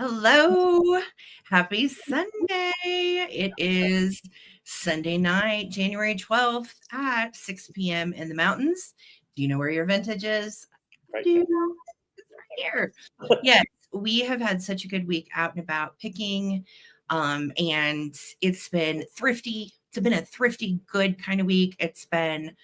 Hello. Happy Sunday. It is Sunday night, January 12th at 6 p.m. in the mountains. Do you know where your vintage is? Right. Do it's right here. Yes, we have had such a good week out and about picking. And it's been thrifty. It's been a thrifty, good kind of week. It's been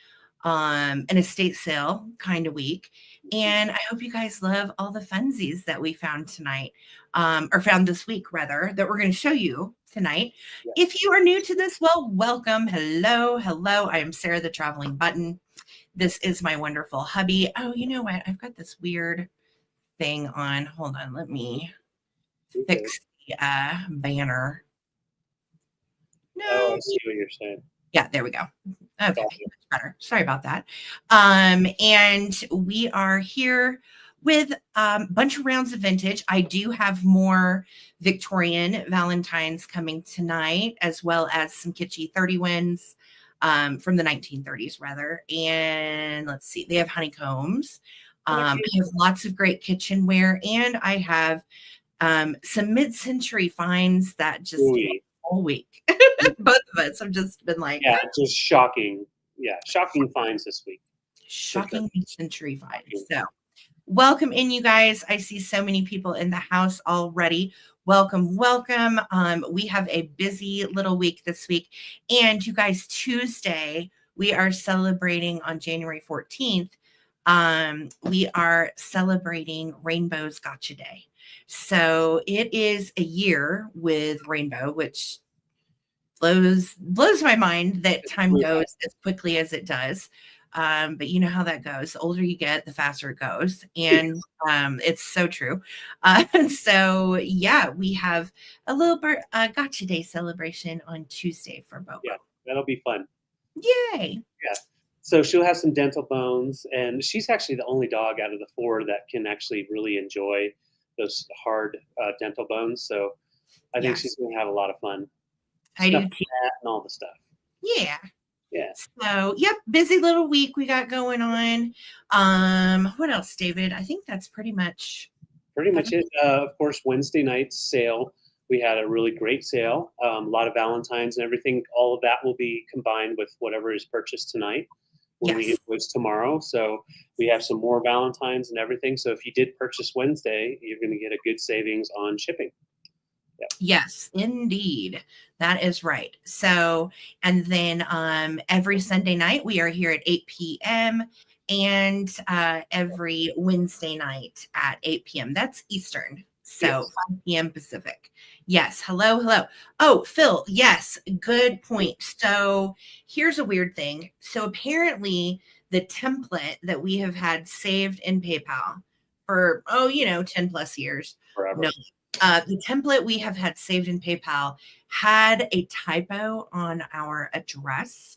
an estate sale kind of week. And I hope you guys love all the funsies that we found tonight, or found this week, rather, that we're going to show you tonight. Yeah. If you are new to this, well, welcome. Hello. Hello. I am Sarah, the traveling button. This is my wonderful hubby. Oh, you know what? I've got this weird thing on. Hold on. Let me fix the banner. No. Oh, I see what you're saying. Yeah, there we go. Okay, much better. Sorry about that. And we are here with a bunch of rounds of vintage. I do have more Victorian Valentines coming tonight, as well as some kitschy 30 wins from the 1930s, rather. And let's see, they have honeycombs. I have lots of great kitchenware, and I have some mid-century finds that just all week. Both of us have just been like, just shocking. Yeah, shocking finds this week. Shocking mid-century finds. So welcome in, you guys. I see so many people in the house already. Welcome, welcome. We have a busy little week this week. And you guys, Tuesday, we are celebrating on January 14th. We are celebrating Rainbow's Gotcha Day. So it is a year with Rainbow, which blows my mind that time goes as quickly as it does. But you know how that goes. The older you get, the faster it goes. And it's so true. So yeah, we have a little Gotcha Day celebration on Tuesday for Bobo. Yeah, that'll be fun. Yay. Yeah. So she'll have some dental bones, and she's actually the only dog out of the four that can actually really enjoy those hard dental bones. So I think she's going to have a lot of fun. I do too. And all the stuff. Yeah. Yeah. So, yep, busy little week we got going on. What else, David? I think that's pretty much it. Of course, Wednesday night's sale. We had a really great sale. A lot of Valentines and everything. All of that will be combined with whatever is purchased tonight when we invoice tomorrow. So we have some more Valentines and everything. So if you did purchase Wednesday, you're going to get a good savings on shipping. Yeah. Yes, indeed. That is right. So, and then every Sunday night we are here at 8 p.m. and every Wednesday night at 8 p.m. That's Eastern. So 5 p.m. Pacific. Yes. Hello. Hello. Oh, Phil. Yes. Good point. So here's a weird thing. So apparently the template that we have had saved in PayPal for, 10 plus years. Forever. No. The template we have had saved in PayPal had a typo on our address.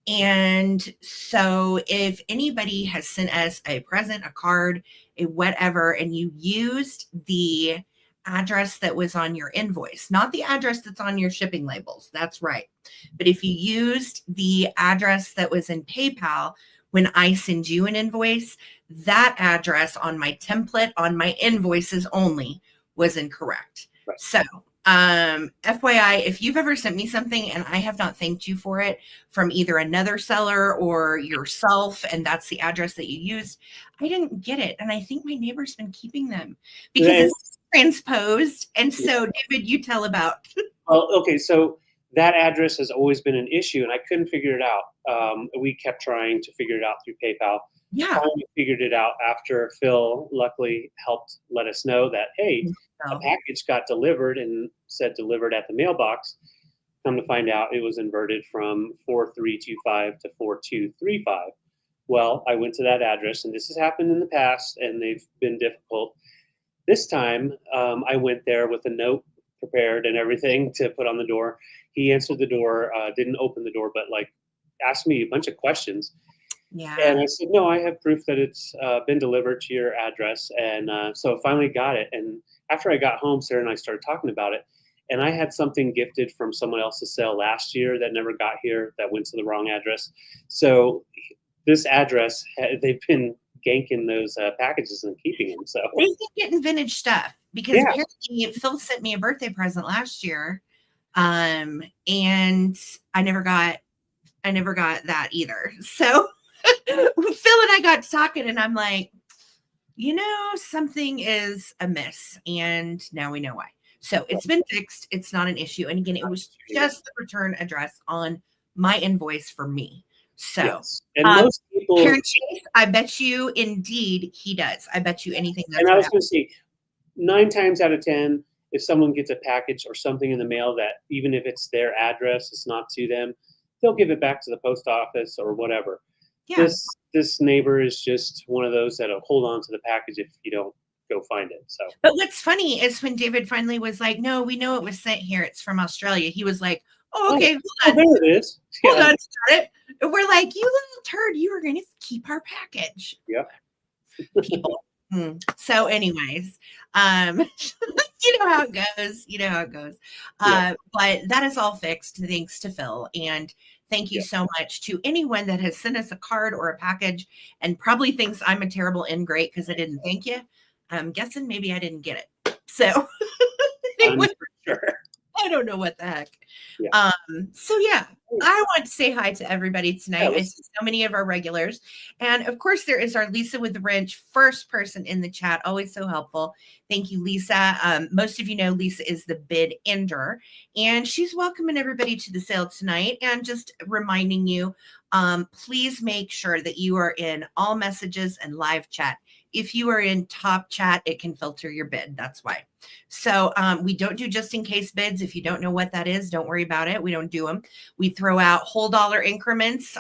And so if anybody has sent us a present, a card, a whatever, and you used the address that was on your invoice, not the address that's on your shipping labels, that's right. But if you used the address that was in PayPal, when I send you an invoice, that address on my template, on my invoices only, was incorrect. Right. So FYI, if you've ever sent me something and I have not thanked you for it from either another seller or yourself, and that's the address that you used, I didn't get it. And I think my neighbor's been keeping them because it's transposed. And so, David, you tell about. Well, okay, so that address has always been an issue, and I couldn't figure it out. We kept trying to figure it out through PayPal. Yeah. Finally figured it out after Phil luckily helped let us know that, hey, a package got delivered and said delivered at the mailbox. Come to find out it was inverted from 4325 to 4235. Well, I went to that address, and this has happened in the past, and they've been difficult. This time, I went there with a note prepared and everything to put on the door. He answered the door, didn't open the door, but asked me a bunch of questions. Yeah. And I said, no, I have proof that it's been delivered to your address. And so I finally got it. And after I got home, Sarah and I started talking about it. And I had something gifted from someone else's sale last year that never got here, that went to the wrong address. So this address, they've been ganking those packages and keeping them. So they keep getting vintage stuff. because apparently Phil sent me a birthday present last year. And I never got that either. So Phil and I got to talking, and I'm like, something is amiss, and now we know why. So it's been fixed. It's not an issue. And again, it was just the return address on my invoice for me. So, and most people, Karen Chase, I bet you indeed he does. I bet you anything. And I was going to say, 9 times out of 10, if someone gets a package or something in the mail that even if it's their address, it's not to them, they'll give it back to the post office or whatever. Yeah. This neighbor is just one of those that'll hold on to the package if you don't go find it. So, but what's funny is when David finally was like, "No, we know it was sent here. It's from Australia." He was like, "Oh, okay, there it is. Hold on, it." And we're like, "You little turd, you were going to keep our package." Yeah. People. So, anyways, you know how it goes. But that is all fixed, thanks to Phil. And thank you so much to anyone that has sent us a card or a package and probably thinks I'm a terrible ingrate because I didn't thank you. I'm guessing maybe I didn't get it. So anyway, sure. I don't know what the heck. Yeah. So yeah, I want to say hi to everybody tonight. I see so many of our regulars. And of course, there is our Lisa with the wrench, first person in the chat, always so helpful. Thank you, Lisa. Most of you know Lisa is the bid ender, and she's welcoming everybody to the sale tonight and just reminding you, please make sure that you are in all messages and live chat. If you are in top chat, it can filter your bid. That's why. So we don't do just in case bids. If you don't know what that is, don't worry about it. We don't do them. We throw out whole dollar increments,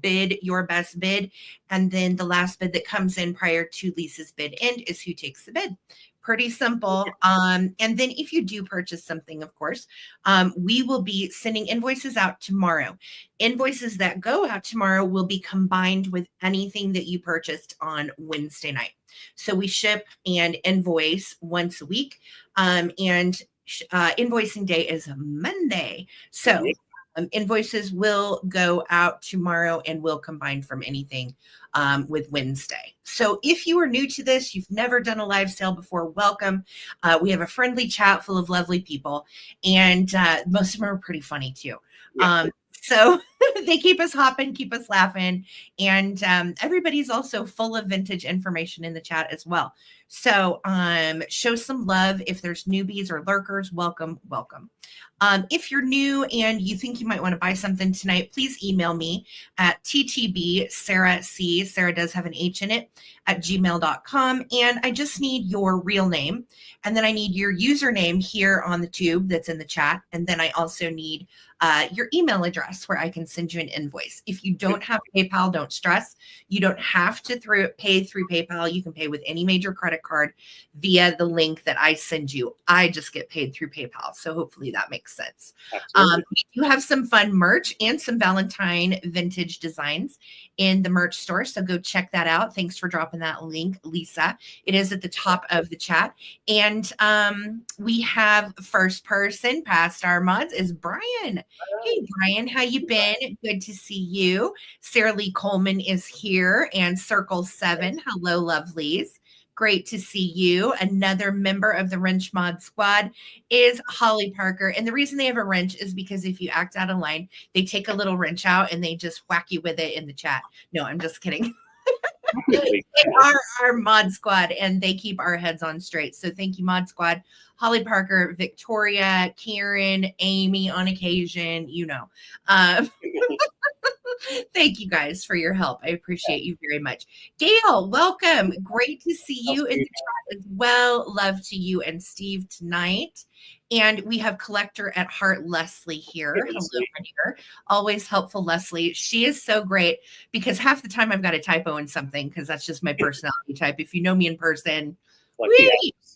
bid your best bid. And then the last bid that comes in prior to Lisa's bid end is who takes the bid. Pretty simple. And then if you do purchase something, of course, we will be sending invoices out tomorrow. Invoices that go out tomorrow will be combined with anything that you purchased on Wednesday night. So we ship and invoice once a week. And invoicing day is Monday. So invoices will go out tomorrow and will combine from anything with Wednesday. So if you are new to this, you've never done a live sale before, welcome. We have a friendly chat full of lovely people, and most of them are pretty funny too. So they keep us hopping, keep us laughing, and everybody's also full of vintage information in the chat as well. So show some love. If there's newbies or lurkers, welcome. If you're new and you think you might want to buy something tonight, please email me at Ttbsarahc, Sarah does have an H in it, at gmail.com. And I just need your real name. And then I need your username here on the tube that's in the chat. And then I also need your email address where I can send you an invoice. If you don't have PayPal, don't stress. You don't have to pay through PayPal. You can pay with any major credit card via the link that I send you. I just get paid through PayPal. So hopefully that makes sense. We do have some fun merch and some Valentine vintage designs in the merch store. So go check that out. Thanks for dropping that link, Lisa. It is at the top of the chat. And we have first person past our mods is Brian. Hey, Brian, how you been? Good to see you. Sarah Lee Coleman is here, and Circle 7. Hello, lovelies. Great to see you. Another member of the Wrench Mod Squad is Holly Parker. And the reason they have a wrench is because if you act out of line, they take a little wrench out and they just whack you with it in the chat. No, I'm just kidding. They are our Mod Squad, and they keep our heads on straight. So thank you, Mod Squad. Holly Parker, Victoria, Karen, Amy on occasion, Thank you guys for your help. I appreciate you very much. Gail, welcome. Great to see you in the chat as well. Love to you and Steve tonight. And we have Collector at Heart Leslie here. Hello, here. Always helpful, Leslie. She is so great because half the time I've got a typo in something because that's just my personality type. If you know me in person,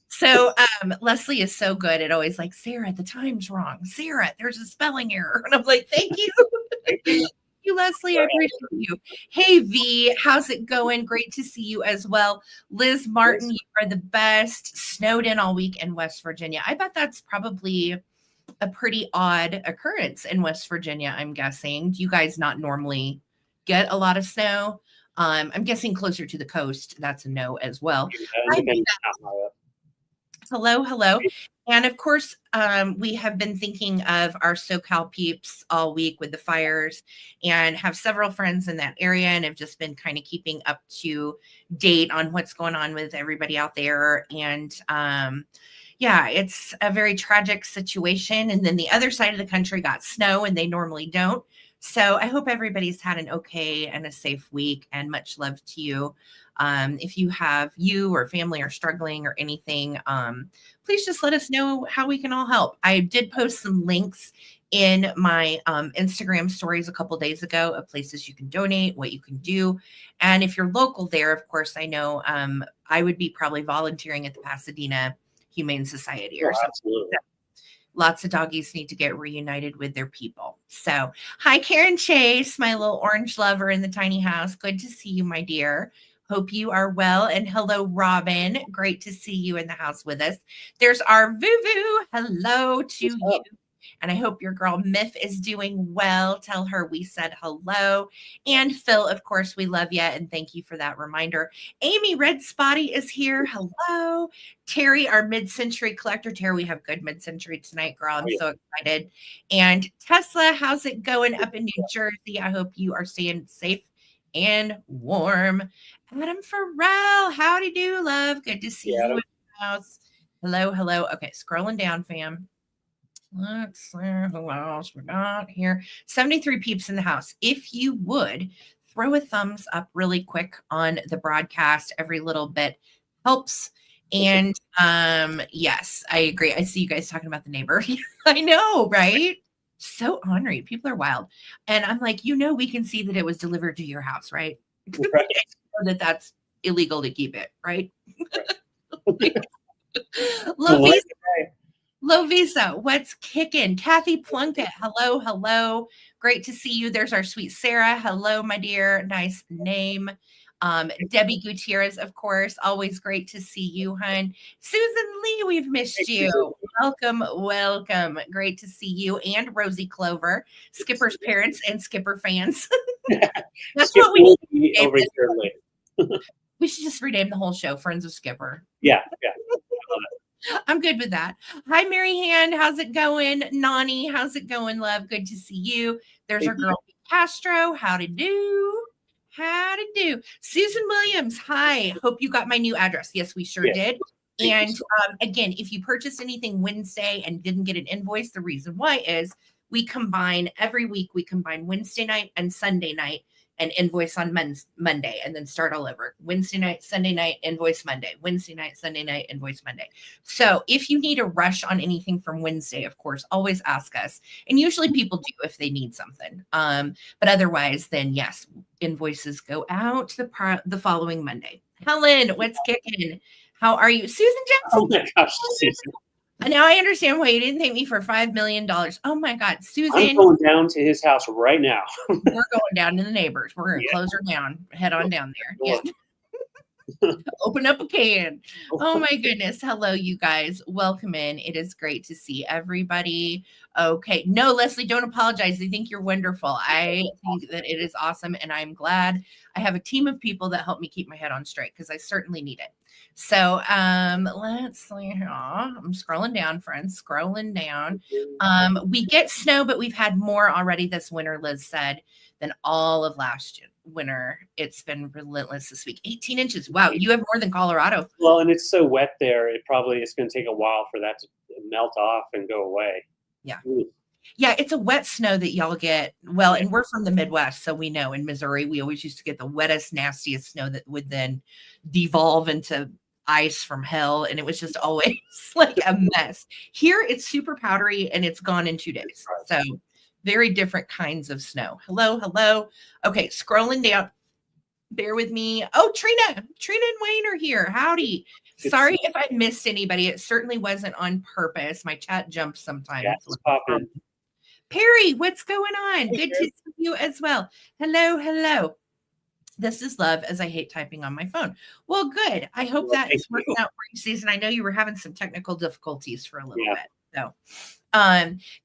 so Leslie is so good at always like, Sarah, the time's wrong. Sarah, there's a spelling error. And I'm like, thank you. Thank you, Leslie. I appreciate you. Hey, V, how's it going? Great to see you as well. Liz Martin, you are the best. Snowed in all week in West Virginia. I bet that's probably a pretty odd occurrence in West Virginia, I'm guessing. Do you guys not normally get a lot of snow? I'm guessing closer to the coast. That's a no as well. Hello, hello. And of course, we have been thinking of our SoCal peeps all week with the fires and have several friends in that area and have just been kind of keeping up to date on what's going on with everybody out there. And yeah, it's a very tragic situation. And then the other side of the country got snow and they normally don't. So I hope everybody's had an okay and a safe week, and much love to you. If you or family are struggling or anything, please just let us know how we can all help. I did post some links in my Instagram stories a couple days ago of places you can donate, what you can do. And if you're local there, of course, I know I would be probably volunteering at the Pasadena Humane Society or something. Absolutely. Lots of doggies need to get reunited with their people. So, hi, Karen Chase, my little orange lover in the tiny house. Good to see you, my dear. Hope you are well. And hello, Robin. Great to see you in the house with us. There's our Vuvu. Hello to you. And I hope your girl Miff is doing well. Tell her we said hello. And Phil, of course, we love you. And thank you for that reminder. Amy Red Spotty is here. Hello. Terry, our mid-century collector. Terry, we have good mid-century tonight, girl. I'm so excited. And Tesla, how's it going up in New Jersey? I hope you are staying safe and warm. Adam Farrell, howdy do, love. Good to see you in the house. Hello, hello. Okay, scrolling down, fam. Let's see who else we got here. 73 peeps in the house. If you would throw a thumbs up really quick on the broadcast, every little bit helps. And yes, I agree. I see you guys talking about the neighbor. I know, right? So ornery. People are wild. And I'm like, we can see that it was delivered to your house, right? That that's illegal to keep it, right? Lovisa, what's kicking? Kathy Plunkett, hello, hello. Great to see you. There's our sweet Sarah. Hello, my dear. Nice name. Debbie Gutierrez, of course. Always great to see you, hun. Susan Lee, we've missed you. Welcome, welcome. Great to see you. And Rosie Clover, Skipper's parents and Skipper fans. That's Skipper what we need. Over here. We should just rename the whole show Friends of Skipper. Yeah. I'm good with that. Hi, Mary Hand. How's it going? Nani, how's it going, love? Good to see you. There's our girl, Castro. How to do? How to do? Susan Williams. Hi. Hope you got my new address. Yes, we sure did. And again, if you purchased anything Wednesday and didn't get an invoice, the reason why is every week, we combine Wednesday night and Sunday night and invoice on Monday, and then start all over. Wednesday night, Sunday night, invoice Monday. Wednesday night, Sunday night, invoice Monday. So if you need a rush on anything from Wednesday, of course, always ask us. And usually people do if they need something. But otherwise, then yes, invoices go out the following Monday. Helen, what's kicking? How are you? Susan Jackson. Oh my gosh, Susan. Now I understand why you didn't thank me for $5 million. Oh my God, Susan. I'm going down to his house right now. We're going down to the neighbors. We're going to close her down. Head on down there. Yeah. Open up a can. Oh my goodness. Hello, you guys. Welcome in. It is great to see everybody. Okay. No, Leslie, don't apologize. I think you're wonderful. I think that it is awesome. And I'm glad I have a team of people that help me keep my head on straight, because I certainly need it. So let's see here. I'm scrolling down, friends. Scrolling down. We get snow, but we've had more already this winter, Liz said, than all of last winter. It's been relentless this week. 18 inches. Wow, you have more than Colorado. Well, and it's so wet there. It's going to take a while for that to melt off and go away. Yeah. Yeah, it's a wet snow that y'all get. Well, and we're from the Midwest, so we know in Missouri, we always used to get the wettest, nastiest snow that would then devolve into ice from hell. And it was just always like a mess. Here, it's super powdery and it's gone in 2 days. So very different kinds of snow. Hello, hello. Okay, scrolling down. Bear with me. Oh, Trina and Wayne are here. Howdy. Sorry if I missed anybody. It certainly wasn't on purpose. My chat jumps sometimes. Yeah, it's popping. Perry, what's going on? Good to see you as well. Hello, hello. This is love, as I hate typing on my phone. Well, good. I hope that is working out for you, Susan. I know you were having some technical difficulties for a little bit. So,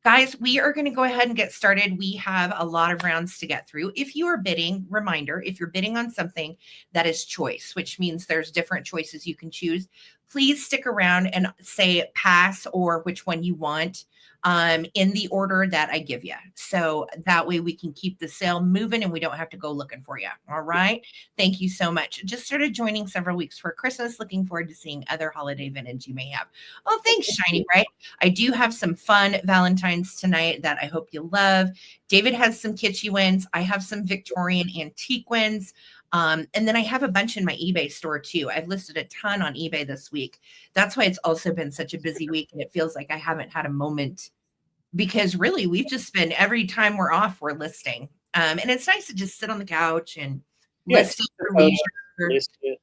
guys, we are going to go ahead and get started. We have a lot of rounds to get through. If you are bidding, reminder, if you're bidding on something that is choice, which means there's different choices you can choose, please stick around and say pass or which one you want in the order that I give you. So that way we can keep the sale moving and we don't have to go looking for you. All right. Thank you so much. Just started joining several weeks for Christmas. Looking forward to seeing other holiday vintage you may have. Oh, thanks, Shiny Bright. I do have some fun Valentines tonight that I hope you love. David has some kitschy ones. I have some Victorian antique ones. And then I have a bunch in my eBay store too. I've listed a ton on eBay this week. That's why it's also been such a busy week. And it feels like I haven't had a moment because really we've just been, every time we're off, we're listing. And it's nice to just sit on the couch and list it for leisure.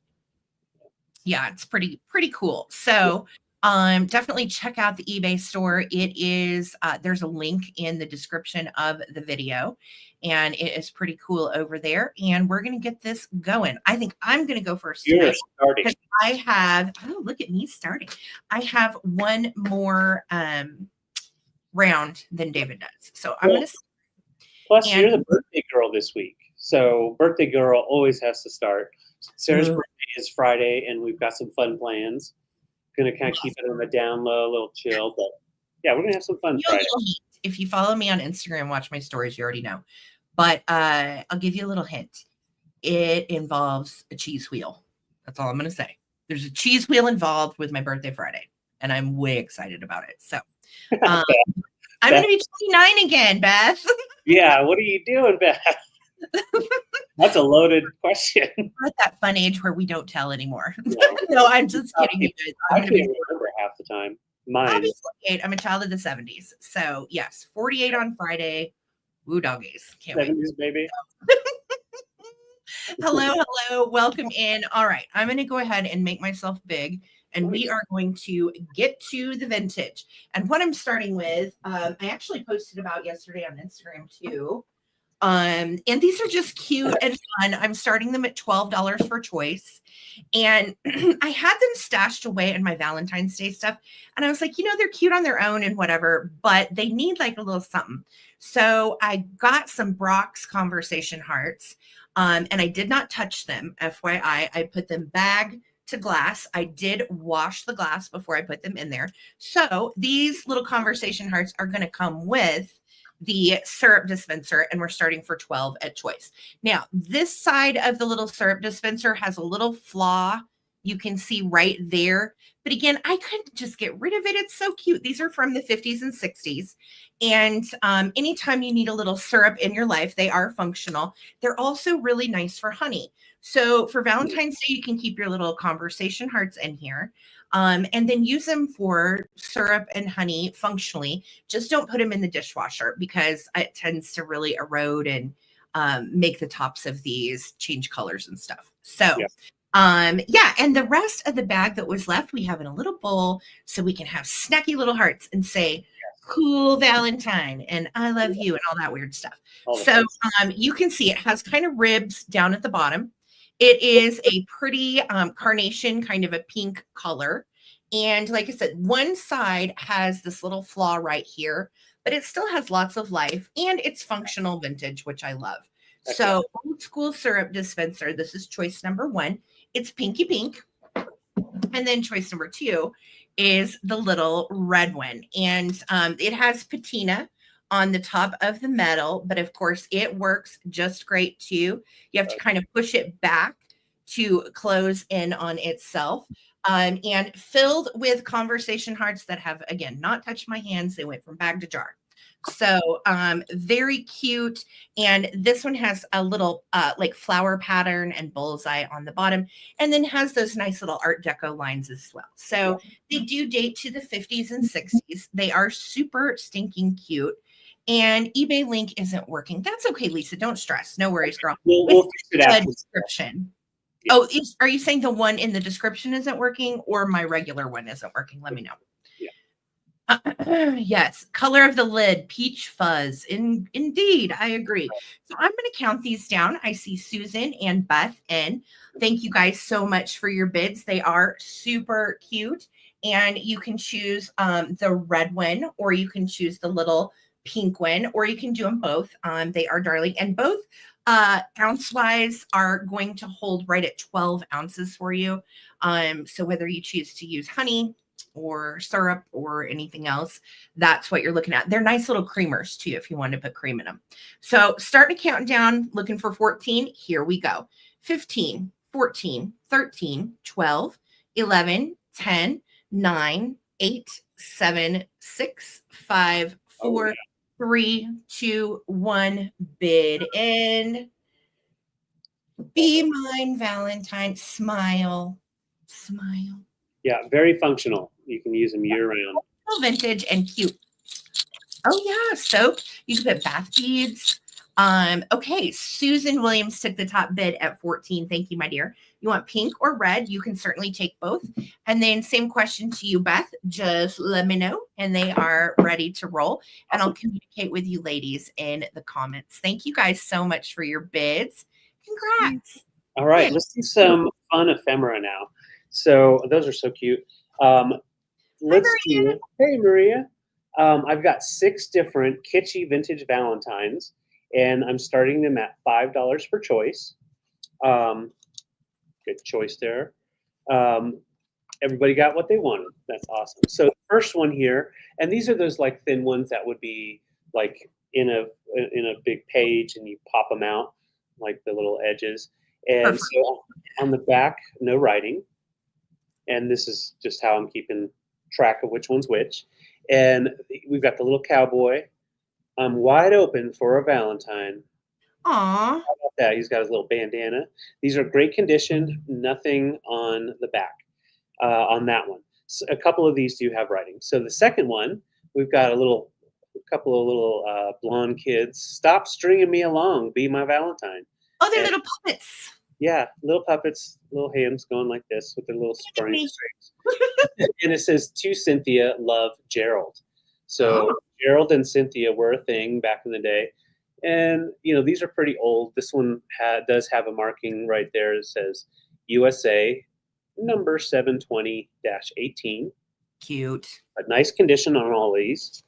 Yeah, it's pretty cool. So definitely check out the eBay store. It is, there's a link in the description of the video. And it is pretty cool over there. And we're going to get this going. I think I'm going to go first. You're starting. I have, oh, look at me starting. I have one more round than David does. So I'm going to. Plus, you're the birthday girl this week. So birthday girl always has to start. Sarah's birthday is Friday, and we've got some fun plans. Going to kind of keep it on the down low, a little chill. But yeah, we're going to have some fun Friday. If you follow me on Instagram, watch my stories, you already know. But I'll give you a little hint. It involves a cheese wheel. That's all I'm going to say. There's a cheese wheel involved with my birthday Friday, and I'm way excited about it. So I'm going to be 29 again, Beth. Yeah, what are you doing, Beth? That's a loaded question. We're at that fun age where we don't tell anymore. No, I'm just kidding. You guys. I can't remember half the time. Mine. I'm a child of the 70s. So, yes, 48 on Friday. Woo doggies. Can't 70s, wait. baby. Hello. Welcome in. All right. I'm going to go ahead and make myself big. And we are going to get to the vintage. And what I'm starting with, I actually posted about yesterday on Instagram too. And these are just cute and fun. I'm starting them at $12 for choice. And I had them stashed away in my Valentine's Day stuff. And I was like, they're cute on their own and whatever, but they need like a little something. So I got some Brock's conversation hearts. And I did not touch them. FYI, I put them bag to glass. I did wash the glass before I put them in there. So these little conversation hearts are going to come with the syrup dispenser, and we're starting for 12 at choice. Now, this side of the little syrup dispenser has a little flaw you can see right there. But again, I couldn't just get rid of it. It's so cute. These are from the 50s and 60s. And anytime you need a little syrup in your life, they are functional. They're also really nice for honey. So for Valentine's Day, you can keep your little conversation hearts in here. And then use them for syrup and honey functionally. Just don't put them in the dishwasher because it tends to really erode and make the tops of these change colors and stuff. So, and the rest of the bag that was left, we have in a little bowl so we can have snacky little hearts and say, cool Valentine and I love you and all that weird stuff. So you can see it has kind of ribs down at the bottom. It is a pretty carnation, kind of a pink color. And like I said, one side has this little flaw right here, but it still has lots of life and it's functional vintage, which I love. Okay. So old school syrup dispenser. This is choice number 1. It's pinky pink. And then choice number 2 is the little red one. And it has patina on the top of the metal, but of course it works just great too. You have to kind of push it back to close in on itself. And filled with conversation hearts that have, again, not touched my hands. They went from bag to jar. So very cute. And this one has a little like flower pattern and bullseye on the bottom, and then has those nice little Art Deco lines as well. So they do date to the 50s and 60s. They are super stinking cute. And eBay link isn't working. That's okay, Lisa. Don't stress. No worries, girl. We'll fix it after. Description. Yeah. Oh, are you saying the one in the description isn't working or my regular one isn't working? Let me know. Yes. Color of the lid, peach fuzz. Indeed, I agree. So I'm going to count these down. I see Susan and Beth in. Thank you guys so much for your bids. They are super cute. And you can choose the red one, or you can choose the little pink one, or you can do them both. They are darling. And both Ounce wise are going to hold right at 12 ounces for you. So whether you choose to use honey or syrup or anything else, that's what you're looking at. They're nice little creamers too, if you want to put cream in them. So start a countdown, looking for 14. Here we go. 15, 14, 13, 12, 11, 10, 9, 8, 7, 6, 5, 4, 3, 2, 1. Bid in. Be mine, Valentine. Smile. Smile. Yeah, very functional. You can use them year-round. Vintage and cute. Oh, yeah, soap. You can put bath beads. Okay, Susan Williams took the top bid at 14. Thank you, my dear. You want pink or red? You can certainly take both. And then same question to you, Beth. Just let me know. And they are ready to roll. And I'll communicate with you ladies in the comments. Thank you guys so much for your bids. Congrats. All right, let's do some fun ephemera now. So those are so cute. Let's see. Hey, Maria. I've got 6 different kitschy vintage Valentines, and I'm starting them at $5 per choice. Good choice there. Everybody got what they wanted. That's awesome. So the first one here, and these are those like thin ones that would be like in a big page, and you pop them out like the little edges. And so on the back, no writing. And this is just how I'm keeping track of which one's which. And we've got the little cowboy. I'm wide open for a Valentine. Aww. How about that? He's got his little bandana. These are great condition. Nothing on the back on that one. So a couple of these do have writing. So the second one, we've got a couple of little blonde kids. Stop stringing me along. Be my Valentine. Oh, they're little puppets. Yeah, little puppets, little hands going like this with their little spring strings. And it says, to Cynthia, love, Gerald. So Gerald and Cynthia were a thing back in the day. And, you know, these are pretty old. This one does have a marking right there that says USA number 720-18. Cute. A nice condition on all these.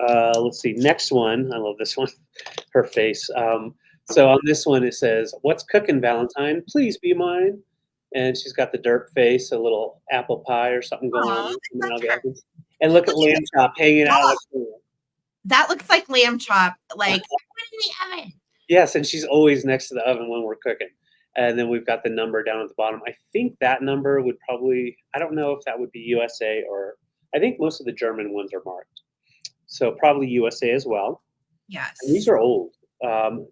Let's see. Next one. I love this one. Her face. So on this one, it says, what's cooking, Valentine? Please be mine. And she's got the derp face, a little apple pie or something going on. And look at Lamb Chop hanging out of the corner. That looks like Lamb Chop, like in the oven. Yes, and she's always next to the oven when we're cooking. And then we've got the number down at the bottom. I think that number would probably, I don't know if that would be USA or, I think most of the German ones are marked. So probably USA as well. Yes. And these are old.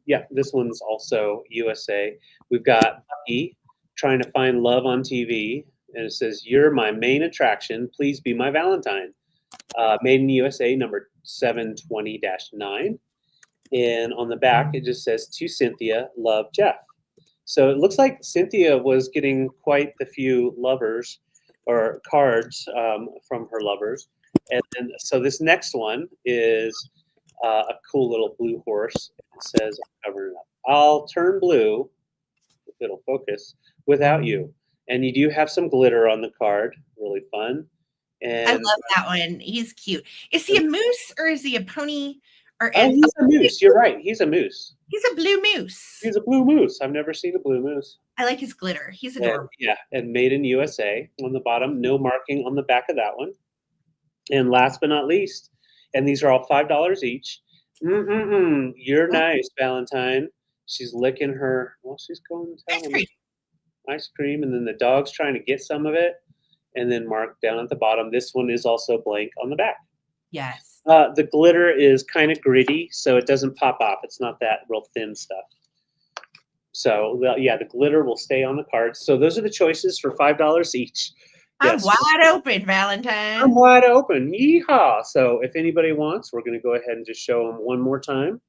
Yeah, this one's also USA. We've got Bucky trying to find love on TV. And it says, you're my main attraction. Please be my Valentine. Made in USA, number 720-9. And on the back, it just says, to Cynthia, love, Jeff. So it looks like Cynthia was getting quite a few lovers or cards from her lovers. And then, so this next one is a cool little blue horse. It says, I'll turn blue, if it'll focus, without you. And you do have some glitter on the card. Really fun. And I love that one. He's cute. Is he a moose or is he a pony? Or he's a moose. You're right. He's a moose. He's a blue moose. He's a blue moose. I've never seen a blue moose. I like his glitter. He's adorable. Yeah, and made in USA on the bottom. No marking on the back of that one. And last but not least, and these are all $5 each. You're nice, Valentine. She's licking her. Well, she's going to tell me. Ice cream, and then the dog's trying to get some of it, and then marked down at the bottom. This one is also blank on the back. Yes. The glitter is kind of gritty, so it doesn't pop off. It's not that real thin stuff. So, yeah, the glitter will stay on the cards. So those are the choices for $5 each. I'm wide open, Valentine. I'm wide open. Yeehaw. So if anybody wants, we're going to go ahead and just show them one more time.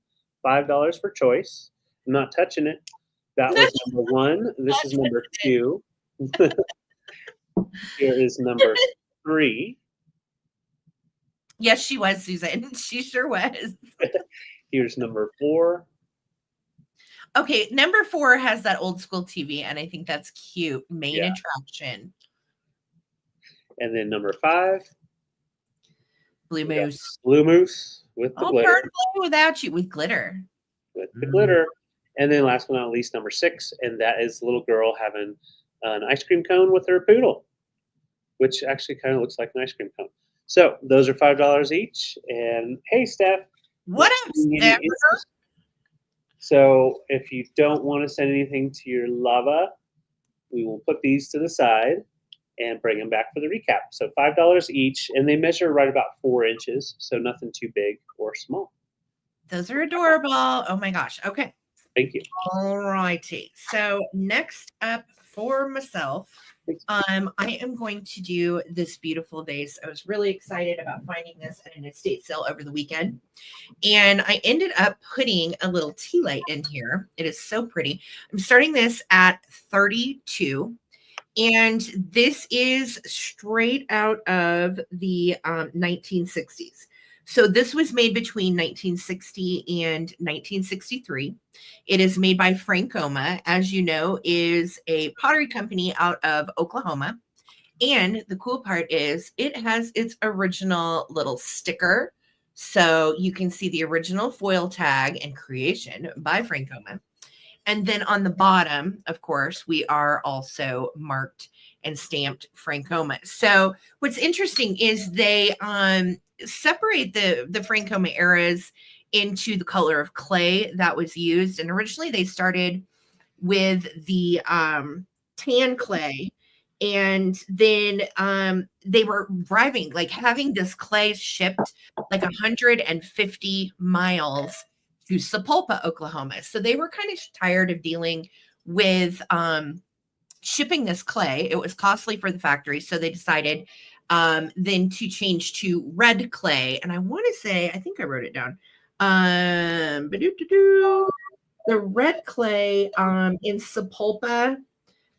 $5 for choice. I'm not touching it. That was number 1. This is number 2. Here is number 3. Yes, she was, Susan. She sure was. Here's number 4. Okay, number 4 has that old school TV, and I think that's cute. Main attraction. And then number 5. Blue moose. Blue moose with the glitter. Blue without you, with glitter. With the glitter. And then last but not least, number 6, and that is the little girl having an ice cream cone with her poodle, which actually kind of looks like an ice cream cone. So those are $5 each. And hey, Steph. What up, Steph? So if you don't want to send anything to your lava, we will put these to the side and bring them back for the recap. So $5 each, and they measure right about 4 inches, so nothing too big or small. Those are adorable. Oh my gosh. Okay. Thank you. All righty. So next up for myself, I am going to do this beautiful vase. I was really excited about finding this at an estate sale over the weekend. And I ended up putting a little tea light in here. It is so pretty. I'm starting this at 32. And this is straight out of the 1960s. So this was made between 1960 and 1963. It is made by Frankoma, as you know, is a pottery company out of Oklahoma. And the cool part is it has its original little sticker. So you can see the original foil tag and creation by Frankoma. And then on the bottom, of course, we are also marked and stamped Frankoma. So what's interesting is they separate the Frankoma eras into the color of clay that was used. And originally they started with the tan clay. And then they were driving, like having this clay shipped like 150 miles to Sapulpa, Oklahoma. So they were kind of tired of dealing with shipping this clay. It was costly for the factory. So they decided then to change to red clay. And I want to say, I think I wrote it down. The red clay in Sapulpa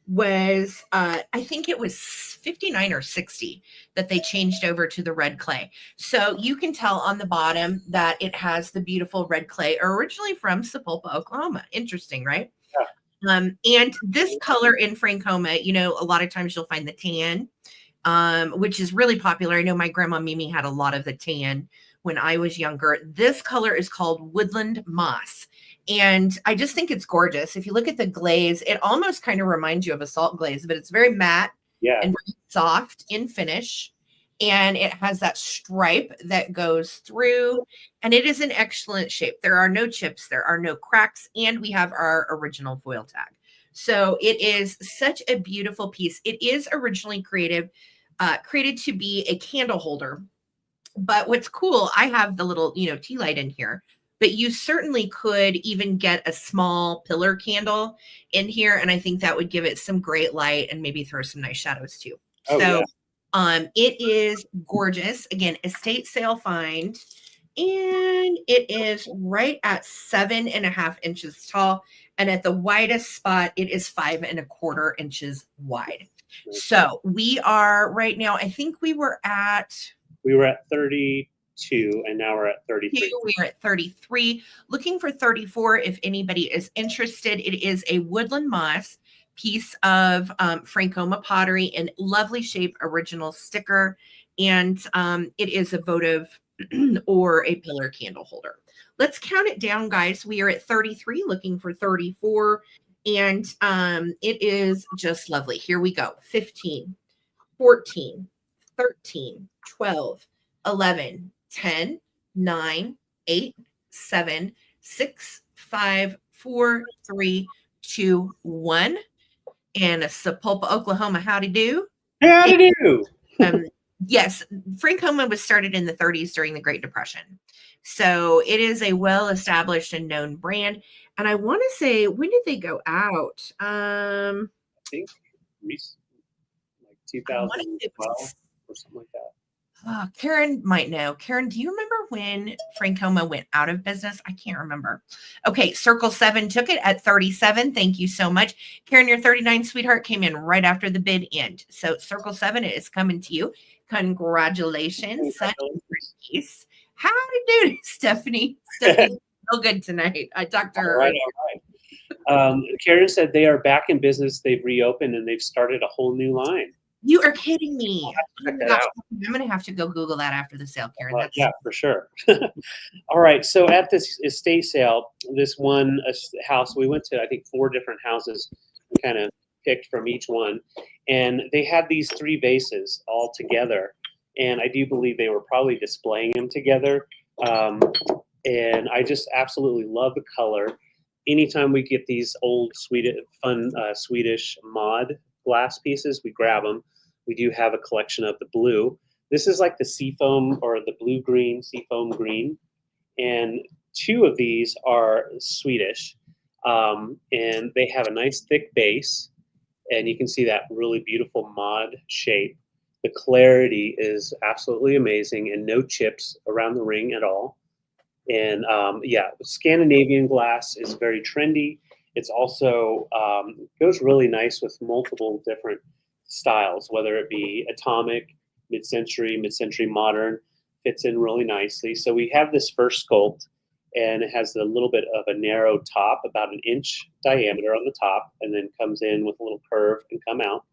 was I think it was 59 or 60 that they changed over to the red clay. So you can tell on the bottom that it has the beautiful red clay originally from Sapulpa, Oklahoma. Interesting, right? Yeah. And this color in Frankoma, you know, a lot of times you'll find the tan, which is really popular. I know my grandma Mimi had a lot of the tan when I was younger. This color is called woodland moss. And I just think it's gorgeous. If you look at the glaze, it almost kind of reminds you of a salt glaze, but it's very matte and very soft in finish. And it has that stripe that goes through, and it is an excellent shape. There are no chips, there are no cracks, and we have our original foil tag. So it is such a beautiful piece. It is originally created to be a candle holder. But what's cool, I have the little, tea light in here. But you certainly could even get a small pillar candle in here. And I think that would give it some great light and maybe throw some nice shadows too. It is gorgeous. Again, estate sale find. And it is right at 7.5 inches tall. And at the widest spot, it is 5.25 inches wide. So we are right now, I think we were at 32, and now we're at 33. We're at 33. Looking for 34 if anybody is interested. It is a woodland moss piece of Frankoma pottery in lovely shape, original sticker, and it is a votive or a pillar candle holder. Let's count it down, guys. We are at 33, looking for 34, and it is just lovely. Here we go. 15, 14, 13, 12, 11, 10, 9, 8, 7, 6, 5, 4, 3, 2, 1. And a Sapulpa, Oklahoma, howdy do. Howdy do. Yes, Frankoma was started in the 30s during the Great Depression. So it is a well-established and known brand. And I want to say, when did they go out? I think like 2012 or something like that. Karen might know. Karen, do you remember when Frankoma went out of business? I can't remember. Okay, Circle 7 took it at 37. Thank you so much. Karen, your 39, sweetheart, came in right after the bid end. So Circle 7 is coming to you. Congratulations. Congratulations. How to do, Stephanie? Stephanie's so good tonight. I talked to her. All right. Karen said they are back in business. They've reopened and they've started a whole new line. You are kidding me. Check that out. I'm going to have to go Google that after the sale, Karen. That's Yeah, for sure. All right. So at this estate sale, this one house, we went to, I think, 4 different houses. We kind of picked from each one. And they had these 3 vases all together. And I do believe they were probably displaying them together. And I just absolutely love the color. Anytime we get these old Swedish mod glass pieces, we grab them. We do have a collection of the blue. This is like the seafoam or the blue-green, seafoam green. And 2 of these are Swedish. And they have a nice thick base. And you can see that really beautiful mod shape. The clarity is absolutely amazing and no chips around the ring at all. And yeah, Scandinavian glass is very trendy. It's also goes really nice with multiple different styles, whether it be atomic, mid-century modern, fits in really nicely. So we have this first sculpt, and it has a little bit of a narrow top, about 1 inch diameter on the top, and then comes in with a little curve and come out.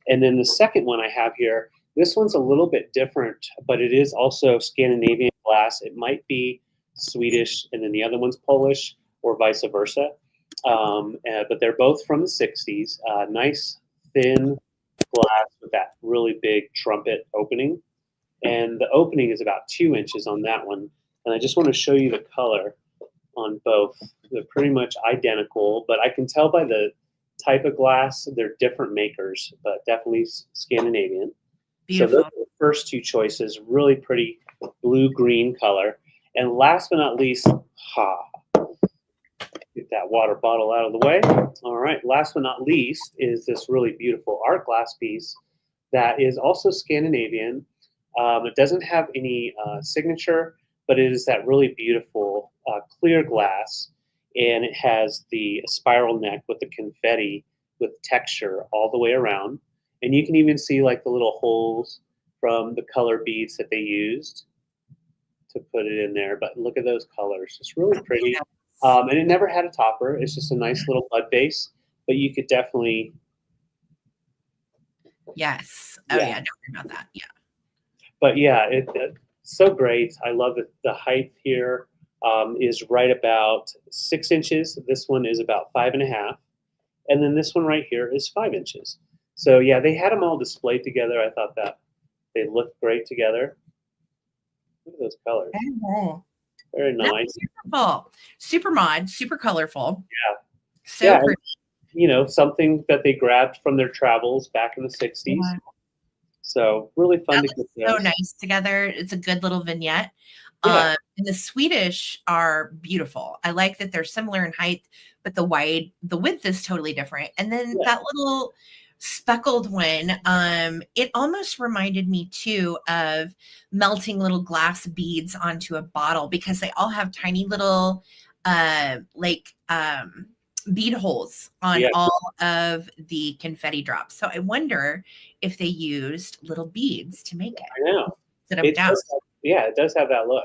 And then the second one I have here, this one's a little bit different, but it is also Scandinavian glass. It might be Swedish, and then the other one's Polish, or vice versa. But they're both from the 60s. Nice, thin glass with that really big trumpet opening. And the opening is about 2 inches on that one. And I just want to show you the color on both. They're pretty much identical, but I can tell by the type of glass, they're different makers, but definitely Scandinavian. beautiful. So those are the first 2 choices, really pretty blue-green color. And last but not least, get that water bottle out of the way. All right, last but not least is this really beautiful art glass piece that is also Scandinavian. It doesn't have any signature, but it is that really beautiful clear glass, and it has the spiral neck with the confetti with texture all the way around. And you can even see like the little holes from the color beads that they used to put it in there. But look at those colors. It's really pretty. And it never had a topper. It's just a nice little mud base, but you could definitely. Yes. Oh yeah, don't worry about that. Yeah. But yeah, it's so great. I love it. The height here is right about 6 inches. This one is about 5.5. And then this one right here is 5 inches. So yeah, they had them all displayed together. I thought that they looked great together. Look at those colors. Very nice. Beautiful. Super mod, super colorful. Yeah. So pretty. You know, something that they grabbed from their travels back in the 60s. Yeah. So really fun to get so nice together. It's a good little vignette. Yeah. And the Swedish are beautiful. I like that they're similar in height, but the width is totally different. And then that little speckled one, it almost reminded me too of melting little glass beads onto a bottle, because they all have tiny little bead holes on all of the confetti drops. So I wonder if they used little beads to make it. I know. It does have that look.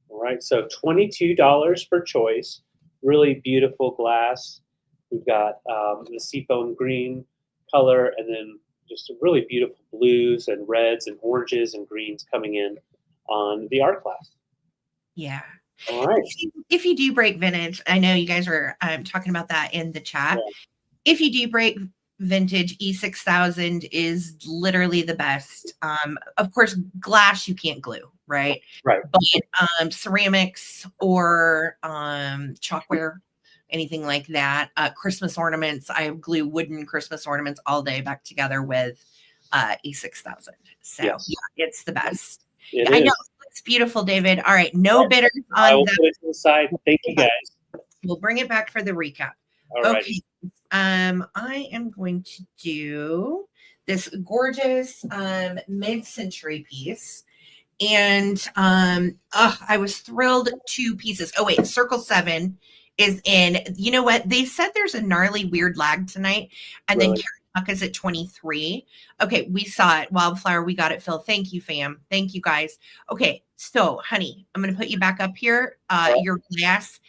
All right, so $22 per choice. Really beautiful glass. We've got the seafoam green color, and then just really beautiful blues and reds and oranges and greens coming in on the art glass. Yeah. All right. If you do break vintage, I know you guys were talking about that in the chat. Yeah. If you do break vintage, E6000 is literally the best. Of course, glass you can't glue, right? Right. But ceramics or chalkware, anything like that. Christmas ornaments, I glue wooden Christmas ornaments all day back together with E6000. So yeah, it's the best. I know. It's beautiful, David. All right. No bidders on I will put it to the side. Thank you, guys. We'll bring it back for the recap. Okay. I am going to do this gorgeous mid-century piece. And I was thrilled. 2 pieces. Oh, wait. Circle 7 is in. You know what? They said there's a gnarly weird lag tonight. And then is at 23. Okay, we saw it. Wildflower, we got it, Phil. Thank you, fam. Thank you, guys. Okay, so, honey, I'm going to put you back up here. Your glass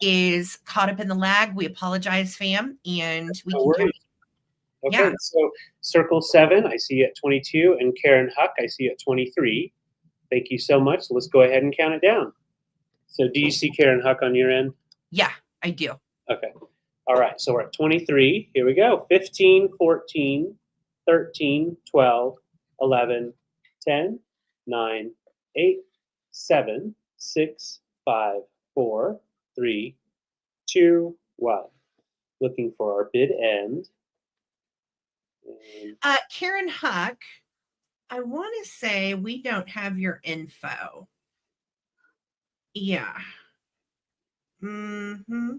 is caught up in the lag. We apologize, fam, and we can Okay, Yeah. so Circle 7, I see you at 22, and Karen Huck, I see you at 23. Thank you so much. Let's go ahead and count it down. So do you see Karen Huck on your end? Yeah, I do. Okay. All right, so we're at 23. Here we go. 15, 14, 13, 12, 11, 10, 9, 8, 7, 6, 5, 4, 3, 2, 1. Looking for our bid end. Karen Huck, I want to say we don't have your info. Yeah. Mm-hmm.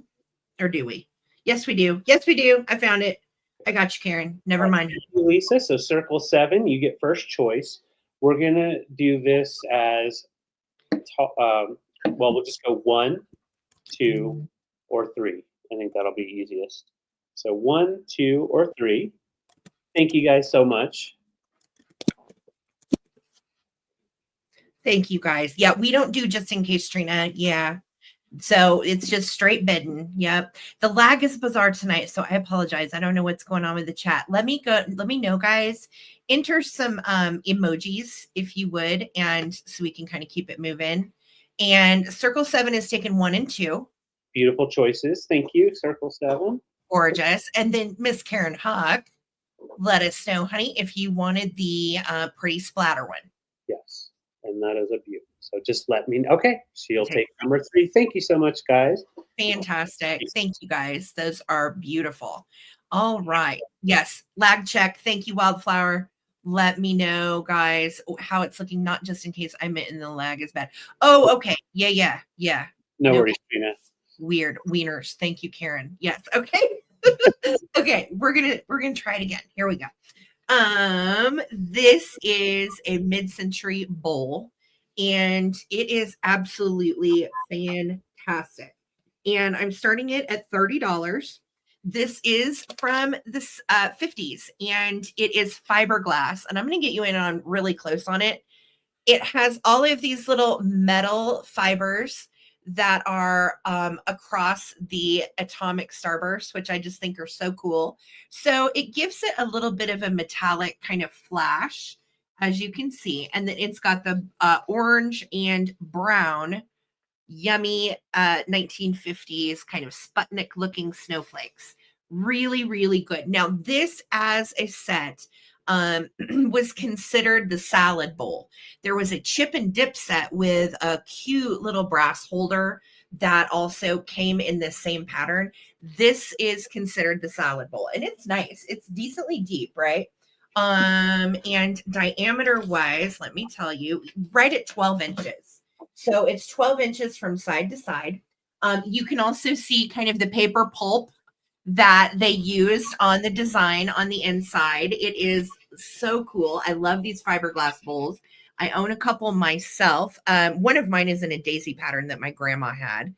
Or do we? Yes, we do. Yes, we do. I found it. I got you, Karen. Never mind. Lisa, so Circle 7, you get first choice. We're going to do this as, well, we'll just go 1, 2, or 3. I think that'll be easiest. So 1, 2, or 3. Thank you guys so much. Thank you, guys. Yeah, we don't do just in case, Trina. Yeah. So it's just straight bidding. Yep. The lag is bizarre tonight, so I apologize. I don't know what's going on with the chat. Let me know, guys. Enter some emojis if you would, and so we can kind of keep it moving. And Circle 7 is taking 1 and 2. Beautiful choices. Thank you, Circle 7. Gorgeous. And then Miss Karen Huck, let us know, honey, if you wanted the pretty splatter one. Yes. And that is a beauty. So just let me know. Okay. She'll take number 3. Thank you so much, guys. Fantastic. Thank you, guys. Those are beautiful. All right. Yes. Lag check. Thank you, Wildflower. Let me know, guys, how it's looking, not just in case I'm in the lag is bad. Oh, okay. Yeah. No worries, Trina. Weird wieners. Thank you, Karen. Yes. Okay. Okay. We're gonna try it again. Here we go. This is a mid-century bowl, and it is absolutely fantastic. And I'm starting it at $30. This is from the 50s, and it is fiberglass. And I'm going to get you in on really close on it. It has all of these little metal fibers that are across the atomic starburst, which I just think are so cool. So it gives it a little bit of a metallic kind of flash, as you can see. And then it's got the orange and brown, yummy 1950s kind of Sputnik looking snowflakes. Really, really good. Now, this as a set was considered the salad bowl. There was a chip and dip set with a cute little brass holder that also came in the same pattern. This is considered the salad bowl, and it's nice. It's decently deep, right? And diameter wise, let me tell you, right at 12 inches. So it's 12 inches from side to side. You can also see kind of the paper pulp that they used on the design on the inside. It is so cool. I love these fiberglass bowls. I own a couple myself. One of mine is in a daisy pattern that my grandma had.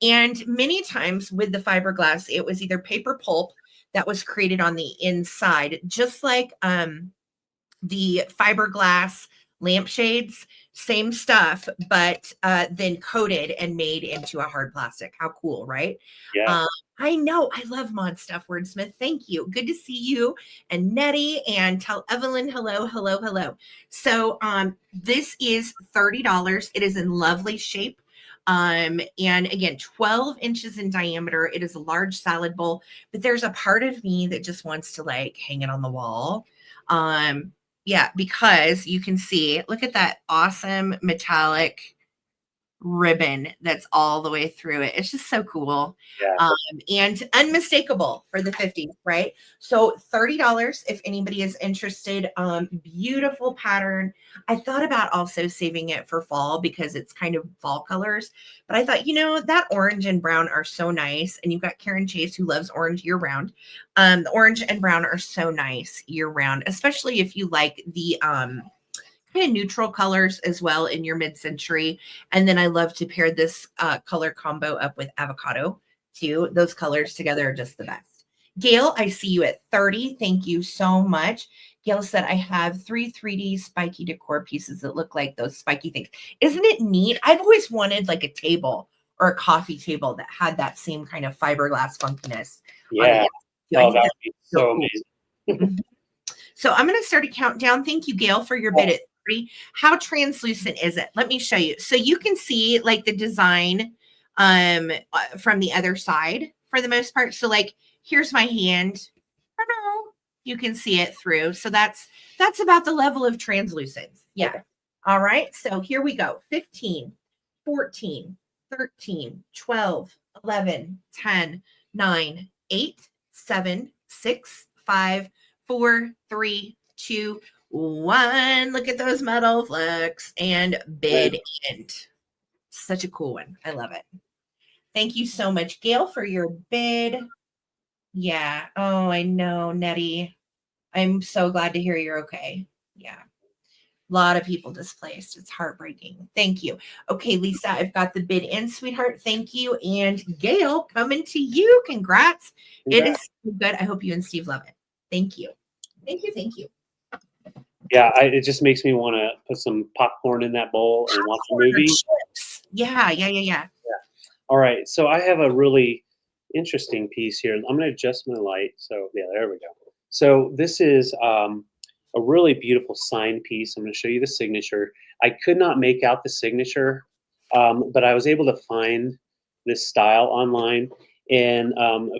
And many times with the fiberglass, it was either paper pulp that was created on the inside, just like the fiberglass lampshades, same stuff, but then coated and made into a hard plastic. How cool, right? Yeah. I know. I love mod stuff, Wordsmith. Thank you. Good to see you and Nettie, and tell Evelyn hello. So this is $30. It is in lovely shape. And again, 12 inches in diameter. It is a large salad bowl, but there's a part of me that just wants to like hang it on the wall. Yeah, because you can see, look at that awesome metallic ribbon that's all the way through it. It's just so cool. Yeah. And unmistakable for the 50s, right? So $30 if anybody is interested. Beautiful pattern. I thought about also saving it for fall because it's kind of fall colors, but I thought, that orange and brown are so nice. And you've got Karen Chase who loves orange year round. The orange and brown are so nice year round, especially if you like the kind of neutral colors as well in your mid-century. And then I love to pair this color combo up with avocado too. Those colors together are just the best. Gail, I see you at 30. Thank you so much. Gail said, I have 3 3D spiky decor pieces that look like those spiky things. Isn't it neat? I've always wanted like a table or a coffee table that had that same kind of fiberglass funkiness. Yeah. Oh, that would be so amazing. Mhm. So I'm going to start a countdown. Thank you, Gail, for your bid at 3. How translucent is it? Let me show you. So you can see like the design from the other side for the most part. So like, here's my hand. Hello. You can see it through. So that's about the level of translucence. Yeah. Okay. All right. So here we go. 15, 14, 13, 12, 11, 10, 9, 8, 7, 6, 5, 4, 3, 2, 1. Look at those metal flecks and bid end. Such a cool one. I love it. Thank you so much, Gail, for your bid. Yeah. Oh, I know, Nettie. I'm so glad to hear you're okay. Yeah. A lot of people displaced. It's heartbreaking. Thank you. Okay, Lisa, I've got the bid in, sweetheart. Thank you. And Gail, coming to you. Congrats. It is good. I hope you and Steve love it. Thank you. Thank you. Thank you. Yeah, it just makes me want to put some popcorn in that bowl and watch a movie. Chips. Yeah. All right, so I have a really interesting piece here. I'm going to adjust my light. So yeah, there we go. So this is a really beautiful sign piece. I'm going to show you the signature. I could not make out the signature, but I was able to find this style online. And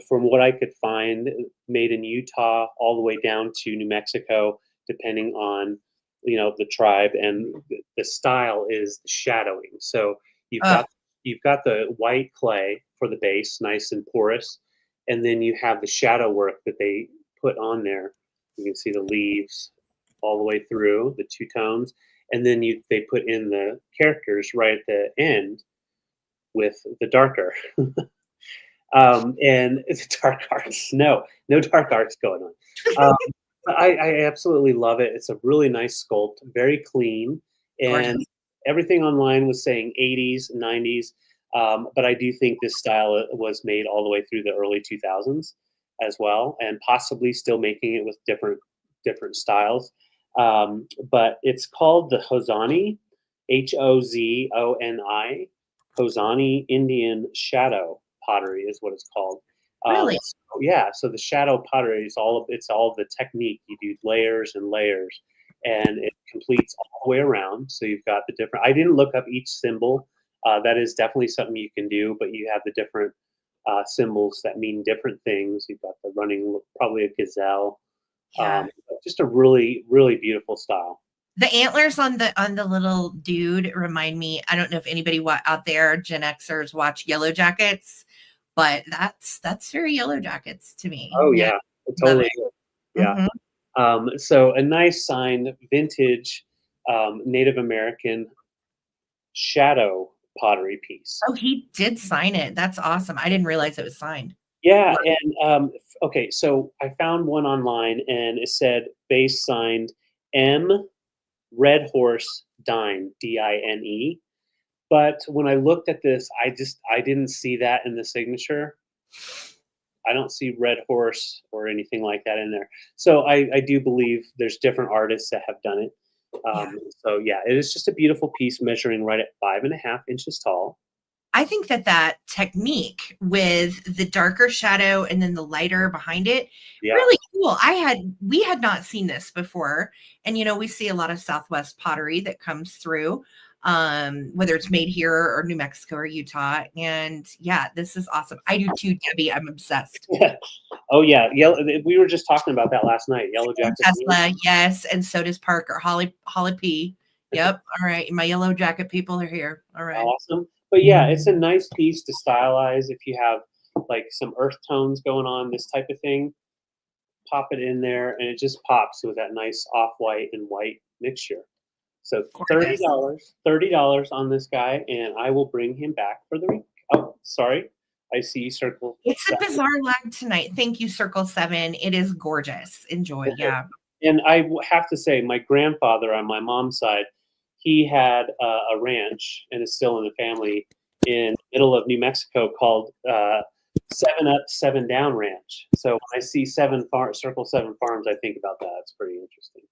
from what I could find, made in Utah all the way down to New Mexico, depending on the tribe, and the style is shadowing. So you've got the white clay for the base, nice and porous, and then you have the shadow work that they put on there. You can see the leaves all the way through the two tones, and then they put in the characters right at the end with the darker. And it's dark arts. No dark arts going on. I absolutely love it. It's a really nice sculpt, very clean, and everything online was saying 80s, 90s. But I do think this style was made all the way through the early 2000s as well, and possibly still making it with different styles. But it's called the Hozani, Hozoni, Hozani Indian Shadow Pottery is what it's called. Really? So the shadow pottery is all the technique. You do layers and layers, and it completes all the way around. So you've got the different. I didn't look up each symbol. That is definitely something you can do, but you have the different symbols that mean different things. You've got the running, probably a gazelle. Yeah. Just a really, really beautiful style. The antlers on the little dude remind me. I don't know if anybody out there, Gen Xers, watch Yellow Jackets, but that's very Yellow Jackets to me. Oh yeah, totally. Yeah. Mm-hmm. So a nice signed vintage Native American shadow pottery piece. Oh, he did sign it. That's awesome. I didn't realize it was signed. Yeah, and okay, so I found one online, and it said base signed M Red Horse Dine, Dine. But when I looked at this, I didn't see that in the signature. I don't see Red Horse or anything like that in there. So I do believe there's different artists that have done it. So yeah, it is just a beautiful piece measuring right at 5.5 inches tall. I think that technique with the darker shadow and then the lighter behind it, really cool. We had not seen this before. And, we see a lot of Southwest pottery that comes through, whether it's made here or New Mexico or Utah. And yeah, this is awesome. I do too, Debbie. I'm obsessed. Oh yeah. We were just talking about that last night. Yellow Jacket. Tesla, yes. And so does Parker. Holly P. Yep. All right. My Yellow Jacket people are here. All right. Awesome. But yeah, it's a nice piece to stylize if you have like some earth tones going on, this type of thing. Pop it in there, and it just pops with that nice off-white and white mixture. So $30 on this guy, and I will bring him back for the. Oh, sorry, I see you circle. It's a bizarre lag tonight. Thank you, Circle 7. It is gorgeous. Enjoy. Okay. Yeah. And I have to say, my grandfather on my mom's side, he had a ranch, and is still in the family, in the middle of New Mexico called 7 Up, 7 Down Ranch. So when I see Circle 7 Farms, I think about that. It's pretty interesting.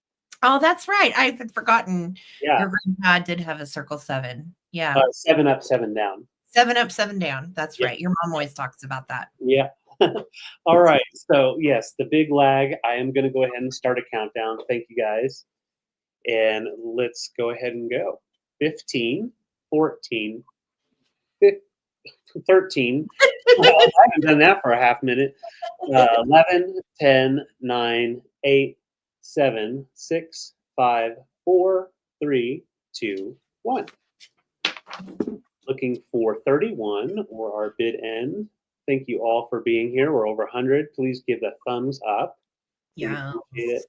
Oh, that's right. I had forgotten. Yeah. Your grandpa did have a Circle 7. Yeah. 7 Up, 7 Down. 7 Up, 7 Down. That's right. Your mom always talks about that. Yeah. All right. So yes, the big lag. I am going to go ahead and start a countdown. Thank you guys. And let's go ahead and go. 15, 14, 13. Well, I haven't done that for a half minute. 11, 10, 9, 8, 7, 6, 5, 4, 3, 2, 1. Looking for 31 or our bid end. Thank you all for being here. We're over 100. Please give a thumbs up. Yeah. Appreciate it.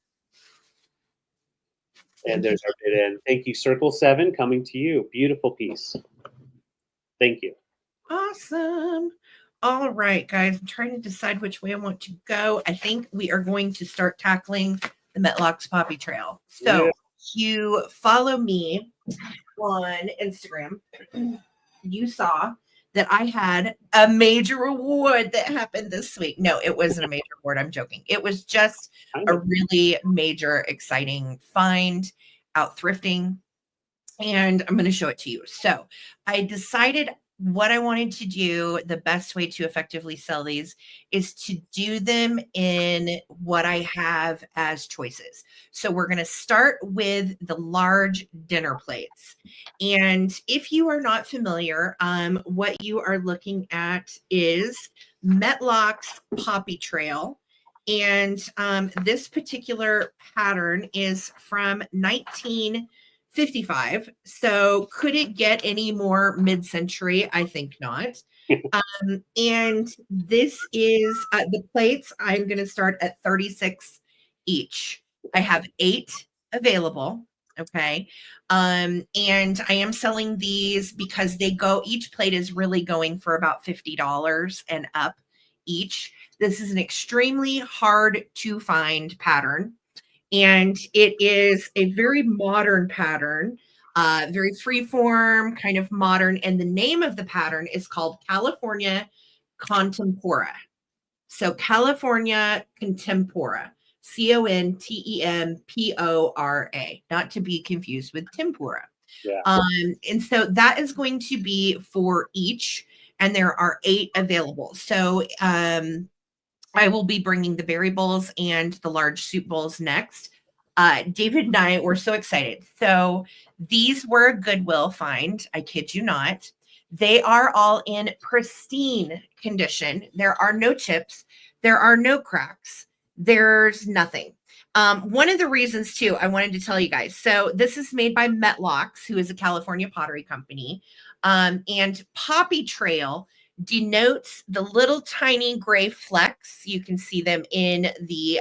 And there's our bid end. Thank you, Circle 7, coming to you. Beautiful piece. Thank you. Awesome. All right, guys. I'm trying to decide which way I want to go. I think we are going to start tackling the Metlox Poppy Trail. So you follow me on Instagram. You saw that I had a major award that happened this week. No, it wasn't a major award. I'm joking. It was just a really major, exciting find out thrifting. And I'm going to show it to you. So I decided what I wanted to do, the best way to effectively sell these is to do them in what I have as choices. So we're going to start with the large dinner plates. And if you are not familiar, what you are looking at is Metlox Poppy Trail. And this particular pattern is from 1955. So could it get any more mid-century? I think not. And this is the plates. I'm going to start at 36 each. I have 8 available. Okay. And I am selling these because they go, each plate is really going for about $50 and up each. This is an extremely hard to find pattern. And it is a very modern pattern, very freeform, kind of modern. And the name of the pattern is called California Contempora. So California Contempora, Contempora, not to be confused with tempura. Yeah. And so that is going to be for each, and there are 8 available. So I will be bringing the berry bowls and the large soup bowls next. David and I were so excited. So these were a Goodwill find. I kid you not. They are all in pristine condition. There are no chips. There are no cracks. There's nothing. One of the reasons too, I wanted to tell you guys. So this is made by Metlox, who is a California pottery company. And Poppy Trail denotes the little tiny gray flecks. You can see them in the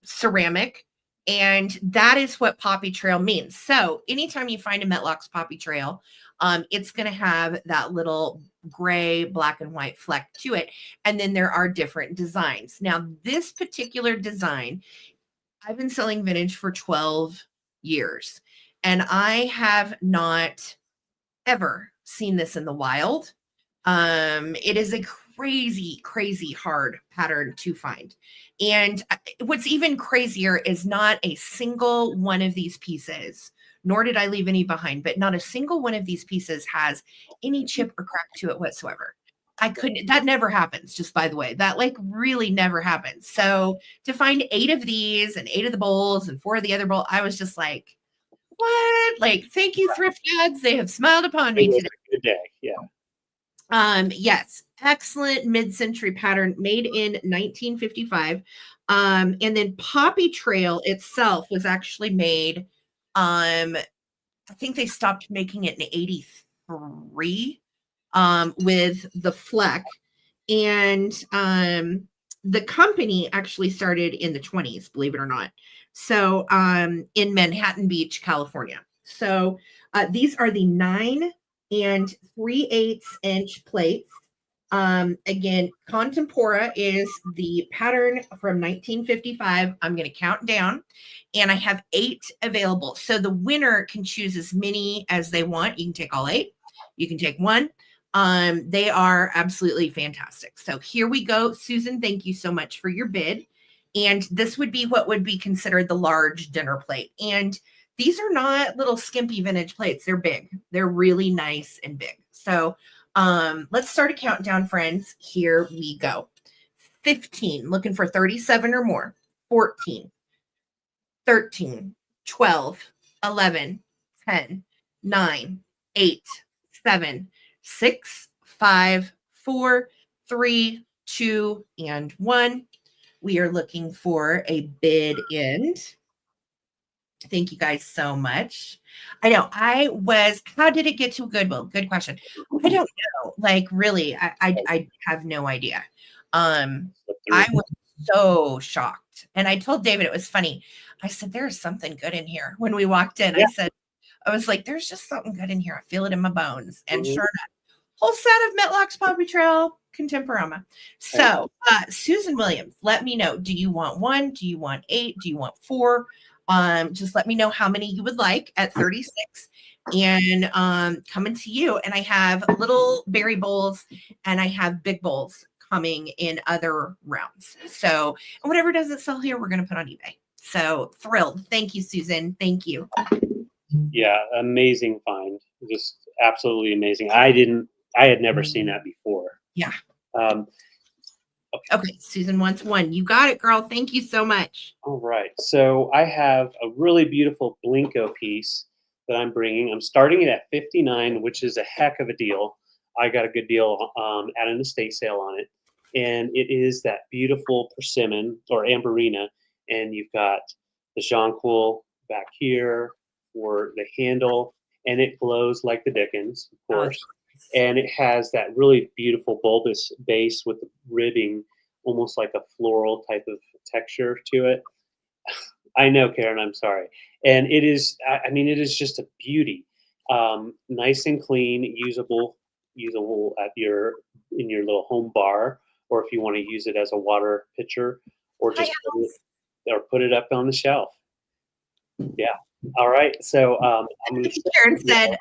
ceramic, and that is what Poppy Trail means. So anytime you find a Metlox Poppy Trail, it's going to have that little gray, black and white fleck to it. And then there are different designs. Now, this particular design, I've been selling vintage for 12 years, and I have not ever seen this in the wild. It is a crazy, crazy hard pattern to find. And what's even crazier is not a single one of these pieces, nor did I leave any behind, but not a single one of these pieces has any chip or crack to it whatsoever. I couldn't, that never happens, just by the way, that like really never happens. So to find 8 of these and 8 of the bowls and 4 of the other bowl, I was just like, what? Like, thank you, thrift dads. They have smiled upon me today. Good day. Yeah. Yes, excellent mid-century pattern made in 1955. And then Poppy Trail itself was actually made, I think they stopped making it in 83 with the fleck. And the company actually started in the 20s, believe it or not. So in Manhattan Beach, California. So these are the 9 and 3/8 inch plates. Again, Contempora is the pattern from 1955. I'm going to count down, and I have 8 available. So the winner can choose as many as they want. You can take all 8. You can take 1. They are absolutely fantastic. So here we go. Susan, thank you so much for your bid. And this would be what would be considered the large dinner plate. And these are not little skimpy vintage plates. They're big. They're really nice and big. So Let's start a countdown, friends. Here we go. 15, looking for 37 or more. 14, 13, 12, 11, 10, 9, 8, 7, 6, 5, 4, 3, 2, and 1. We are looking for a bid end. Thank you guys so much. I know how did it get to Goodwill? Good question. I don't know. Like, really, I have no idea. I was so shocked. And I told David, it was funny. I said, there's something good in here. When we walked in, Yeah. I was like, there's just something good in here. I feel it in my bones. And sure enough, whole set of Metlox Paw Patrol Contemporama. So, Susan Williams, let me know. Do you want 1? Do you want 8? Do you want 4? Just let me know how many you would like at 36 and coming to you. And I have little berry bowls and I have big bowls coming in other rounds. So, and whatever doesn't sell here, we're going to put on eBay. So thrilled. Thank you, Susan. Thank you. Yeah, amazing find. Just absolutely amazing. I had never seen that before. Yeah. Okay, Susan wants 1. You got it, girl. Thank you so much. All right. So I have a really beautiful Blenko piece that I'm bringing. I'm starting it at 59, which is a heck of a deal. I got a good deal at an estate sale on it. And it is that beautiful persimmon or amberina. And you've got the jonquil back here for the handle. And it glows like the dickens, of course. And it has that really beautiful bulbous base with the ribbing, almost like a floral type of texture to it. I know, Karen, I'm sorry. And it is, I mean, it is just a beauty. Nice and clean, usable at in your little home bar, or if you want to use it as a water pitcher, or just put it up on the shelf. Yeah. All right. So I'm going to. Karen said,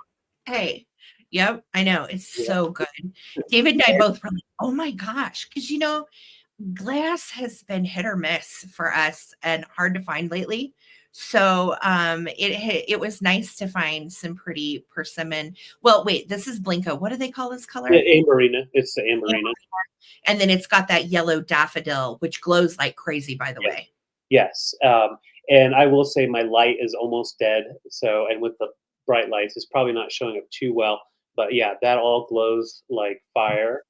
"Hey." Yep, I know. It's so good. David and I both were like, oh my gosh. Because, glass has been hit or miss for us and hard to find lately. So it was nice to find some pretty persimmon. Well, wait, this is Blenko. What do they call this color? Amberina. It's the amberina. And then it's got that yellow daffodil, which glows like crazy, by the way. Yes. And I will say my light is almost dead. So, and with the bright lights, it's probably not showing up too well. But yeah, that all glows like fire,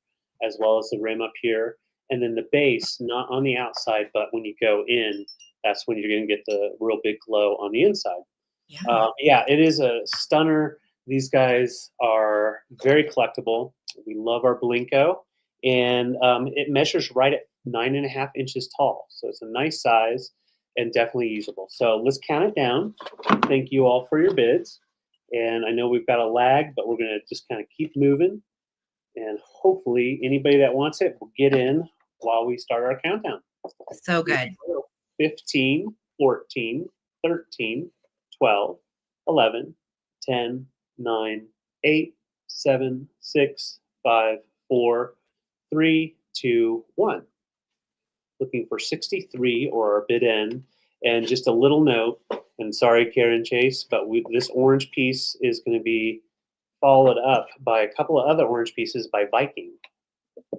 as well as the rim up here. And then the base, not on the outside, but when you go in, that's when you're going to get the real big glow on the inside. Yeah, it is a stunner. These guys are very collectible. We love our Blenko. And it measures right at 9.5 inches tall. So it's a nice size and definitely usable. So let's count it down. Thank you all for your bids. And I know we've got a lag, but we're going to just kind of keep moving. And hopefully anybody that wants it will get in while we start our countdown. So good. 15, 14, 13, 12, 11, 10, 9, 8, 7, 6, 5, 4, 3, 2, 1. Looking for 63 or our bid end. And just a little note, and sorry, Karen Chase, but this orange piece is going to be followed up by a couple of other orange pieces by Viking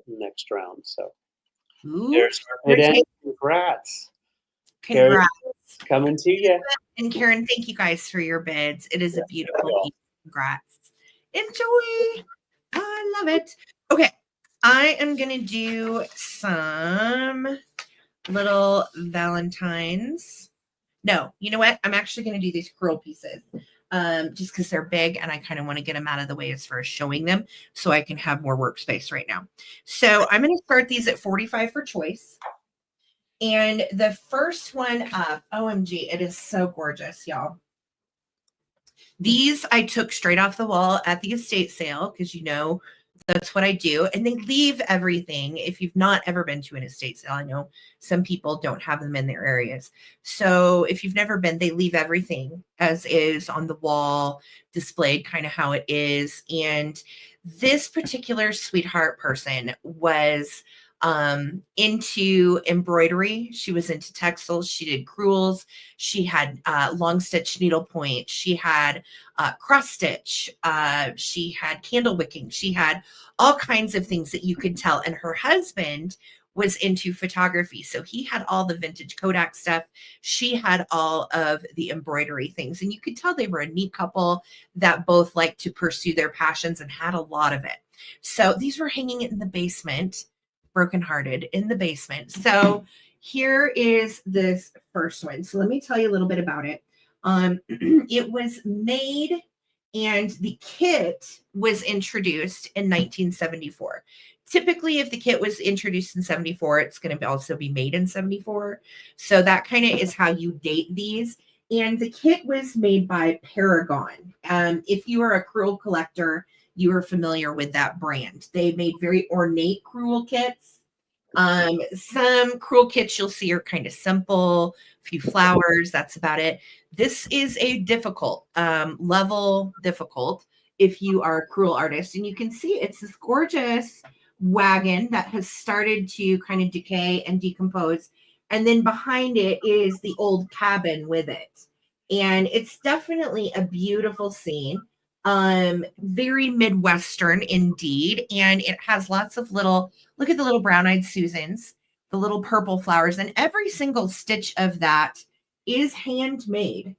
next round. So there's our bid end. Congrats. Congrats. Karen, coming to you. And Karen, thank you guys for your bids. It is a beautiful piece. Congrats. Enjoy. I love it. Okay. I am going to do some little Valentines. No, you know what? I'm actually going to do these crewel pieces just because they're big and I kind of want to get them out of the way as far as showing them so I can have more workspace right now. So I'm going to start these at 45 for choice. And the first one up, OMG, it is so gorgeous, y'all. These I took straight off the wall at the estate sale because, that's what I do. And they leave everything. If you've not ever been to an estate sale, I know some people don't have them in their areas. So if you've never been, they leave everything as is on the wall, displayed kind of how it is. And this particular sweetheart person was into embroidery. She was into textiles. She did crewels. She had long stitch needlepoint. She had cross stitch. She had candle wicking. She had all kinds of things that you could tell. And her husband was into photography. So he had all the vintage Kodak stuff. She had all of the embroidery things. And you could tell they were a neat couple that both liked to pursue their passions and had a lot of it. So these were hanging in the basement, brokenhearted in the basement. So here is this first one. So let me tell you a little bit about it. It was made and the kit was introduced in 1974. Typically, if the kit was introduced in 74, it's going to also be made in 74. So that kind of is how you date these. And the kit was made by Paragon. If you are a crewel collector, you are familiar with that brand. They made very ornate crewel kits. Some crewel kits you'll see are kind of simple, a few flowers, that's about it. This is a difficult, level difficult if you are a crewel artist. And you can see it's this gorgeous wagon that has started to kind of decay and decompose. And then behind it is the old cabin with it. And it's definitely a beautiful scene. Very Midwestern indeed. And it has lots of little, look at the little brown-eyed Susans, the little purple flowers, and every single stitch of that is handmade.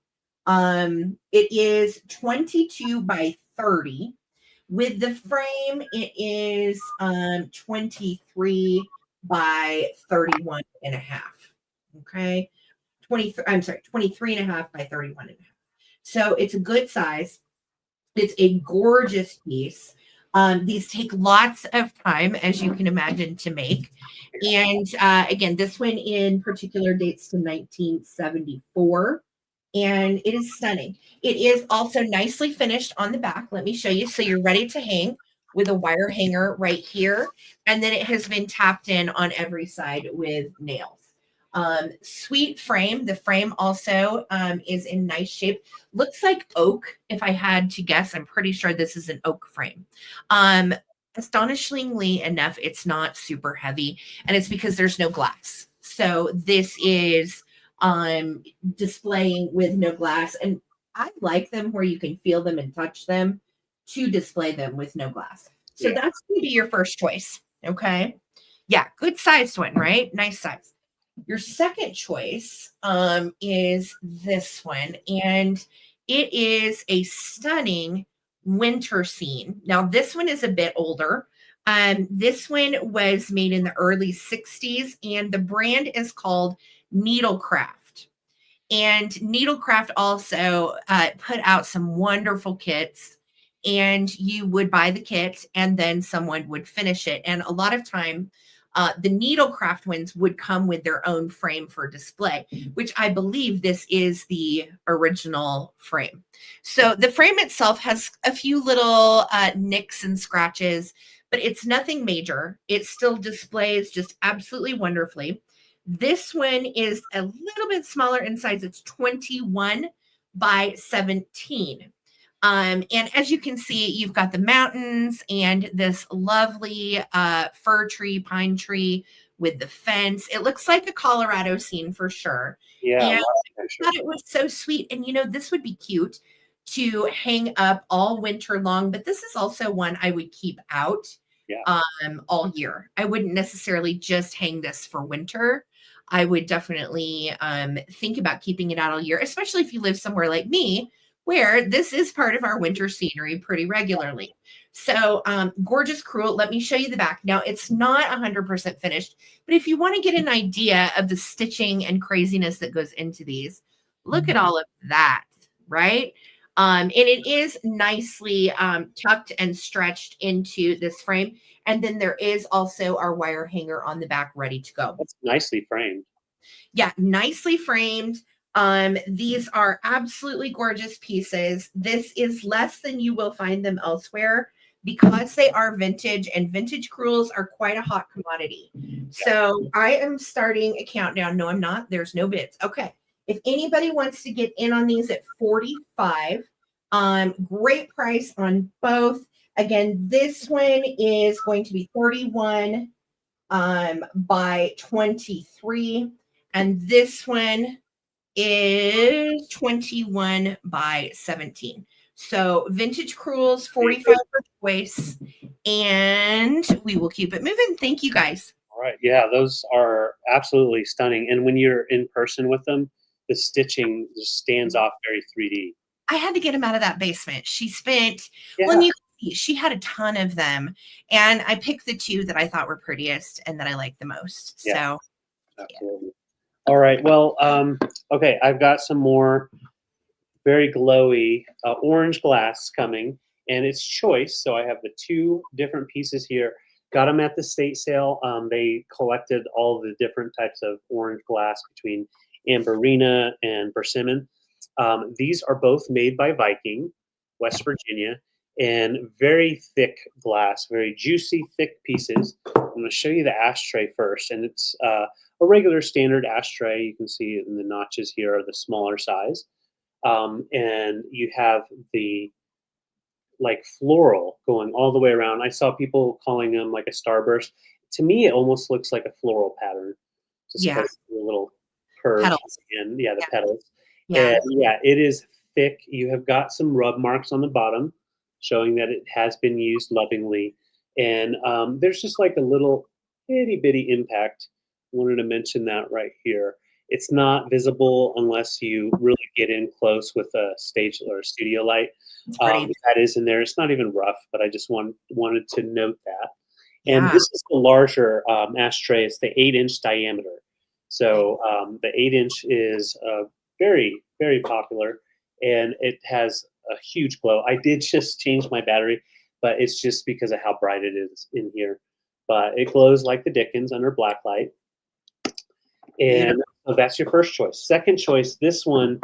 It is 22 by 30. With the frame, it is 23 by 31 and a half. Okay. 23 and a half by 31 and a half. So it's a good size. It's a gorgeous piece. These take lots of time, as you can imagine, to make. And again, this one in particular dates to 1974. And it is stunning. It is also nicely finished on the back. Let me show you. So you're ready to hang with a wire hanger right here. And then it has been tapped in on every side with nails. Sweet frame. The frame also is in nice shape. Looks like oak. If I had to guess, I'm pretty sure this is an oak frame. Astonishingly enough, it's not super heavy, and it's because there's no glass. So this is displaying with no glass, and I like them where you can feel them and touch them to display them with no glass. So that's going to be your first choice. Okay. Yeah. Good sized one, right? Nice size. Your second choice is this one, and it is a stunning winter scene. Now, this one is a bit older. This one was made in the early 60s, and the brand is called Needlecraft. And Needlecraft also put out some wonderful kits, and you would buy the kit and then someone would finish it. And a lot of time, the Needlecraft ones would come with their own frame for display, which I believe this is the original frame. So the frame itself has a few little nicks and scratches, but it's nothing major. It still displays just absolutely wonderfully. This one is a little bit smaller in size. It's 21 by 17. And as you can see, you've got the mountains and this lovely fir tree, pine tree with the fence. It looks like a Colorado scene for sure. Yeah. And I thought it was so sweet. And, you know, this would be cute to hang up all winter long, but this is also one I would keep out all year. I wouldn't necessarily just hang this for winter. I would definitely think about keeping it out all year, especially if you live somewhere like me, where this is part of our winter scenery pretty regularly. So gorgeous crewel. Let me show you the back. Now, it's not 100% finished, but if you want to get an idea of the stitching and craziness that goes into these, look at all of that, right? And it is nicely tucked and stretched into this frame. And then there is also our wire hanger on the back ready to go. That's nicely framed. Yeah, nicely framed. These are absolutely gorgeous pieces. This is less than you will find them elsewhere because they are vintage, and vintage crewels are quite a hot commodity. So I am starting a countdown. No, I'm not. There's no bids. Okay. If anybody wants to get in on these at 45, great price on both. Again, this one is going to be 31 by 23. And this one is 21 by 17. So vintage crewels, 45 for choice, and we will keep it moving. Thank you guys. All right. Yeah, those are absolutely stunning. And when you're in person with them, the stitching just stands off very 3D. I had to get them out of that basement. She spent, well, and you can see, she had a ton of them. And I picked the 2 that I thought were prettiest and that I liked the most. Yeah, so, absolutely. All right. Well, okay, I've got some more very glowy orange glass coming, and it's choice. So I have the 2 different pieces here. Got them at the state sale. They collected all the different types of orange glass between amberina and persimmon. These are both made by Viking, West Virginia, and very thick glass, very juicy, thick pieces. I'm going to show you the ashtray first, and it's a regular standard ashtray. You can see in the notches here are the smaller size. And you have the like floral going all the way around. I saw people calling them like a starburst. To me, it almost looks like a floral pattern. Just yeah, the little curves petals. and the petals. Yeah. And yeah, it is thick. You have got some rub marks on the bottom, showing that it has been used lovingly. And there's just like a little itty bitty impact. I wanted to mention that right here. It's not visible unless you really get in close with a stage or a studio light. That is in there. It's not even rough, but I just wanted to note that. And this is the larger ashtray. It's the 8-inch diameter. So the 8-inch is very, very popular, and it has a huge glow. I did just change my battery, but it's just because of how bright it is in here. But it glows like the dickens under black light. And so that's your first choice. Second choice, this one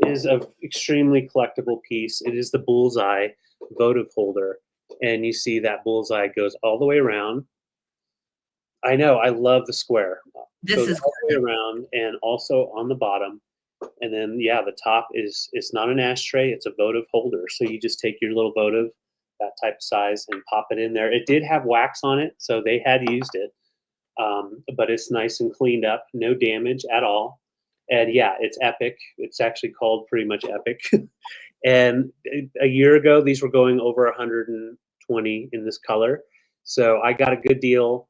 is an extremely collectible piece. It is the bullseye votive holder. And you see that bullseye goes all the way around. I know, I love the square. This is all the way around and also on the bottom. And then, yeah, the top is, it's not an ashtray, it's a votive holder. So you just take your little votive, that type of size, and pop it in there. It did have wax on it, so they had used it. But it's nice and cleaned up, no damage at all. And yeah, it's epic. It's actually called pretty much epic. And a year ago, these were going over 120 in this color. So I got a good deal.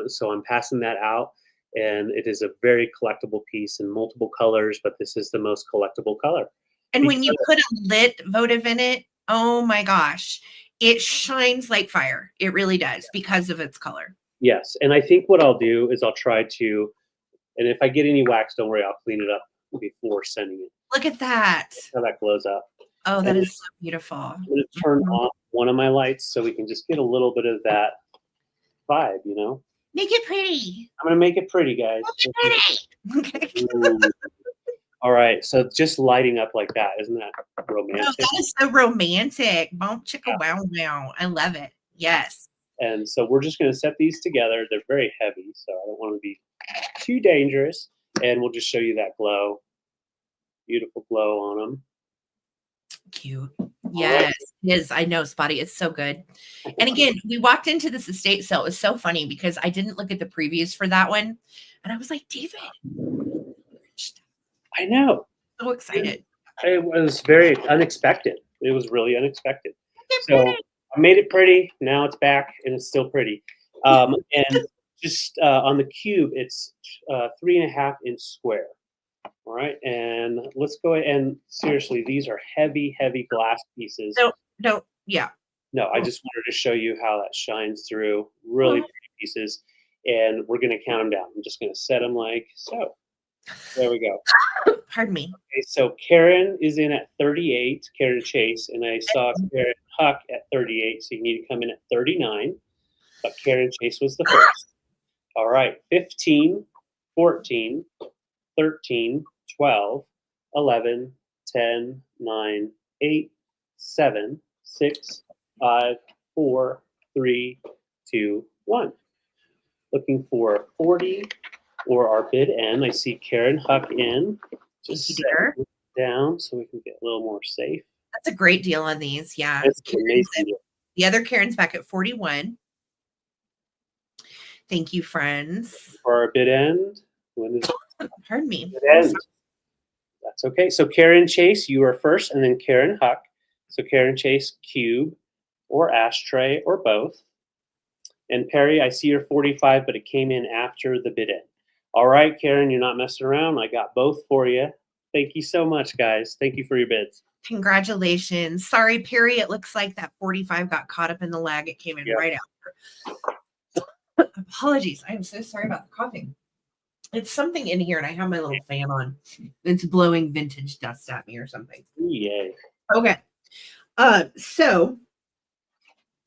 So I'm passing that out. And it is a very collectible piece in multiple colors, but this is the most collectible color. And when you put a lit votive in it, oh my gosh, it shines like fire. It really does because of its color. Yes, and I think what I'll do is I'll try to, and if I get any wax, don't worry, I'll clean it up before sending it. Look at that. That's how that glows up. Oh, that is so beautiful. I'm going to turn off one of my lights so we can just get a little bit of that vibe, you know? Make it pretty. I'm going to make it pretty, guys. Make it pretty. All right, so just lighting up like that, isn't that romantic? Oh, that is so romantic. Bump chicka wow wow. I love it. Yes. And so we're just going to set these together. They're very heavy, so I don't want to be too dangerous. And we'll just show you that glow. Beautiful glow on them. Cute. Yes, it is. I know, Spotty. It's so good. And again, we walked into this estate sale. It was so funny because I didn't look at the previews for that one. And I was like, David. I know. So excited. It was very unexpected. It was really unexpected. So I made it pretty. Now it's back and it's still pretty. And just on the cube, it's 3.5-inch square. All right. And let's go ahead and seriously, these are heavy, heavy glass pieces. No, yeah. No, I just wanted to show you how that shines through. Really pretty pieces. And we're going to count them down. I'm just going to set them like so. There we go. Pardon me. Okay, so Karen is in at 38, Karen Chase, and I saw Karen Huck at 38, so you need to come in at 39. But Karen Chase was the first. All right, 15, 14, 13, 12, 11, 10, 9, 8, 7, 6, 5, 4, 3, 2, 1. Looking for 40 or our bid end. I see Karen Huck in. Just set it down so we can get a little more safe. That's a great deal on these. Yeah. That's amazing. The other Karen's back at 41. Thank you, friends. For our bid end. When is Pardon me. bid end? That's okay. So Karen Chase, you are first, and then Karen Huck. So Karen Chase, cube or ashtray or both. And Perry, I see you're 45, but it came in after the bid end. All right, Karen, you're not messing around. I got both for you. Thank you so much, guys. Thank you for your bids. Congratulations. Sorry, Perry. It looks like that 45 got caught up in the lag. It came in right after. Apologies. I am so sorry about the coughing. It's something in here, and I have my little fan on. It's blowing vintage dust at me or something. Yay. Okay. So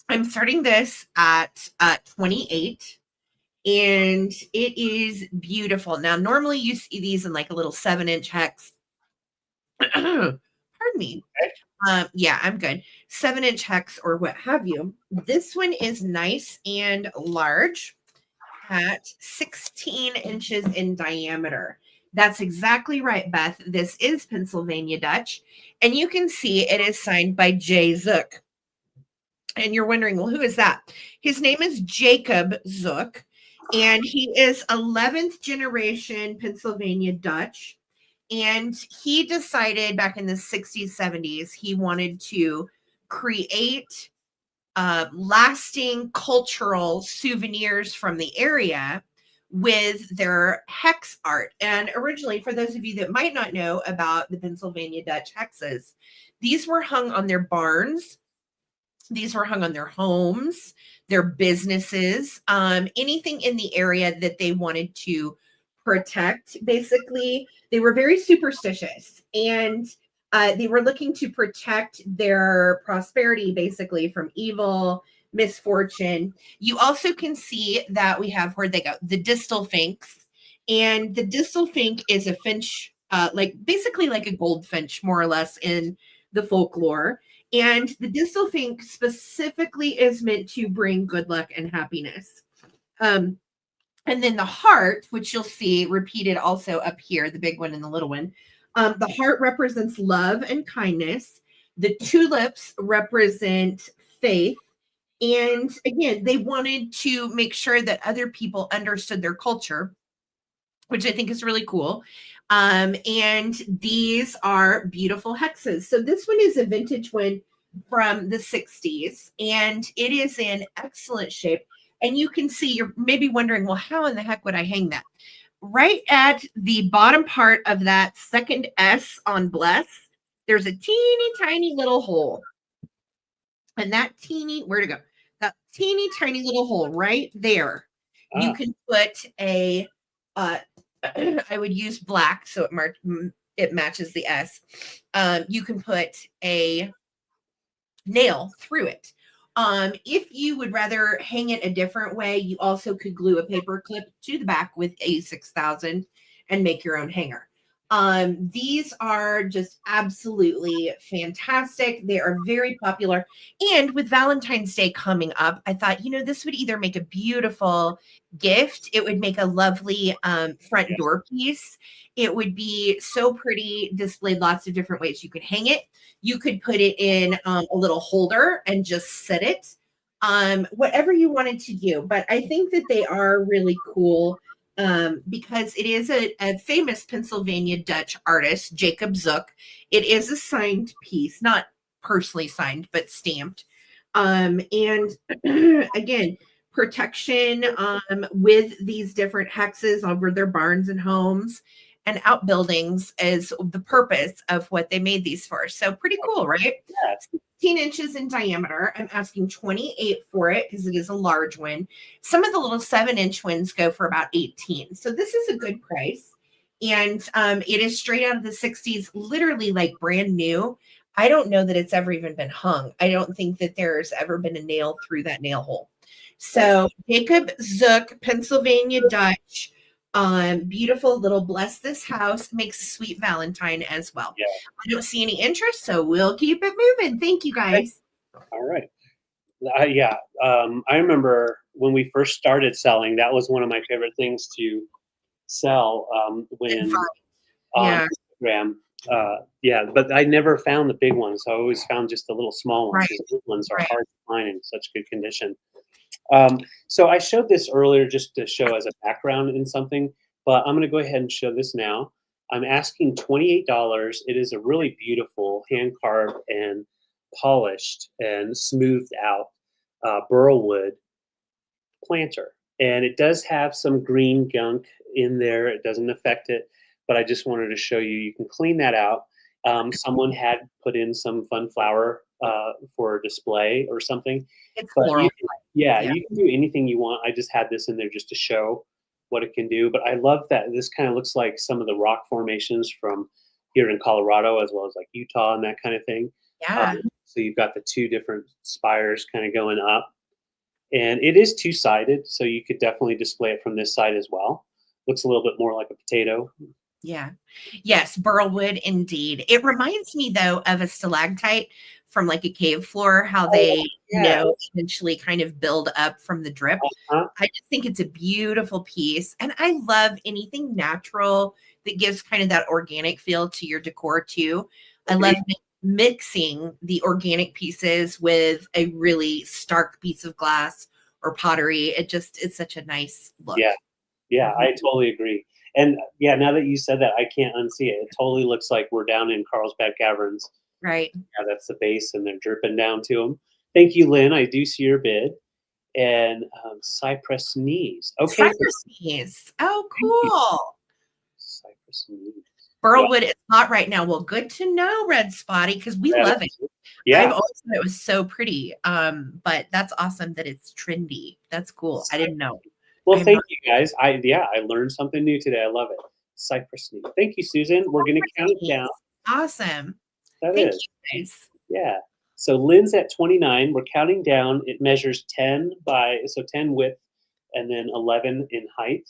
I'm starting this at 28, and it is beautiful. Now, normally you see these in like a little 7-inch hex. Pardon me. Okay. Yeah, I'm good. 7-inch hex or what have you. This one is nice and large at 16 inches in diameter. That's exactly right, Beth. This is Pennsylvania Dutch. And you can see it is signed by J. Zook. And you're wondering, well, who is that? His name is Jacob Zook. And he is 11th generation Pennsylvania Dutch. And he decided back in the 60s, 70s, he wanted to create lasting cultural souvenirs from the area with their hex art. And originally, for those of you that might not know about the Pennsylvania Dutch hexes, these were hung on their barns. These were hung on their homes, their businesses, anything in the area that they wanted to protect. Basically, they were very superstitious, and they were looking to protect their prosperity, basically, from evil, misfortune. You also can see that we have, where'd they go? The distal finks. And the distal fink is a finch, basically like a goldfinch, more or less, in the folklore. And the distal fink specifically is meant to bring good luck and happiness. And then the heart, which you'll see repeated also up here, the big one and the little one. The heart represents love and kindness. The tulips represent faith. And again, they wanted to make sure that other people understood their culture, which I think is really cool. And these are beautiful hexes. So this one is a vintage one from the 60s, and it is in excellent shape. And you can see, you're maybe wondering, well, how in the heck would I hang that? Right at the bottom part of that second S on bless, there's a teeny tiny little hole. And that where'd it go? That teeny tiny little hole right there. You can put a, I would use black so it matches the S. You can put a nail through it. If you would rather hang it a different way, you also could glue a paper clip to the back with a 6000 and make your own hanger. These are just absolutely fantastic. They are very popular. And with Valentine's Day coming up, I thought, this would either make a beautiful gift. It would make a lovely front door piece. It would be so pretty, displayed lots of different ways. You could hang it. You could put it in a little holder and just set it. Whatever you wanted to do. But I think that they are really cool. Because it is a famous Pennsylvania Dutch artist, Jacob Zook. It is a signed piece, not personally signed, but stamped. And again, protection with these different hexes over their barns and homes and outbuildings is the purpose of what they made these for. So pretty cool, right? Yeah. 16 inches in diameter. I'm asking 28 for it because it is a large one. Some of the little 7-inch ones go for about 18. So this is a good price. And it is straight out of the 60s, literally like brand new. I don't know that it's ever even been hung. I don't think that there's ever been a nail through that nail hole. So Jacob Zook, Pennsylvania Dutch, beautiful little bless this house, makes a sweet Valentine as well. Yeah. I don't see any interest, so we'll keep it moving. Thank you, guys. All right. I remember when we first started selling, that was one of my favorite things to sell when on Instagram. But I never found the big ones. I always found just the little small ones. Right. The big ones are hard to find in such good condition. So I showed this earlier just to show as a background in something, but I'm going to go ahead and show this now. I'm asking $28. It is a really beautiful hand carved and polished and smoothed out Burlwood planter. And it does have some green gunk in there. It doesn't affect it, but I just wanted to show you. You can clean that out. Someone had put in some fun flower for display or something. It's But floral. yeah, Yeah. you can do anything you want. I just had this in there just to show what it can do. But I love that this kind of looks like some of the rock formations from here in Colorado, as well as like Utah and that kind of thing. Yeah. So you've got the two different spires kind of going up. And it is two-sided, so you could definitely display it from this side as well. Looks a little bit more like a potato. Yeah. Yes, Burlwood indeed. It reminds me though of a stalactite from like a cave floor, how they eventually kind of build up from the drip. Uh-huh. I just think it's a beautiful piece. And I love anything natural that gives kind of that organic feel to your decor too. I love mixing the organic pieces with a really stark piece of glass or pottery. It's such a nice look. Yeah, I totally agree. And yeah, now that you said that, I can't unsee it. It totally looks like we're down in Carlsbad Caverns. Right. Yeah, that's the base, and they're dripping down to them. Thank you, Lynn. I do see your bid. And Cypress Knees. Okay. Cypress Knees. Oh, cool. Cypress Knees. Burlwood is hot right now. Well, good to know, Red Spotty, because we love it. Yeah. I've always thought it was so pretty. But that's awesome that it's trendy. That's cool. I didn't know. Well, thank you guys. I learned something new today. I love it. Cypress Knees. Thank you, Susan. We're going to count it down. Awesome. Thank you guys. Yeah. So Lynn's at 29. We're counting down. It measures 10 width and then 11 in height.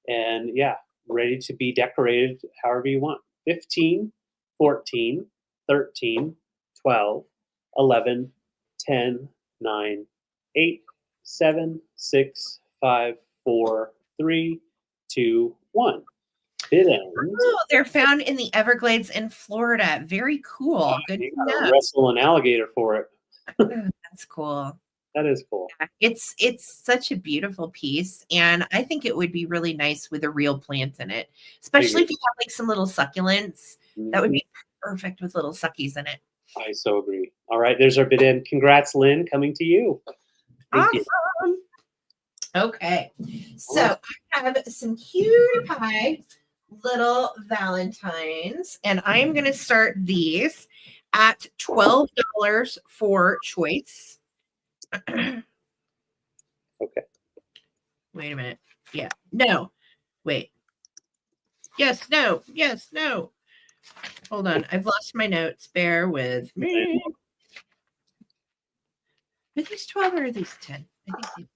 And yeah, ready to be decorated however you want. 15, 14, 13, 12, 11, 10, 9, 8, 7, 6, 5, 4, 3, 2, 1. Bid ends. Oh, they're found in the Everglades in Florida. Very cool. Good to know. Wrestle an alligator for it. That's cool. That is cool. It's such a beautiful piece, and I think it would be really nice with a real plant in it, especially if you have like some little succulents. That would be perfect with little suckies in it. I so agree. All right, there's our bid end. Congrats, Lynn. Coming to you. Thank you. Okay, so I have some cutie pie little Valentines, and I'm going to start these at $12 for choice. Okay. Wait a minute. Yeah. No. Wait. Yes. No. Yes. No. Hold on. I've lost my notes. Bear with me. Are these 12 or are these 10? I think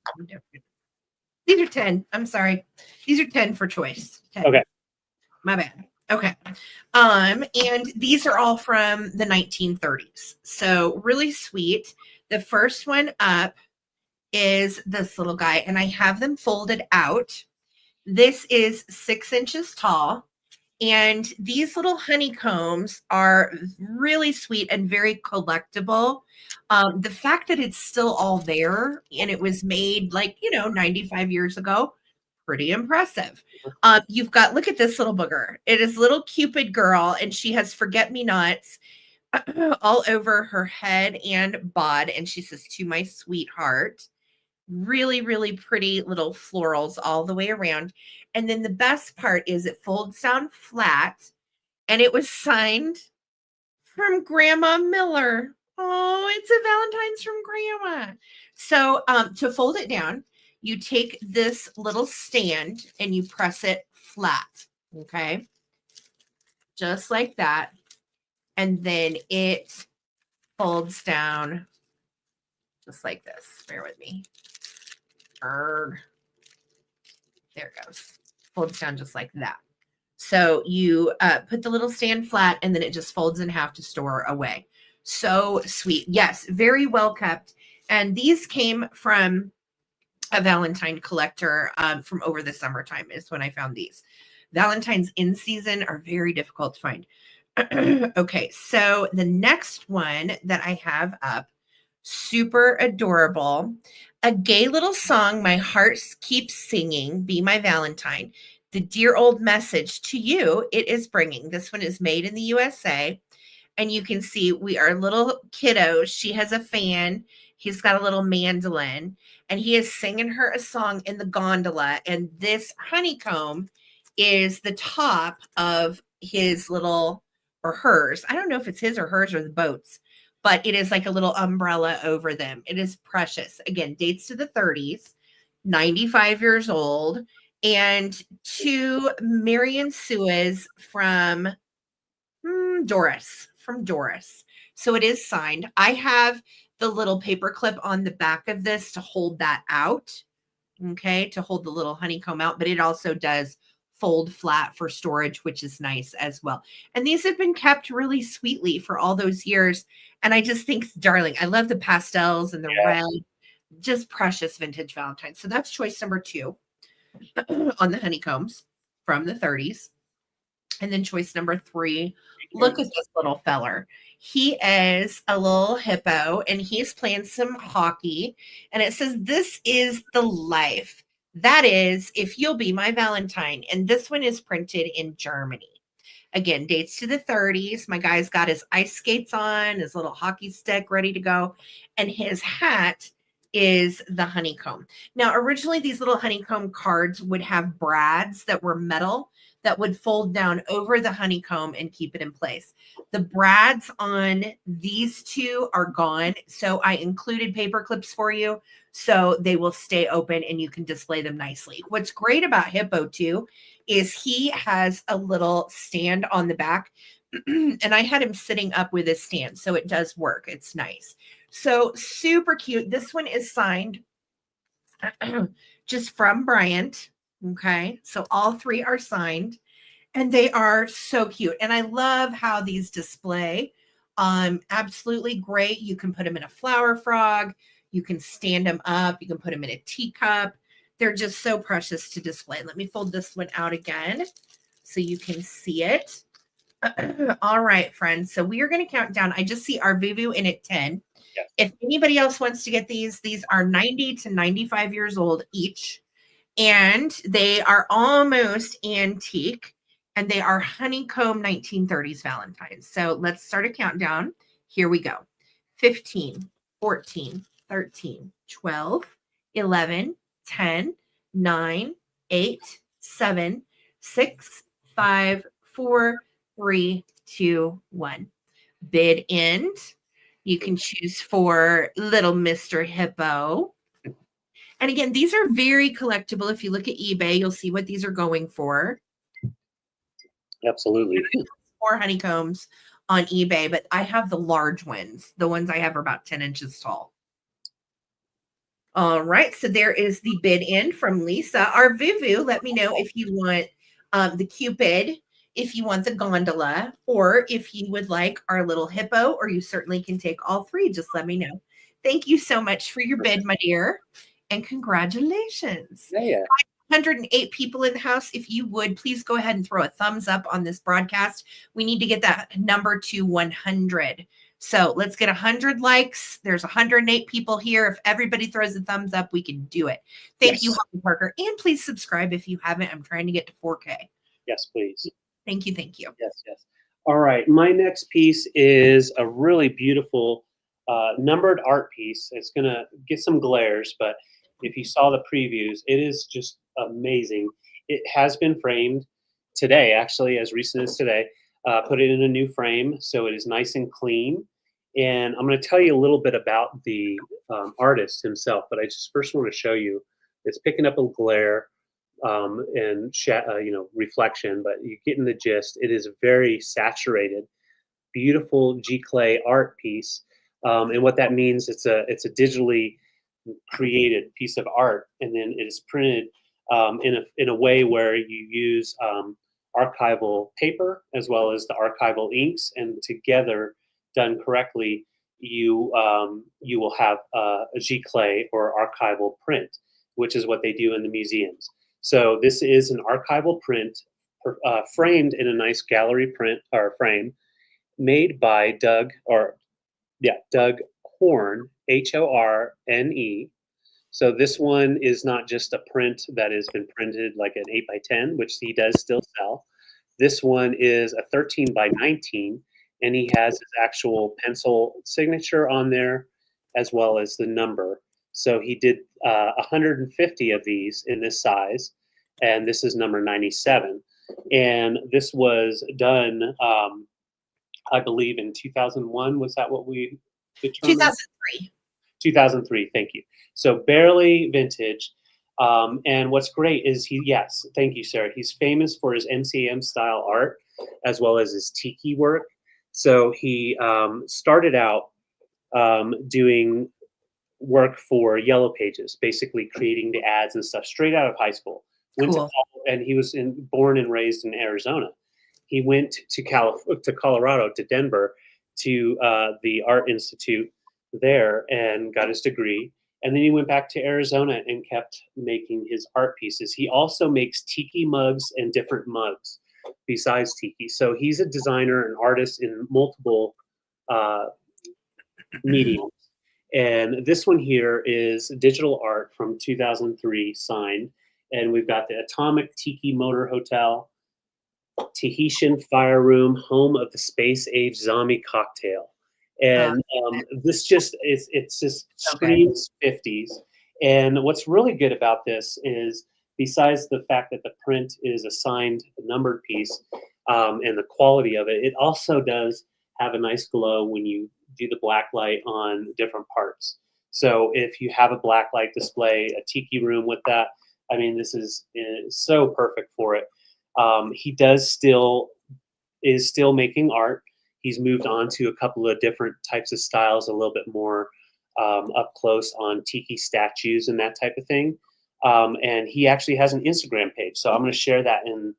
these are 10. I'm sorry. These are 10 for choice. 10. Okay. My bad. Okay. And these are all from the 1930s. So really sweet. The first one up is this little guy, and I have them folded out. This is 6 inches tall, and these little honeycombs are really sweet and very collectible. The fact that it's still all there and it was made 95 years ago, pretty impressive. You've got, look at this little booger. It is little Cupid girl, and she has forget-me-nots all over her head and bod, and she says, "To my sweetheart." Really, really pretty little florals all the way around. And then the best part is it folds down flat, and it was signed from Grandma Miller. Oh, it's a Valentine's from Grandma. So to fold it down, you take this little stand and you press it flat, okay? Just like that. And then it folds down just like this. Bear with me. There it goes. Folds down just like that. So you put the little stand flat, and then it just folds in half to store away. So sweet. Yes, very well kept. And these came from a Valentine collector from over the summertime is when I found these. Valentines in season are very difficult to find. Okay, so the next one that I have up, super adorable. A gay little song my heart keeps singing, be my Valentine. The dear old message to you it is bringing. This one is made in the USA. And you can see we are little kiddos. She has a fan. He's got a little mandolin. And he is singing her a song in the gondola. And this honeycomb is the top of his little, or hers. I don't know if it's his or hers or the boat's, but it is like a little umbrella over them. It is precious. Again, dates to the 30s, 95 years old, and to Marion Suez from Doris, from Doris. So it is signed. I have the little paper clip on the back of this to hold that out. Okay, to hold the little honeycomb out, but it also does fold flat for storage, which is nice as well. And these have been kept really sweetly for all those years. And I just think, darling, I love the pastels and the red, just precious vintage Valentines. So that's choice number 2 on the honeycombs from the 30s. And then choice number 3, look at this little feller. He is a little hippo and he's playing some hockey. And it says, this is the life. That is, if you'll be my Valentine. And this one is printed in Germany. Again, dates to the 30s. My guy's got his ice skates on, his little hockey stick ready to go. And his hat is the honeycomb. Now, originally, these little honeycomb cards would have brads that were metal that would fold down over the honeycomb and keep it in place. The brads on these two are gone. So I included paper clips for you so they will stay open and you can display them nicely. What's great about Hippo too is he has a little stand on the back and I had him sitting up with his stand. So it does work. It's nice. So super cute. This one is signed just from Bryant. Okay. So all 3 are signed and they are so cute. And I love how these display. Absolutely great. You can put them in a flower frog. You can stand them up. You can put them in a teacup. They're just so precious to display. Let me fold this one out again so you can see it. All right, friends. So we are going to count down. I just see our Vuvu in at 10. Yes. If anybody else wants to get these are 90 to 95 years old each. And they are almost antique. And they are honeycomb 1930s Valentines. So let's start a countdown. Here we go. 15, 14, 13, 12, 11, 10, 9, 8, 7, 6, 5, 4, 3, 2, 1. Bid end. You can choose for little Mr. Hippo. And again, these are very collectible. If you look at eBay, you'll see what these are going for. Absolutely. More honeycombs on eBay, but I have the large ones. The ones I have are about 10 inches tall. All right, so there is the bid in from Lisa. Our Vuvu, let me know if you want the Cupid, if you want the gondola, or if you would like our little hippo, or you certainly can take all 3. Just let me know. Thank you so much for your bid, my dear, and congratulations. Yeah. 108 people in the house. If you would, please go ahead and throw a thumbs up on this broadcast. We need to get that number to 100. So let's get 100 likes. There's 108 people here. If everybody throws a thumbs up, we can do it. Thank you, Holly Parker. And please subscribe if you haven't. I'm trying to get to 4K. Yes, please. Thank you. Thank you. Yes. All right. My next piece is a really beautiful numbered art piece. It's going to get some glares, but if you saw the previews, it is just amazing. It has been framed today, actually, as recent as today. Put it in a new frame, so it is nice and clean. And I'm going to tell you a little bit about the artist himself, but I just first want to show you. It's picking up a glare and reflection, but you're getting the gist. It is a very saturated, beautiful G-clay art piece, and what that means, it's a digitally created piece of art, and then it is printed in a way where you use archival paper as well as the archival inks, and together, done correctly, you will have a G-clay or archival print, which is what they do in the museums. So this is an archival print framed in a nice gallery print or frame made by Doug Horne, Horne, So this one is not just a print that has been printed like an 8x10, which he does still sell. This one is a 13x19, and he has his actual pencil signature on there, as well as the number. So he did 150 of these in this size, and this is number 97. And this was done, I believe, in 2001. Was that what we determined? 2003. 2003. Thank you. So barely vintage. And what's great is yes, thank you, Sarah. He's famous for his MCM style art as well as his Tiki work. So he started out doing work for Yellow Pages, basically creating the ads and stuff straight out of high school. And he was born and raised in Arizona. He went to Colorado, to Denver, to the Art Institute there and got his degree. And then he went back to Arizona and kept making his art pieces. He also makes Tiki mugs and different mugs besides Tiki. So he's a designer and artist in multiple mediums. And this one here is digital art from 2003 signed. And we've got the Atomic Tiki Motor Hotel, Tahitian Fire Room, home of the space age zombie cocktail. And this just screams 50s. And what's really good about this is, besides the fact that the print is a signed numbered piece and the quality of it, it also does have a nice glow when you do the black light on different parts. So if you have a black light display, a tiki room with that, I mean, this is so perfect for it. He is still making art. He's moved on to a couple of different types of styles, a little bit more up close on tiki statues and that type of thing. And he actually has an Instagram page. So I'm going to share that in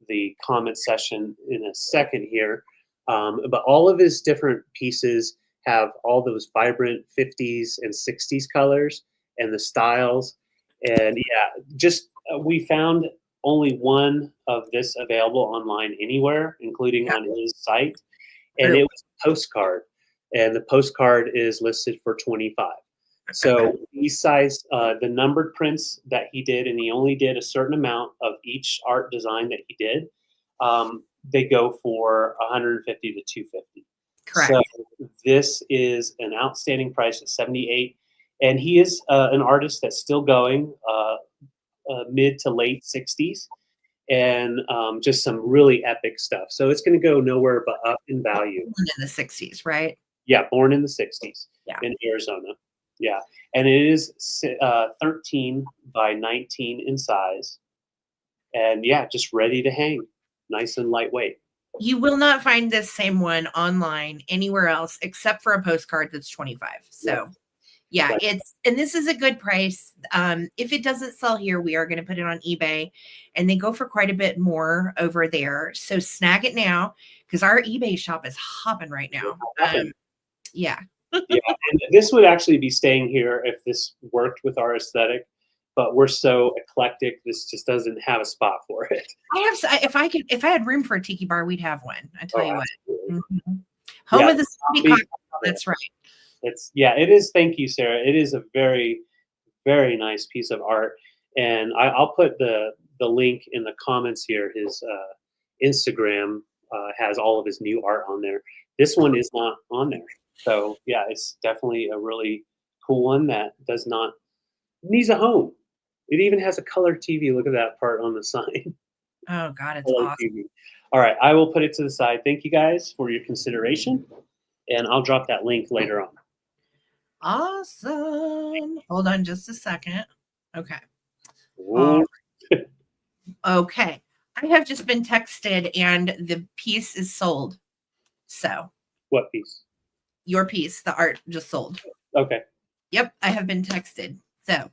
the comment section in a second here. But all of his different pieces have all those vibrant 50s and 60s colors and the styles. And yeah, just we found only one of this available online anywhere, including on his site. And it was a postcard, and the postcard is listed for $25. So these size, the numbered prints that he did, and he only did a certain amount of each art design that he did, they go for $150 to $250. Correct. So this is an outstanding price at $78, and he is an artist that's still going, mid to late 60s. And just some really epic stuff. So it's going to go nowhere but up in value. Born in the 60s, right? Yeah, born in the 60s in Arizona. Yeah, and it is 13 by 19 in size. And yeah, just ready to hang. Nice and lightweight. You will not find this same one online anywhere else except for a postcard that's $25. So yeah, and this is a good price. If it doesn't sell here, we are going to put it on eBay, and they go for quite a bit more over there. So snag it now, because our eBay shop is hopping right now. Yeah. Yeah, and this would actually be staying here if this worked with our aesthetic, but we're so eclectic, this just doesn't have a spot for it. If I had room for a tiki bar, we'd have one. I tell you what. Mm-hmm. Home of the zombie cocktail. That's right. It is. Thank you, Sarah. It is a very, very nice piece of art, and I'll put the link in the comments here. His Instagram has all of his new art on there. This one is not on there, so yeah, it's definitely a really cool one that needs a home. It even has a color TV. Look at that part on the sign. Oh God, it's awesome. TV. All right, I will put it to the side. Thank you guys for your consideration, and I'll drop that link later on. Awesome. Hold on just a second. Okay. Okay. I have just been texted and the piece is sold. So. What piece? Your piece. The art just sold. Okay. Yep. I have been texted. So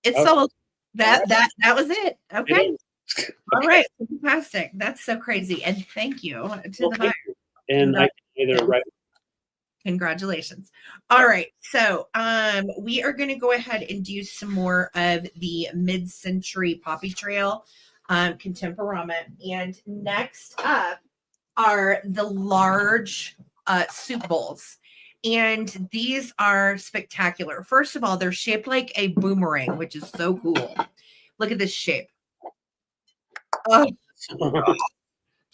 it's sold. That was it. Okay. All right. Fantastic. That's so crazy. And thank you to the buyer. And I can either write. Congratulations. All right. So we are going to go ahead and do some more of the mid-century poppy trail contemporama. And next up are the large soup bowls. And these are spectacular. First of all, they're shaped like a boomerang, which is so cool. Look at this shape. Oh,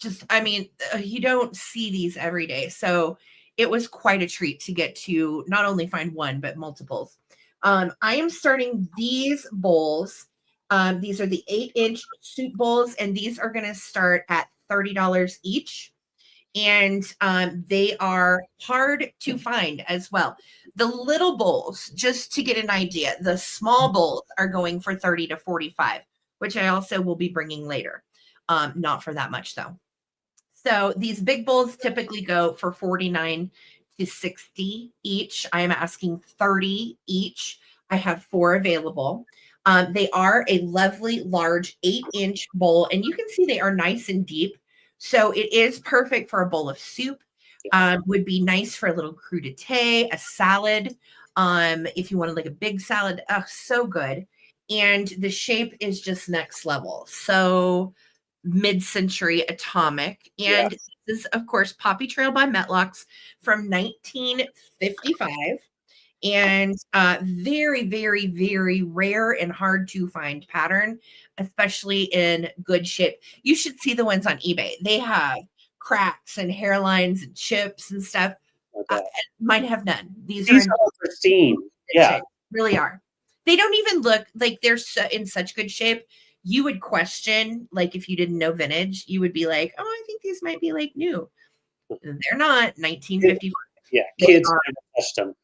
just, I mean, you don't see these every day. So it was quite a treat to get to not only find one, but multiples. I am starting these bowls. These are the 8-inch soup bowls, and these are going to start at $30 each. And they are hard to find as well. The little bowls, just to get an idea, the small bowls are going for 30 to 45, which I also will be bringing later. Not for that much though. So these big bowls typically go for 49 to 60 each. I am asking 30 each. I have 4 available. They are a lovely large 8-inch bowl, and you can see they are nice and deep. So it is perfect for a bowl of soup. Would be nice for a little crudité, a salad. If you wanted like a big salad, oh, so good. And the shape is just next level. So mid-century atomic. And this is, of course, Poppy Trail by Metlox from 1955. And very, very, very rare and hard to find pattern, especially in good shape. You should see the ones on eBay. They have cracks and hairlines and chips and stuff. Mine have none. These are pristine. Yeah, shape. Really are. They don't even look like they're in such good shape. You would question, like, if you didn't know vintage, you would be like, oh, I think these might be like new. They're not. 1955. Yeah, kids never touched them.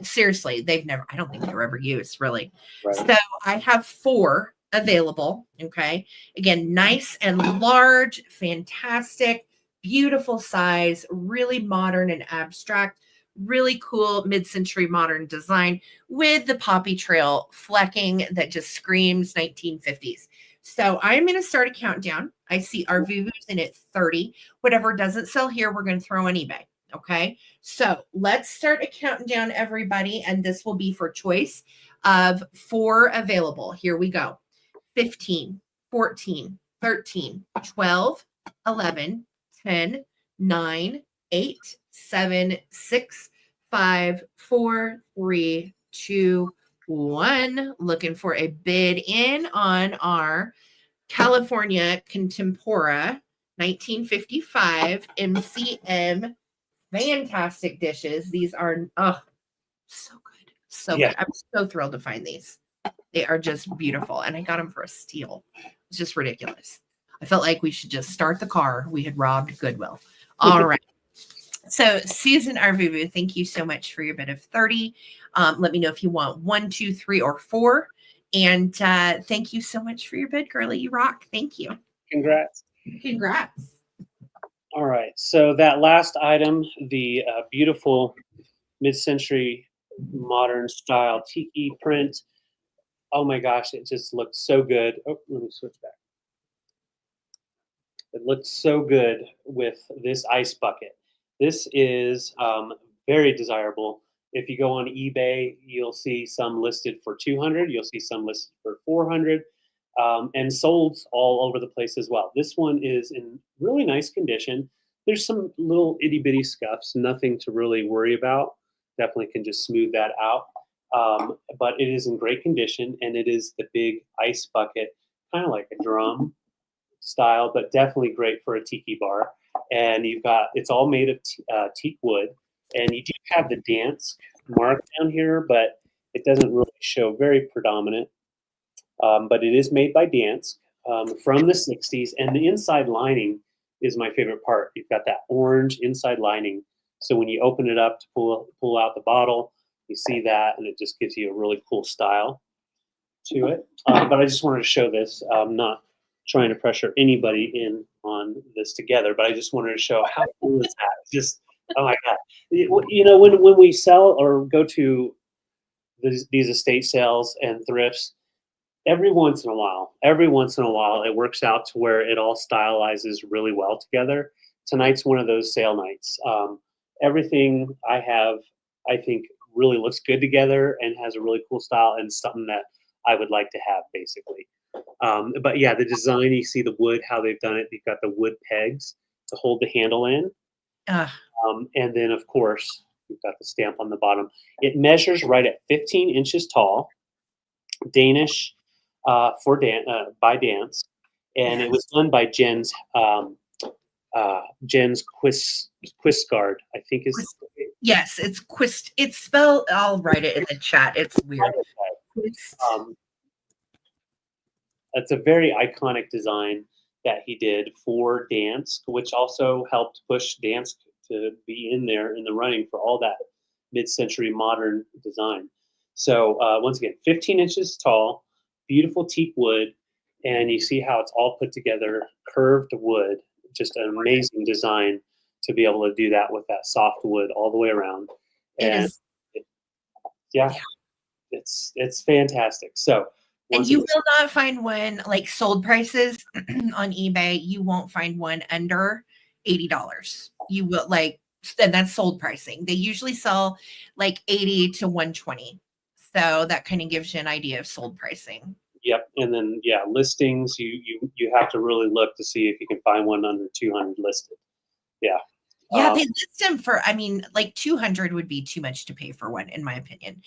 Seriously, they've never, I don't think they were ever used, really. Right. So I have 4 available. Okay. Again, nice and large, fantastic, beautiful size, really modern and abstract, really cool mid-century modern design with the poppy trail flecking that just screams 1950s. So I'm going to start a countdown. I see our Vuvus in at 30. Whatever doesn't sell here, we're going to throw on eBay. Okay. So let's start a countdown, everybody. And this will be for choice of 4 available. Here we go. 15, 14, 13, 12, 11, 10, 9, 8, 7, 6, 5, 4, 3, 2, 1. Looking for a bid in on our California Contempora 1955 MCM. Fantastic dishes. These are so good. So good. I'm so thrilled to find these. They are just beautiful. And I got them for a steal. It's just ridiculous. I felt like we should just start the car. We had robbed Goodwill. All right. So Susan Arvuvu, thank you so much for your bid of 30. Let me know if you want 1, 2, 3, or 4. And thank you so much for your bid, girlie. You rock. Thank you. Congrats. Congrats. All right. So that last item, the beautiful mid-century modern style tiki print. Oh my gosh, it just looks so good. Oh, let me switch back. It looks so good with this ice bucket. This is very desirable. If you go on eBay, you'll see some listed for 200. You'll see some listed for 400, and sold all over the place as well. This one is in really nice condition. There's some little itty bitty scuffs, nothing to really worry about. Definitely can just smooth that out. But it is in great condition, and it is the big ice bucket, kind of like a drum style, but definitely great for a tiki bar. And you've got, it's all made of teak wood, and you do have the dance mark down here, but it doesn't really show very predominant. But it is made by Dansk from the 60s, and the inside lining is my favorite part. You've got that orange inside lining, so when you open it up to pull out the bottle, you see that, and it just gives you a really cool style to it. But I just wanted to show this. I'm not trying to pressure anybody in on this together, but I just wanted to show how cool is that. It's just, oh my God. You know, when we sell or go to these estate sales and thrifts, every once in a while, it works out to where it all stylizes really well together. Tonight's one of those sale nights. Everything I have, I think, really looks good together and has a really cool style, and something that I would like to have, basically. But yeah, the design, you see the wood, how they've done it. You've got the wood pegs to hold the handle in. Uh, And then, of course, we've got the stamp on the bottom. It measures right at 15 inches tall, Danish by dance, and it was done by Jens Quistgaard, I think is. yes, it's Quist. It's spelled. I'll write it in the chat. It's weird. Um, That's a very iconic design that he did for dance, which also helped push dance to be in there in the running for all that mid-century modern design. So once again, 15 inches tall, beautiful teak wood, and you see how it's all put together, curved wood, just an amazing design to be able to do that with that soft wood all the way around. And yeah, it's fantastic. So and you will not find one like sold prices on eBay. You won't find one under $80. You will and that's sold pricing. They usually sell like 80 to 120. So that kind of gives you an idea of sold pricing. Yep, and then listings. You have to really look to see if you can find one under 200 listed. Yeah. Yeah, they list them for. I mean, like 200 would be too much to pay for one, in my opinion.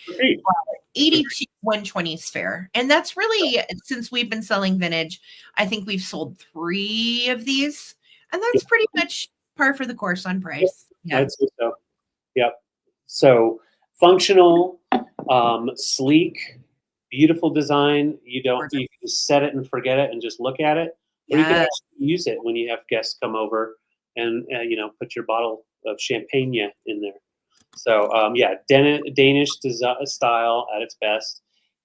80 to 120 is fair, and that's really since we've been selling vintage. I think we've sold 3 of these, and that's pretty much par for the course on price. Yeah, I'd say so. Yep. So functional, sleek, beautiful design. You can just set it and forget it and just look at it. Or you can actually use it when you have guests come over and put your bottle of champagne in there. So Danish style at its best.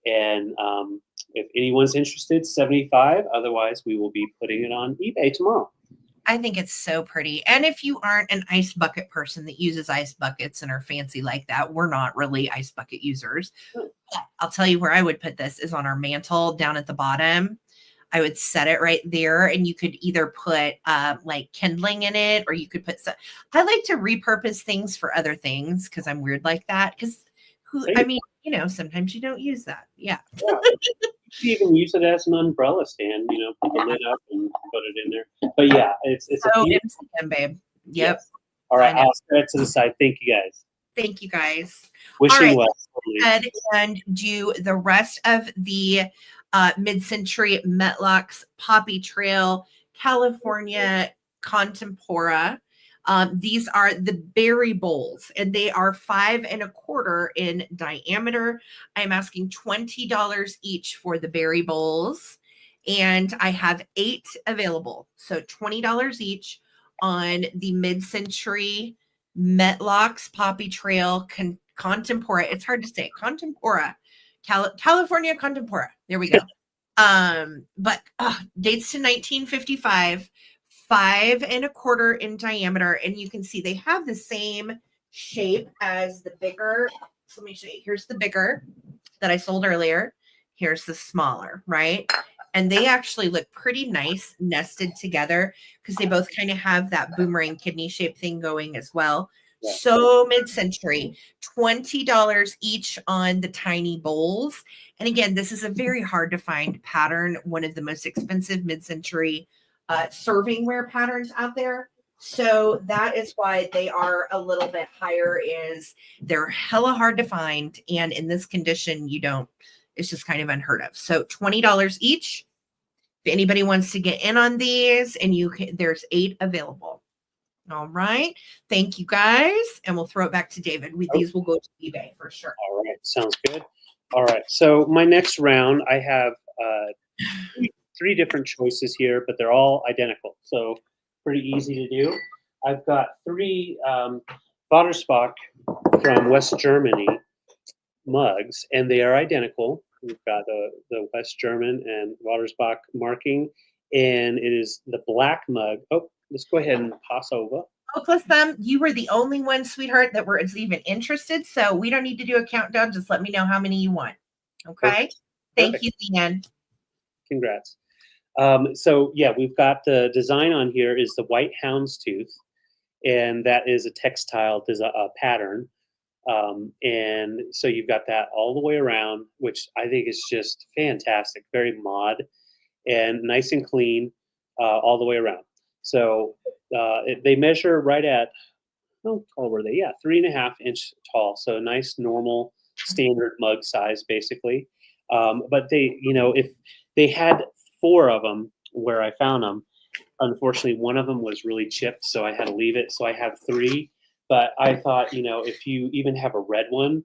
And if anyone's interested, 75. Otherwise, we will be putting it on eBay tomorrow. I think it's so pretty. And if you aren't an ice bucket person that uses ice buckets and are fancy like that, we're not really ice bucket users. I'll tell you where I would put this is on our mantle down at the bottom. I would set it right there, and you could either put like kindling in it, or you could put some. I like to repurpose things for other things because I'm weird like that. Because sometimes you don't use that. Yeah. You can even use it as an umbrella stand. Put the lid up and put it in there. But yeah, it's so MCM, babe. Yep. Yes. All right, I'll set it to the side. Thank you guys. Thank you guys. Wishing well. Go ahead and do the rest of the mid-century Metlox Poppy Trail California Contempora. These are the berry bowls, and they are 5 1/4 in diameter. I'm asking $20 each for the berry bowls, and I have 8 available. So $20 each on the mid-century Metlox Poppy Trail Contempora. It's hard to say. Contempora. California Contempora. There we go. But dates to 1955, 5 1/4 in diameter, and you can see they have the same shape as the bigger. So let me show you. Here's the bigger that I sold earlier. Here's the smaller, right? And they actually look pretty nice nested together because they both kind of have that boomerang kidney shape thing going as well. Yeah. So mid-century, $20 each on the tiny bowls. And again, this is a very hard to find pattern, one of the most expensive mid-century servingware patterns out there. So that is why they are a little bit higher, is they're hella hard to find. And in this condition, it's just kind of unheard of. So $20 each. If anybody wants to get in on these, and there's 8 available. All right. Thank you guys. And we'll throw it back to David. These will go to eBay for sure. All right. Sounds good. All right. So my next round, I have 3 different choices here, but they're all identical. So pretty easy to do. I've got 3 Ttbsarahc from West Germany mugs, and they are identical. We've got the West German and Ttbsarahc marking, and it is the black mug. Oh, let's go ahead and pass over. Oh, plus them, you were the only one, sweetheart, that was even interested, so we don't need to do a countdown. Just let me know how many you want. Okay? Thank you, Leanne. Congrats. So, yeah, we've got the design on here is the white houndstooth, and that is a textile pattern. And so you've got that all the way around, which I think is just fantastic, very mod and nice and clean all the way around. So they measure right at how tall were they? Yeah, 3.5 inch tall. So a nice, normal, standard mug size, basically. But they, if they had four of them where I found them, unfortunately, one of them was really chipped, so I had to leave it. So I have three. But I thought, if you even have a red one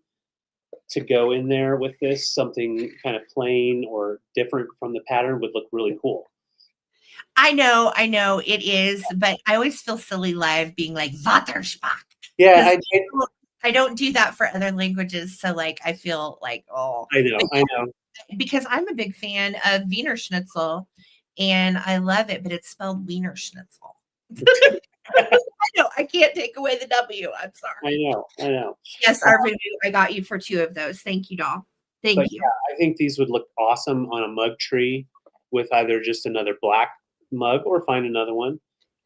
to go in there with this, something kind of plain or different from the pattern would look really cool. I know it is, but I always feel silly live being like Vatersbach. Yeah, I don't do that for other languages, so like I feel like I know. Because I'm a big fan of Wiener Schnitzel, and I love it, but it's spelled Wiener Schnitzel. I know I can't take away the W. I'm sorry. I know. Yes, Arvidu, I got you for 2 of those. Thank you, doll. Thank you. Yeah, I think these would look awesome on a mug tree with either just another black mug or find another one.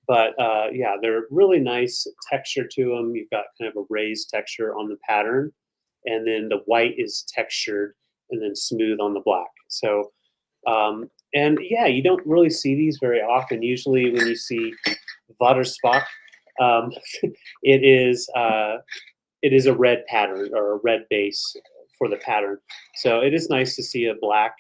But yeah, they're really nice texture to them. You've got kind of a raised texture on the pattern, and then the white is textured and then smooth on the black. So, and yeah, you don't really see these very often. Usually, when you see Vatersbach, um, it is a red pattern or a red base for the pattern. So it is nice to see a black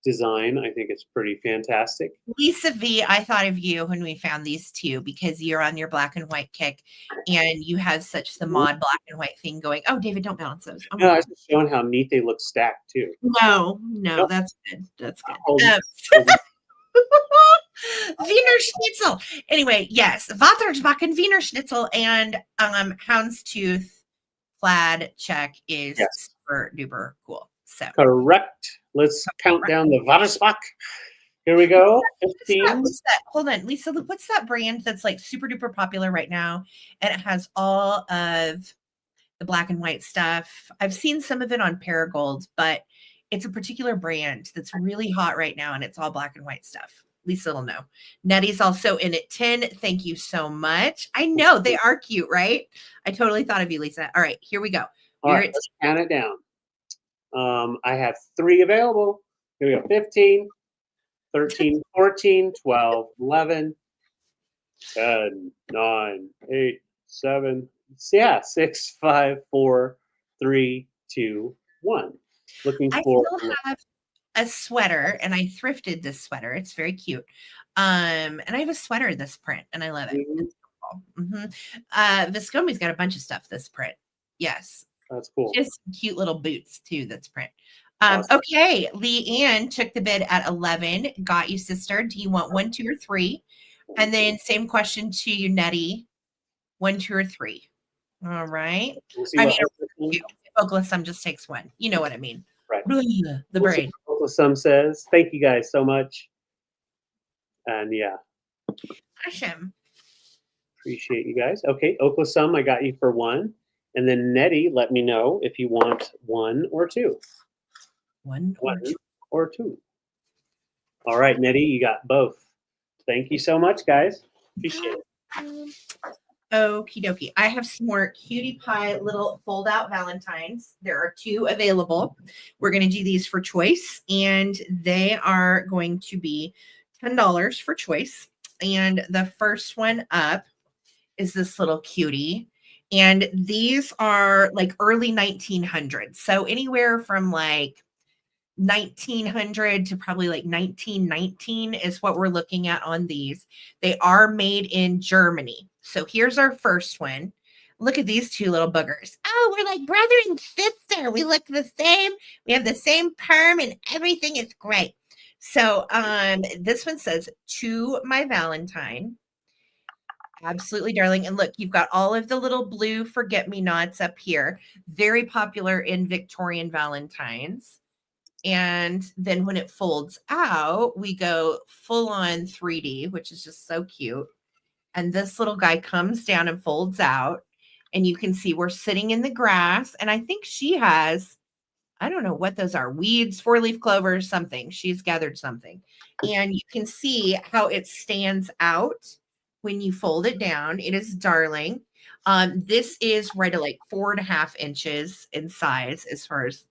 design. I think it's pretty fantastic. Lisa V, I thought of you when we found these two because you're on your black and white kick and you have such the mod black and white thing going. Oh, David, don't balance those. Oh, no, I was just showing how neat they look stacked too. No, that's good. That's good. Wiener Schnitzel. Anyway, yes, Vatersbacken Wiener Schnitzel and hounds-tooth plaid check is super duper cool. So correct. Let's count down the Vatersbach. Here we go. 15. What's that? Hold on, Lisa. What's that brand that's like super duper popular right now? And it has all of the black and white stuff. I've seen some of it on Paragold, but it's a particular brand that's really hot right now, and it's all black and white stuff. Lisa will know. Nettie's also in at 10. Thank you so much. I know they are cute, right? I totally thought of you, Lisa. All right, here we go. All right, let's count it down. I have 3 available. Here we go. 15, 13, 14, 12, 11, 10, 9, 8, 7, 6, 5, 4, 3, 2, 1. Looking for. I still have a sweater, and I thrifted this sweater. It's very cute. And I have a sweater in this print, and I love it. Mm-hmm. It's cool. Viscomi's got a bunch of stuff this print. Yes. That's cool. Just cute little boots too. That's print. Awesome. Okay, Leanne took the bid at 11. Got you, sister. Do you want 1, 2, or 3? And then same question to you, Nettie. 1, 2, or 3. All right. I mean, Oklahoma Sum just takes 1. You know what I mean? Right. The brain. Oklahoma Sum says, "Thank you guys so much." And yeah. Awesome. Appreciate you guys. Okay, Oklahoma Sum, I got you for 1. And then Nettie, let me know if you want 1 or 2. 1 or 2. All right, Nettie, you got both. Thank you so much, guys. Appreciate it. Okie dokie. I have some more cutie pie little fold-out Valentines. There are 2 available. We're going to do these for choice, and they are going to be $10 for choice. And the first one up is this little cutie. And these are like early 1900s. So anywhere from like 1900 to probably like 1919 is what we're looking at on these. They are made in Germany. So here's our first one. Look at these 2 little boogers. Oh, we're like brother and sister. We look the same. We have the same perm and everything is great. So this one says, "To my Valentine." Absolutely, darling. And look, you've got all of the little blue forget-me-nots up here. Very popular in Victorian Valentines. And then when it folds out, we go full on 3D, which is just so cute. And this little guy comes down and folds out. And you can see we're sitting in the grass. And I think she has, I don't know what those are, weeds, 4-leaf clovers, something. She's gathered something. And you can see how it stands out when you fold it down. It is darling. This is right at like 4.5 inches in size as far as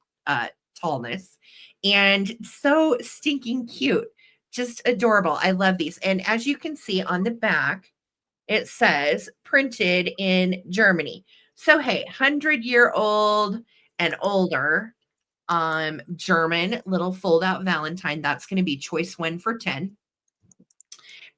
tallness, and so stinking cute, just adorable. I love these. And as you can see on the back, it says printed in Germany. So hey, 100-year-old and older German little fold out Valentine. That's going to be choice 1 for 10.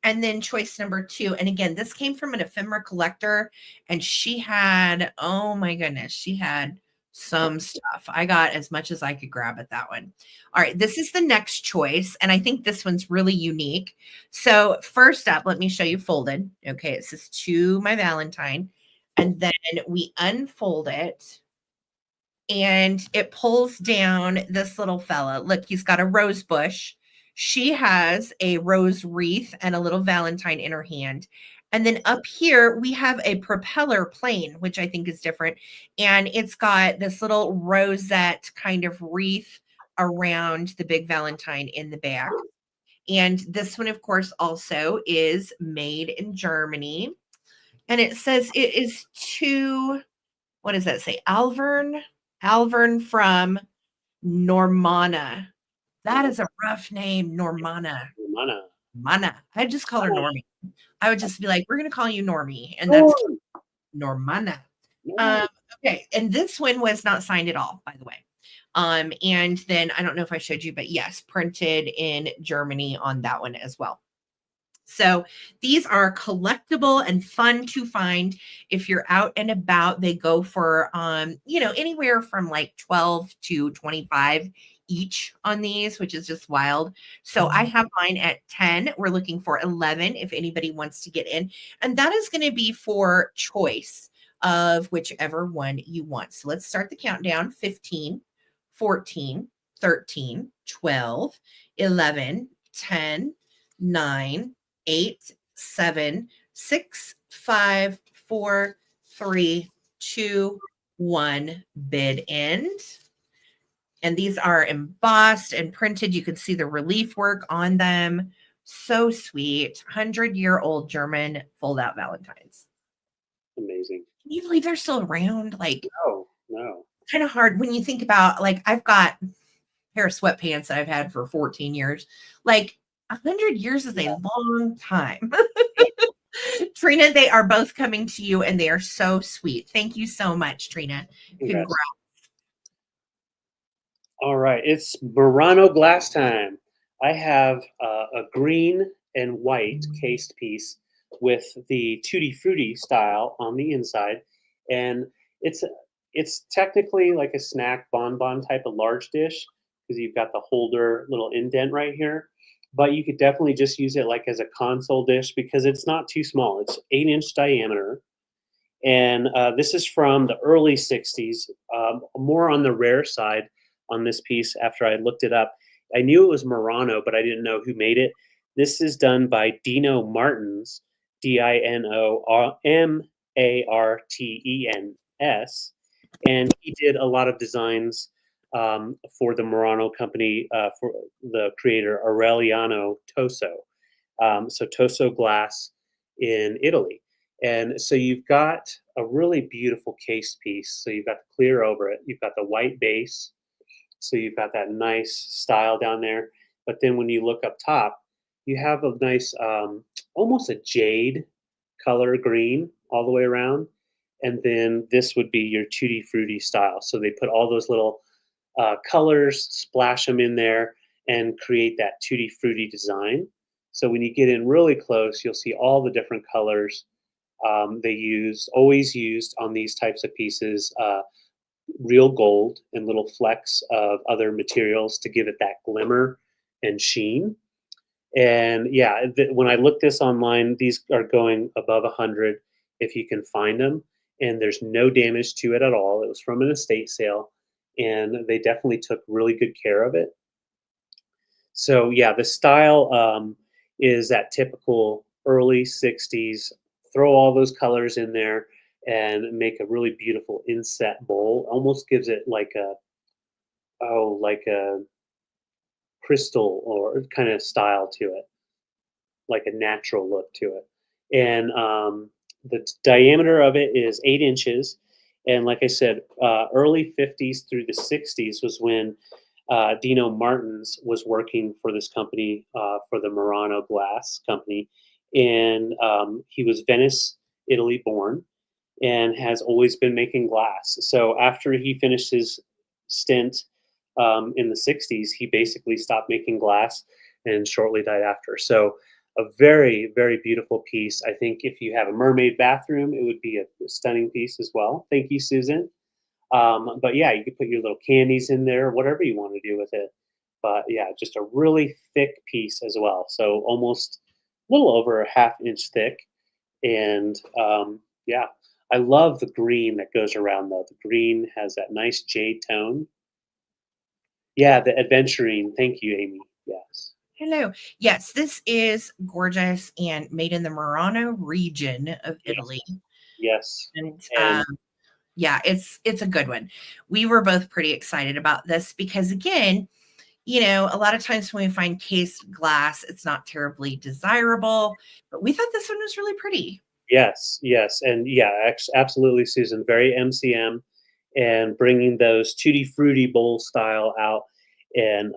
And then choice number 2. And again, this came from an ephemera collector, and she had, oh my goodness, she had some stuff. I got as much as I could grab at that one. All right, this is the next choice, and I think this one's really unique. So first up, let me show you folded. Okay, it says to my Valentine, and then we unfold it, and it pulls down this little fella. Look, he's got a rose bush. She has a rose wreath and a little Valentine in her hand. And then up here, we have a propeller plane, which I think is different. And it's got this little rosette kind of wreath around the big Valentine in the back. And this one, of course, also is made in Germany. And it says it is to, what does that say? Alvern from Normanna. That is a rough name, Normanna. Mana. I'd just call her Normie. I would just be like, we're going to call you Normie. And that's Normanna. Okay. And this one was not signed at all, by the way. And then I don't know if I showed you, but yes, printed in Germany on that one as well. So these are collectible and fun to find if you're out and about. They go for, anywhere from like 12 to 25 each on these, which is just wild. So I have mine at 10. We're looking for 11 if anybody wants to get in. And that is going to be for choice of whichever one you want. So let's start the countdown. 15, 14, 13, 12, 11, 10, 9, 8, 7, 6, 5, 4, 3, 2, 1. Bid end. And these are embossed and printed. You can see the relief work on them. So sweet. 100-year-old German fold-out Valentines. Amazing. Can you believe they're still around? Like, no. Kind of hard when you think about, like, I've got a pair of sweatpants that I've had for 14 years. Like, 100 years is a long time. Trina, they are both coming to you, and they are so sweet. Thank you so much, Trina. Congrats. All right, it's Murano glass time. I have a green and white cased piece with the Tutti Frutti style on the inside, and it's technically like a snack bonbon type of large dish because you've got the holder little indent right here. But you could definitely just use it like as a console dish because it's not too small. It's 8-inch diameter. And this is from the early 60s, more on the rare side on this piece after I looked it up. I knew it was Murano, but I didn't know who made it. This is done by Dino Martens, Dinomartens, and he did a lot of designs for the Murano company, for the creator Aureliano Toso. So Toso glass in Italy. And so you've got a really beautiful case piece. So you've got the clear over it. You've got the white base. So you've got that nice style down there. But then when you look up top, you have a nice, almost a jade color green all the way around. And then this would be your Tutti Frutti style. So they put all those little colors, splash them in there, and create that Tutti Frutti design. So when you get in really close, you'll see all the different colors. They always used on these types of pieces real gold and little flecks of other materials to give it that glimmer and sheen. And yeah, when I looked this online, these are going above 100 if you can find them. And there's no damage to it at all. It was from an estate sale, and they definitely took really good care of it. So yeah, the style is that typical early 60s. Throw all those colors in there and make a really beautiful inset bowl. Almost gives it like a crystal or kind of style to it, like a natural look to it. And the diameter of it is 8 inches. And like I said, early 50s through the 60s was when Dino Martens was working for this company, for the Murano glass company. and he was Venice, Italy born, and has always been making glass. So after he finished his stint in the 60s, he basically stopped making glass and shortly died after. So a very, very beautiful piece. I think if you have a mermaid bathroom, it would be a stunning piece as well. Thank you, Susan. But yeah, you could put your little candies in there, whatever you want to do with it. But yeah, just a really thick piece as well. So almost a little over a half-inch thick. And yeah, I love the green that goes around though. The green has that nice jade tone. Yeah, the adventuring. Thank you, Amy. Yes. Hello. Yes, this is gorgeous and made in the Murano region of Italy. Yes. And yeah, it's a good one. We were both pretty excited about this because again, you know, a lot of times when we find cased glass, it's not terribly desirable, but we thought this one was really pretty. Yes, yes, and yeah, absolutely, Susan. Very MCM, and bringing those Tutti Frutti bowl style out. And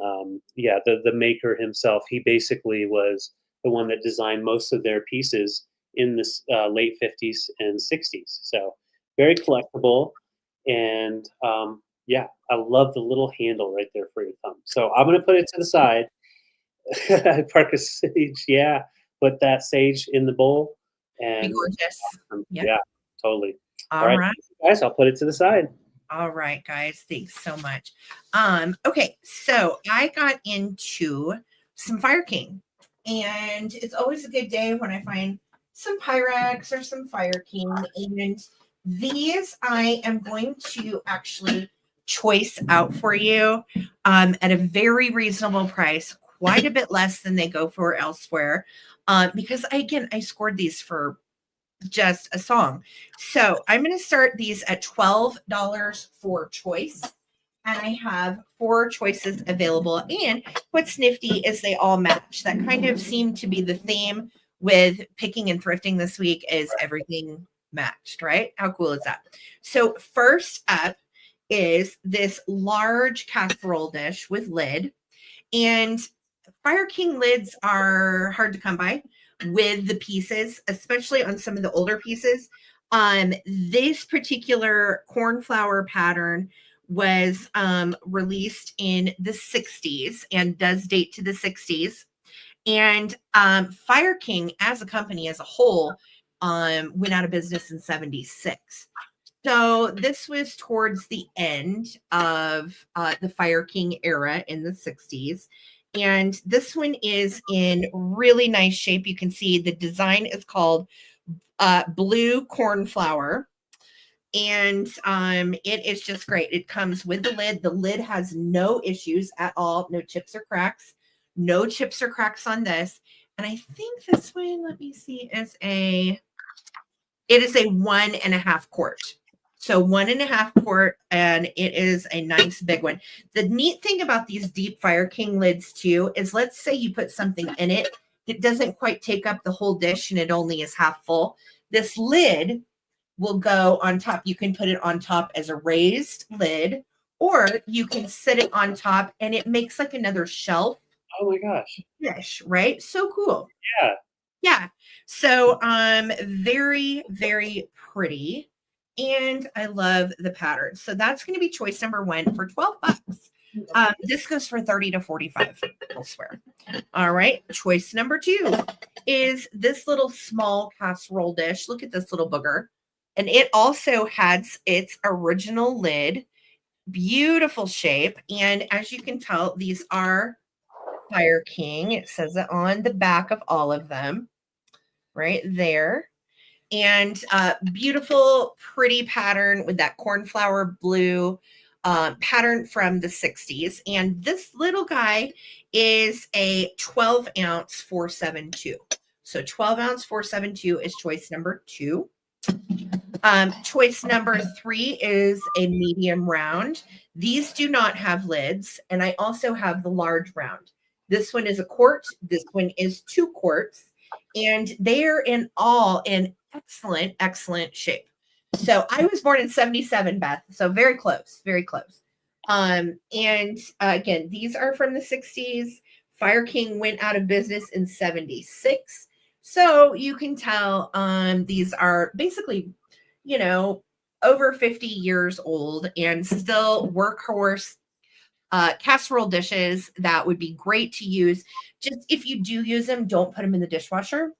yeah, the maker himself, he basically was the one that designed most of their pieces in the late 50s and 60s. So very collectible, and yeah, I love the little handle right there for your thumb. So I'm gonna put it to the side. Park a sage, yeah. Put that sage in the bowl, Be and gorgeous. Yeah. yeah, totally. All All right, right. guys, I'll put it to the side. All right, guys. Thanks so much. Okay, so I got into some Fire King, and it's always a good day when I find some Pyrex or some Fire King. And these I am going to actually choice out for you at a very reasonable price, quite a bit less than they go for elsewhere. Because I scored these for just a song. So I'm going to start these at $12 for choice. And I have 4 choices available. And what's nifty is they all match. That kind of seemed to be the theme with picking and thrifting this week is everything matched, right? How cool is that? So first up is this large casserole dish with lid. And Fire King lids are hard to come by with the pieces, especially on some of the older pieces. This particular cornflower pattern was released in the 60s and does date to the 60s. And Fire King as a company as a whole went out of business in 76. So this was towards the end of the Fire King era in the 60s. And this one is in really nice shape. You can see the design is called Blue Cornflower. And it is just great. It comes with the lid. The lid has no issues at all. No chips or cracks. No chips or cracks on this. And I think this one, let me see, it is a 1.5 quart. So 1.5 quart, and it is a nice big one. The neat thing about these deep Fire King lids too is let's say you put something in it, it doesn't quite take up the whole dish and it only is half full. This lid will go on top. You can put it on top as a raised lid, or you can sit it on top and it makes like another shelf. Oh my gosh. Dish, right? So cool. Yeah. Yeah. So very, very pretty. And I love the pattern. So that's going to be choice number 1 for $12. This goes for 30 to 45 elsewhere. All right. Choice number 2 is this little small casserole dish. Look at this little booger. And it also has its original lid. Beautiful shape. And as you can tell, these are Fire King. It says it on the back of all of them right there. And beautiful, pretty pattern with that cornflower blue pattern from the 60s. And this little guy is a 12-ounce 472. So 12-ounce 472 is choice number 2. Choice number 3 is a medium round. These do not have lids. And I also have the large round. This one is a quart. This one is 2 quarts. And they are in excellent, excellent shape. So I was born in 77, Beth. So very close, very close. And again, these are from the 60s. Fire King went out of business in 76. So you can tell these are basically, over 50 years old and still workhorse casserole dishes that would be great to use. Just if you do use them, don't put them in the dishwasher.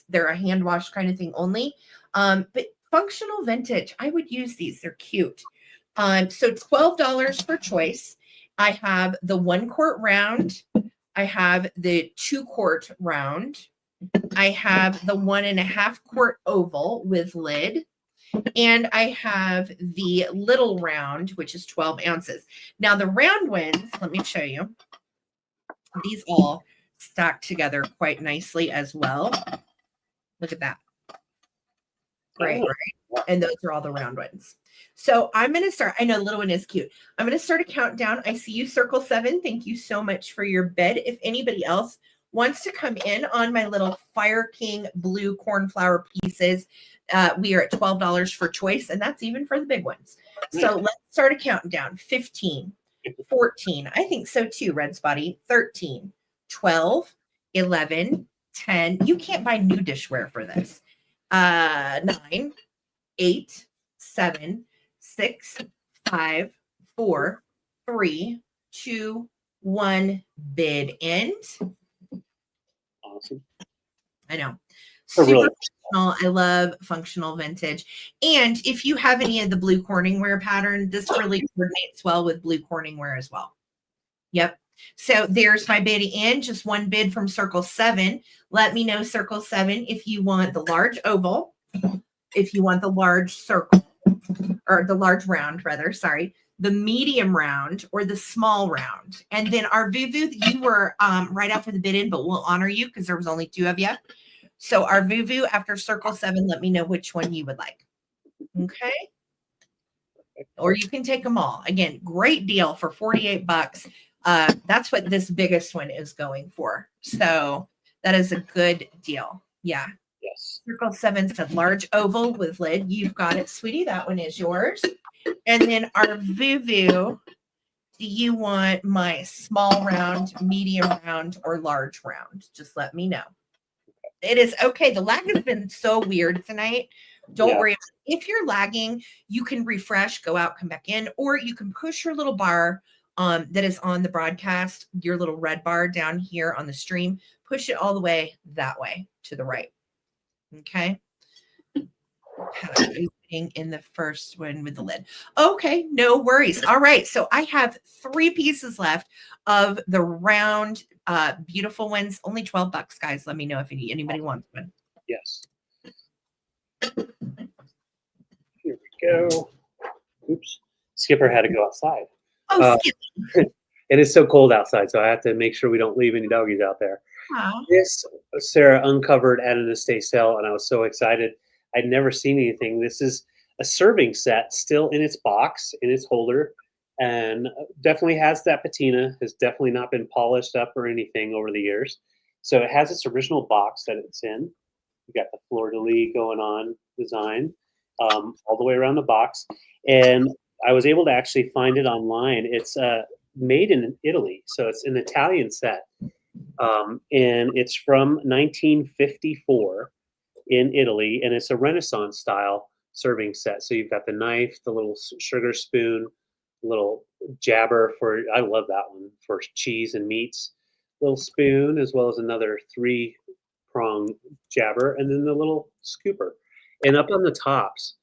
They're a hand wash kind of thing only. But functional vintage, I would use these. They're cute. So $12 per choice. I have the 1 quart round. I have the 2 quart round. I have the 1.5 quart oval with lid. And I have the little round, which is 12 ounces. Now the round ones, let me show you. These all stack together quite nicely as well. Look at that. Great, right? And those are all the round ones. So I'm going to start. I know the little one is cute. I'm going to start a countdown. I see you, Circle 7. Thank you so much for your bid. If anybody else wants to come in on my little Fire King blue cornflower pieces, we are at $12 for choice, and that's even for the big ones. So let's start a countdown. 15, 14. I think so too, Red Spotty. 13, 12, 11, 10. You can't buy new dishware for this. 9, 8, 7, 6, 5, 4, 3, 2, 1. Bid end. Awesome. I know. Super functional. I love functional vintage. And if you have any of the blue Corningware pattern, this really coordinates well with blue Corningware as well. Yep. So there's my bid in. Just one bid from Circle 7. Let me know, Circle 7, if you want the large oval, if you want the large circle, or the large round, rather, sorry, the medium round, or the small round. And then our Vuvu, you were right after the bid in, but we'll honor you because there was only 2 of you. So our Vuvu after Circle 7, let me know which one you would like. Okay. Or you can take them all. Again, great deal for $48. That's what this biggest one is going for. So that is a good deal. Yeah. Yes. Circle 7 said large oval with lid. You've got it, sweetie. That one is yours. And then our Vuvu, do you want my small round, medium round, or large round? Just let me know. It is okay. The lag has been so weird tonight. Don't worry. If you're lagging, you can refresh, go out, come back in, or you can push your little bar that is on the broadcast, your little red bar down here on the stream, push it all the way that way to the right. Okay. In the first one with the lid. Okay, no worries. All right, so I have 3 pieces left of the round beautiful ones. Only $12, guys. Let me know if anybody wants one. Yes. Here we go. Oops. Skipper had to go outside. Oh, it is so cold outside, so I have to make sure we don't leave any doggies out there. Wow. This Sarah uncovered at an estate sale, and I was so excited. I'd never seen anything. This is a serving set still in its box, in its holder, and definitely has that patina, has definitely not been polished up or anything over the years. So it has its original box that it's in. You got the fleur-de-lis going on design all the way around the box. And I was able to actually find it online. It's made in Italy, so it's an Italian set. And it's from 1954 in Italy, and it's a Renaissance style serving set. So you've got the knife, the little sugar spoon, little jabber for, I love that one, for cheese and meats, little spoon, as well as another 3-prong jabber, and then the little scooper. And up on the tops,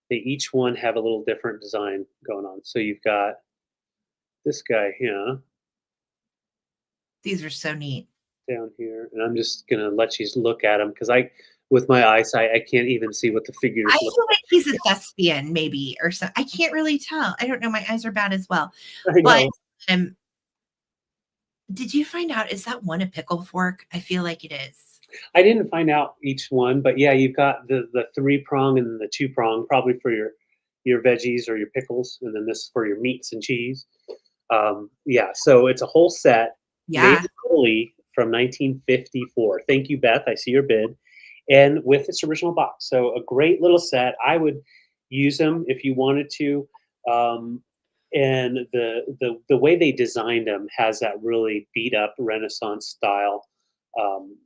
they each one have a little different design going on. So you've got this guy here. These are so neat. Down here, and I'm just gonna let you look at them because with my eyesight, I can't even see what the figures I look feel like he's a thespian, maybe, or something. I can't really tell. I don't know. My eyes are bad as well. like. But did you find out? Is that one a pickle fork? I feel like it is. I didn't find out each one, but yeah, you've got the 3-prong and the 2-prong, probably for your veggies or your pickles, and then this for your meats and cheese. Yeah, so it's a whole set. Yeah. Made fully from 1954. Thank you, Beth. I see your bid. And with its original box. So a great little set. I would use them if you wanted to. And the way they designed them has that really beat up Renaissance style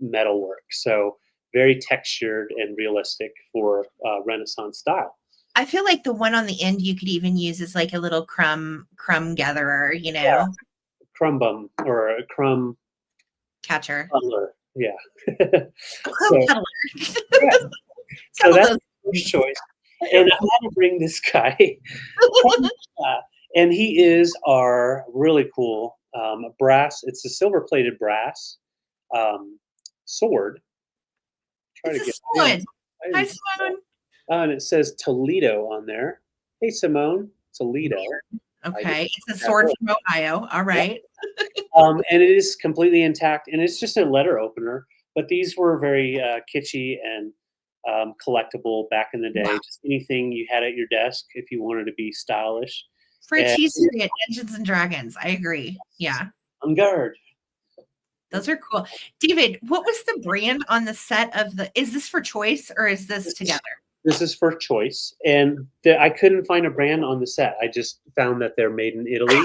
metalwork. So very textured and realistic for Renaissance style. I feel like the one on the end you could even use as like a little crumb gatherer, you know? Yeah. Crumb bum or a crumb catcher. Cuddler. Yeah. A crumb cuddler. Yeah. So that's the first choice. And I had to bring this guy. And he is our really cool brass. It's a silver-plated brass sword. Try it's to a get sword. Hi, Simone. And it says Toledo on there. Hey, Simone. Toledo. Okay. It's a sword from Ohio. All right. And it is completely intact, and it's just a letter opener. But these were very kitschy and collectible back in the day. Wow. Just anything you had at your desk if you wanted to be stylish. For a cheesery at Dungeons and Dragons. I agree. Yeah. On guard. Those are cool. David, what was the brand on the set of is this for choice or is this together? This is for choice. And I couldn't find a brand on the set. I just found that they're made in Italy.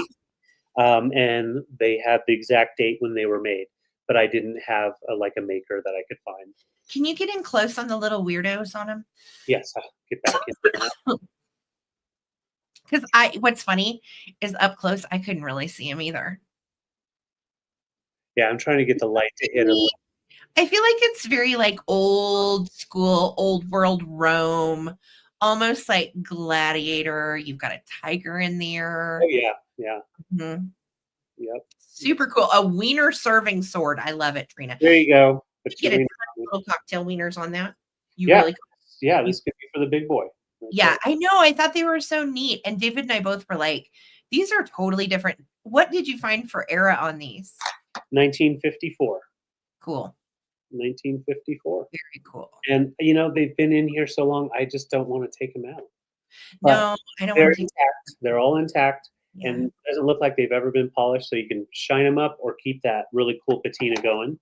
And they have the exact date when they were made. But I didn't have a maker that I could find. Can you get in close on the little weirdos on them? Yes, I'll get back in there. Because what's funny is up close, I couldn't really see him either. Yeah, I'm trying to get the light to hit him. I feel like it's very old school, old world Rome, almost like Gladiator. You've got a tiger in there. Oh, yeah, yeah. Mm-hmm. Yep. Super cool. A wiener serving sword. I love it, Trina. There you go. You get little cocktail wieners on that. Yeah, this could be for the big boy. Yeah, I know. I thought they were so neat. And David and I both were like, these are totally different. What did you find for era on these? 1954. Cool. 1954. Very cool. And, they've been in here so long, I just don't want to take them out. But no, I don't want to take them out. They're all intact. Yeah. And it doesn't look like they've ever been polished, so you can shine them up or keep that really cool patina going.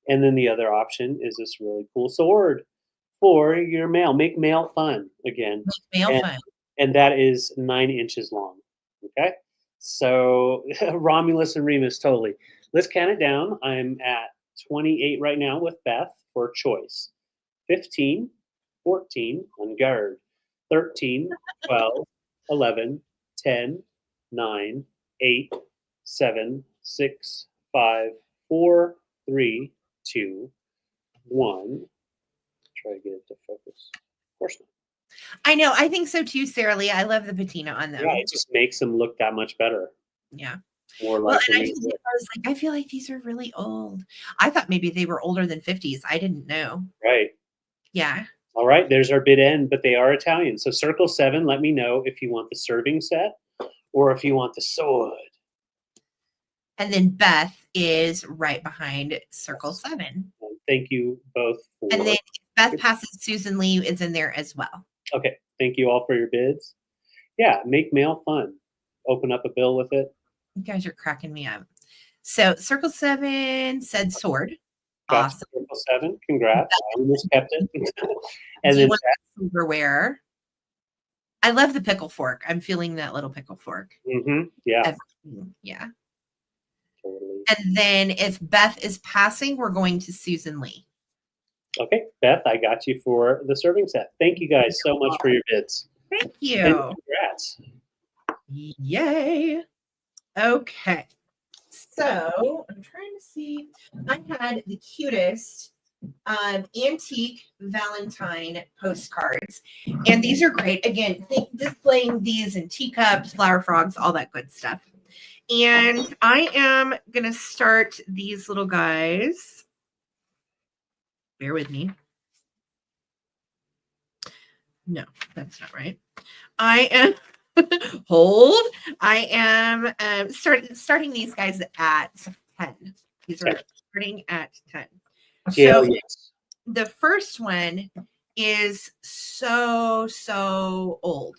And then the other option is this really cool sword for your mail. Make mail fun again. Make mail fun. And that is 9 inches long. Okay? So Romulus and Remus, totally. Let's count it down. I'm at 28 right now with Beth for choice. 15, 14 on guard. 13, 12, 11, 10, 9, 8, 7, 6, 5, 4, 3, 2, 1. Try to get it to focus. Of course not. I know. I think so too, Sarah Lee. I love the patina on them. Yeah, it just makes them look that much better. Yeah. More like I feel like these are really old. I thought maybe they were older than 50s. I didn't know. Right. Yeah. All right. There's our bid end, but they are Italian. So circle 7, let me know if you want the serving set or if you want the sword. And then Beth is right behind circle 7. And thank you both. And then Beth passes, Susan Lee is in there as well. Okay. Thank you all for your bids. Yeah. Make mail fun. Open up a bill with it. You guys are cracking me up. So circle 7 said sword. Gotcha. Awesome. Circle 7. Congrats. I almost kept it. And then silverware. I love the pickle fork. I'm feeling that little pickle fork. Mm-hmm. Yeah. Yeah. Totally. And then if Beth is passing, we're going to Susan Lee. Okay, Beth, I got you for the serving set. Thank you guys so much for your bids. Thank you. And congrats. Yay. Okay. So I'm trying to see. I had the cutest antique Valentine postcards. And these are great. Again, displaying these in teacups, flower frogs, all that good stuff. And I am going to start these little guys. Bear with me. No, that's not right. I am hold. I am starting these guys at 10. These are starting at 10. So the first one is so old.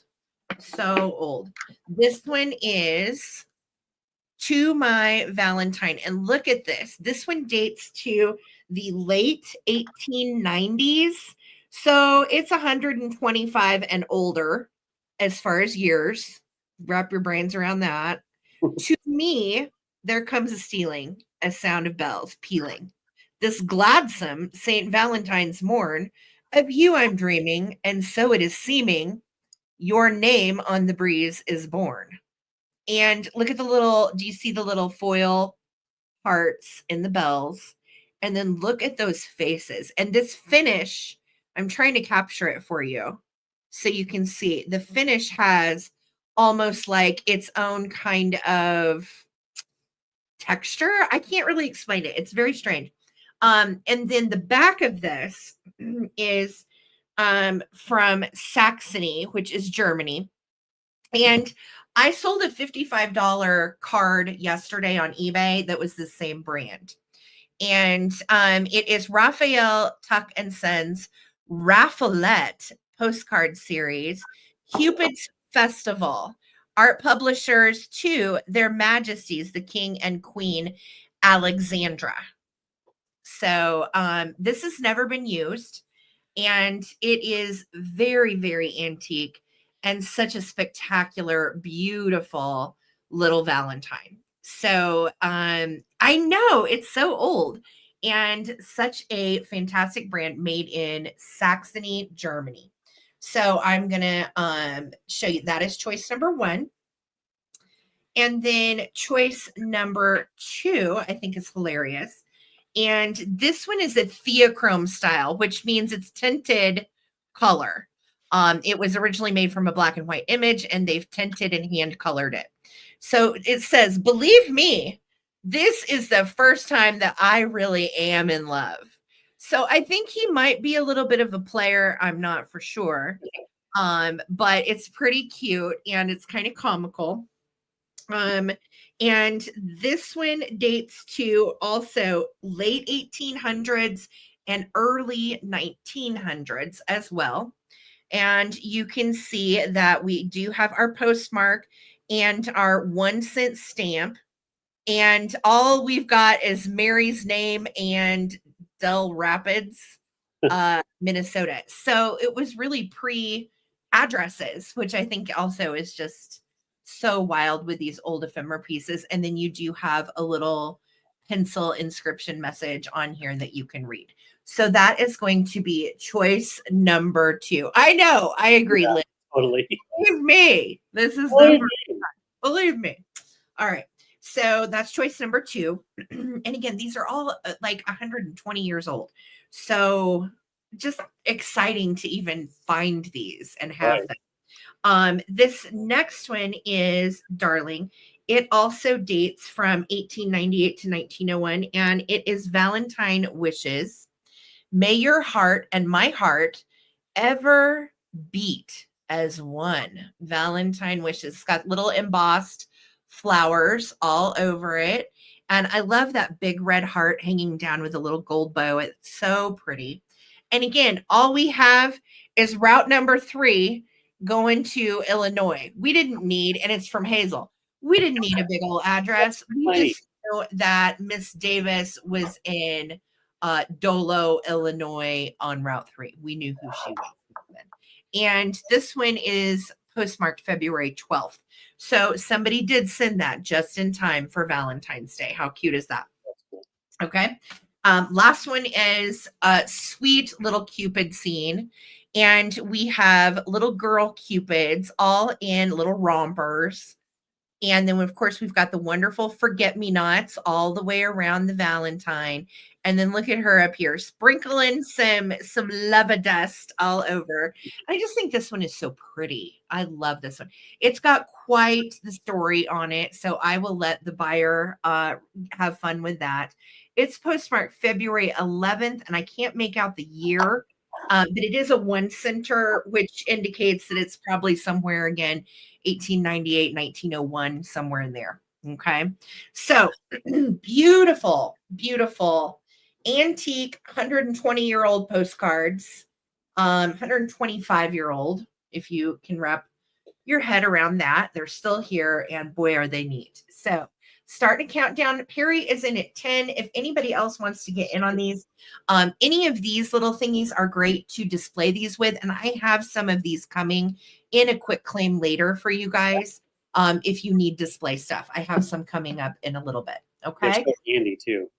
So old. This one is To My Valentine. And look at this. This one dates to the late 1890s. So it's 125 and older as far as years. Wrap your brains around that. To me, there comes a stealing, a sound of bells, pealing. This gladsome St. Valentine's morn, of you I'm dreaming, and so it is seeming, your name on the breeze is born. And look at the little, do you see the little foil hearts in the bells? And then look at those faces. And this finish, I'm trying to capture it for you so you can see. The finish has almost like its own kind of texture. I can't really explain it. It's very strange. And then the back of this is from Saxony, which is Germany. And I sold a $55 card yesterday on eBay that was the same brand. And it is Raphael Tuck and Sons Raffaelette postcard series, Cupid's Festival, art publishers to Their Majesties, the King and Queen Alexandra. So this has never been used, and it is very, very antique and such a spectacular, beautiful little Valentine. So I know it's so old and such a fantastic brand made in Saxony, Germany. So I'm going to show you. That is choice number 1. And then choice number 2, I think is hilarious. And this one is a theochrome style, which means it's tinted color. It was originally made from a black and white image, and they've tinted and hand colored it. So it says, believe me, this is the first time that I really am in love. So I think he might be a little bit of a player. I'm not for sure. But it's pretty cute and it's kind of comical. And this one dates to also late 1800s and early 1900s as well. And you can see that we do have our postmark and our 1-cent stamp. And all we've got is Mary's name and Del Rapids, Minnesota. So it was really pre-addresses, which I think also is just so wild with these old ephemera pieces. And then you do have a little pencil inscription message on here that you can read. So that is going to be choice number 2. I know, I agree, Yeah, Liz. Totally. Believe me, this is the first time. Believe me. All right. So that's choice number 2. And again, these are all like 120 years old. So just exciting to even find these and have them. This next one is darling. It also dates from 1898 to 1901, and it is Valentine Wishes. May your heart and my heart ever beat as one. Valentine Wishes. It's got little embossed flowers all over it. And I love that big red heart hanging down with a little gold bow. It's so pretty. And again, all we have is route number 3 going to Illinois. We didn't need, and it's from Hazel. We didn't need a big old address. We just know that Miss Davis was in Dolo, Illinois on Route 3. We knew who she was. And this one is postmarked February 12th. So somebody did send that just in time for Valentine's Day. How cute is that? Okay. Last one is a sweet little Cupid scene. And we have little girl Cupids all in little rompers. And then, of course, we've got the wonderful forget-me-nots all the way around the Valentine. And then look at her up here, sprinkling some lava dust all over. I just think this one is so pretty. I love this one. It's got quite the story on it, so I will let the buyer have fun with that. It's postmarked February 11th, and I can't make out the year, but it is a 1-center, which indicates that it's probably somewhere, again, 1898, 1901, somewhere in there. Okay. So beautiful, beautiful antique 120-year-old postcards, 125-year-old, if you can wrap your head around that. They're still here, and boy, are they neat. So starting to count down. Perry is in at 10. If anybody else wants to get in on these, any of these little thingies are great to display these with. And I have some of these coming in a quick claim later for you guys. If you need display stuff, I have some coming up in a little bit. Okay. They're so handy too.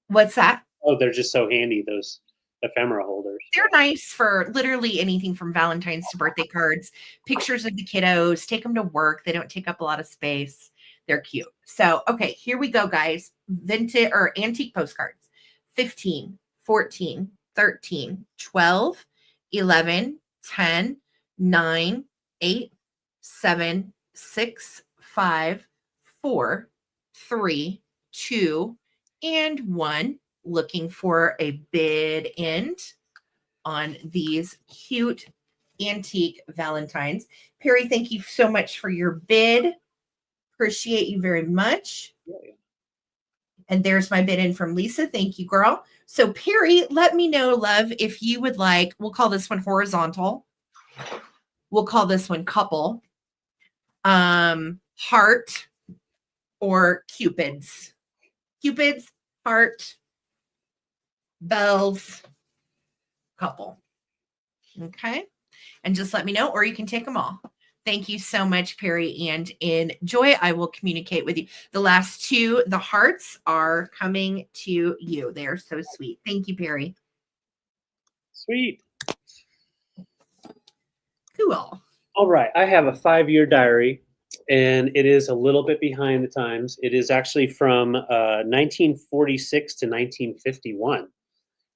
What's that? Oh, they're just so handy, those ephemera holders. They're nice for literally anything from Valentines to birthday cards, pictures of the kiddos, take them to work. They don't take up a lot of space. They're cute. So, okay, here we go, guys. Vintage or antique postcards. 15, 14, 13, 12, 11, 10, 9, 8, 7, 6, 5, 4, 3, 2, and 1. Looking for a bid end on these cute antique Valentines. Perry, thank you so much for your bid. Appreciate you very much. And there's my bid in from Lisa. Thank you, girl. So Perry, let me know, love, if you would like, we'll call this one horizontal. We'll call this one couple, heart, or cupids. Cupids, heart, bells, couple. Okay. And just let me know, or you can take them all. Thank you so much, Perry, and enjoy. I will communicate with you. The last two, the hearts, are coming to you. They're so sweet. Thank you, Perry. Sweet. Cool. All right. I have a 5-year diary, and it is a little bit behind the times. It is actually from 1946 to 1951.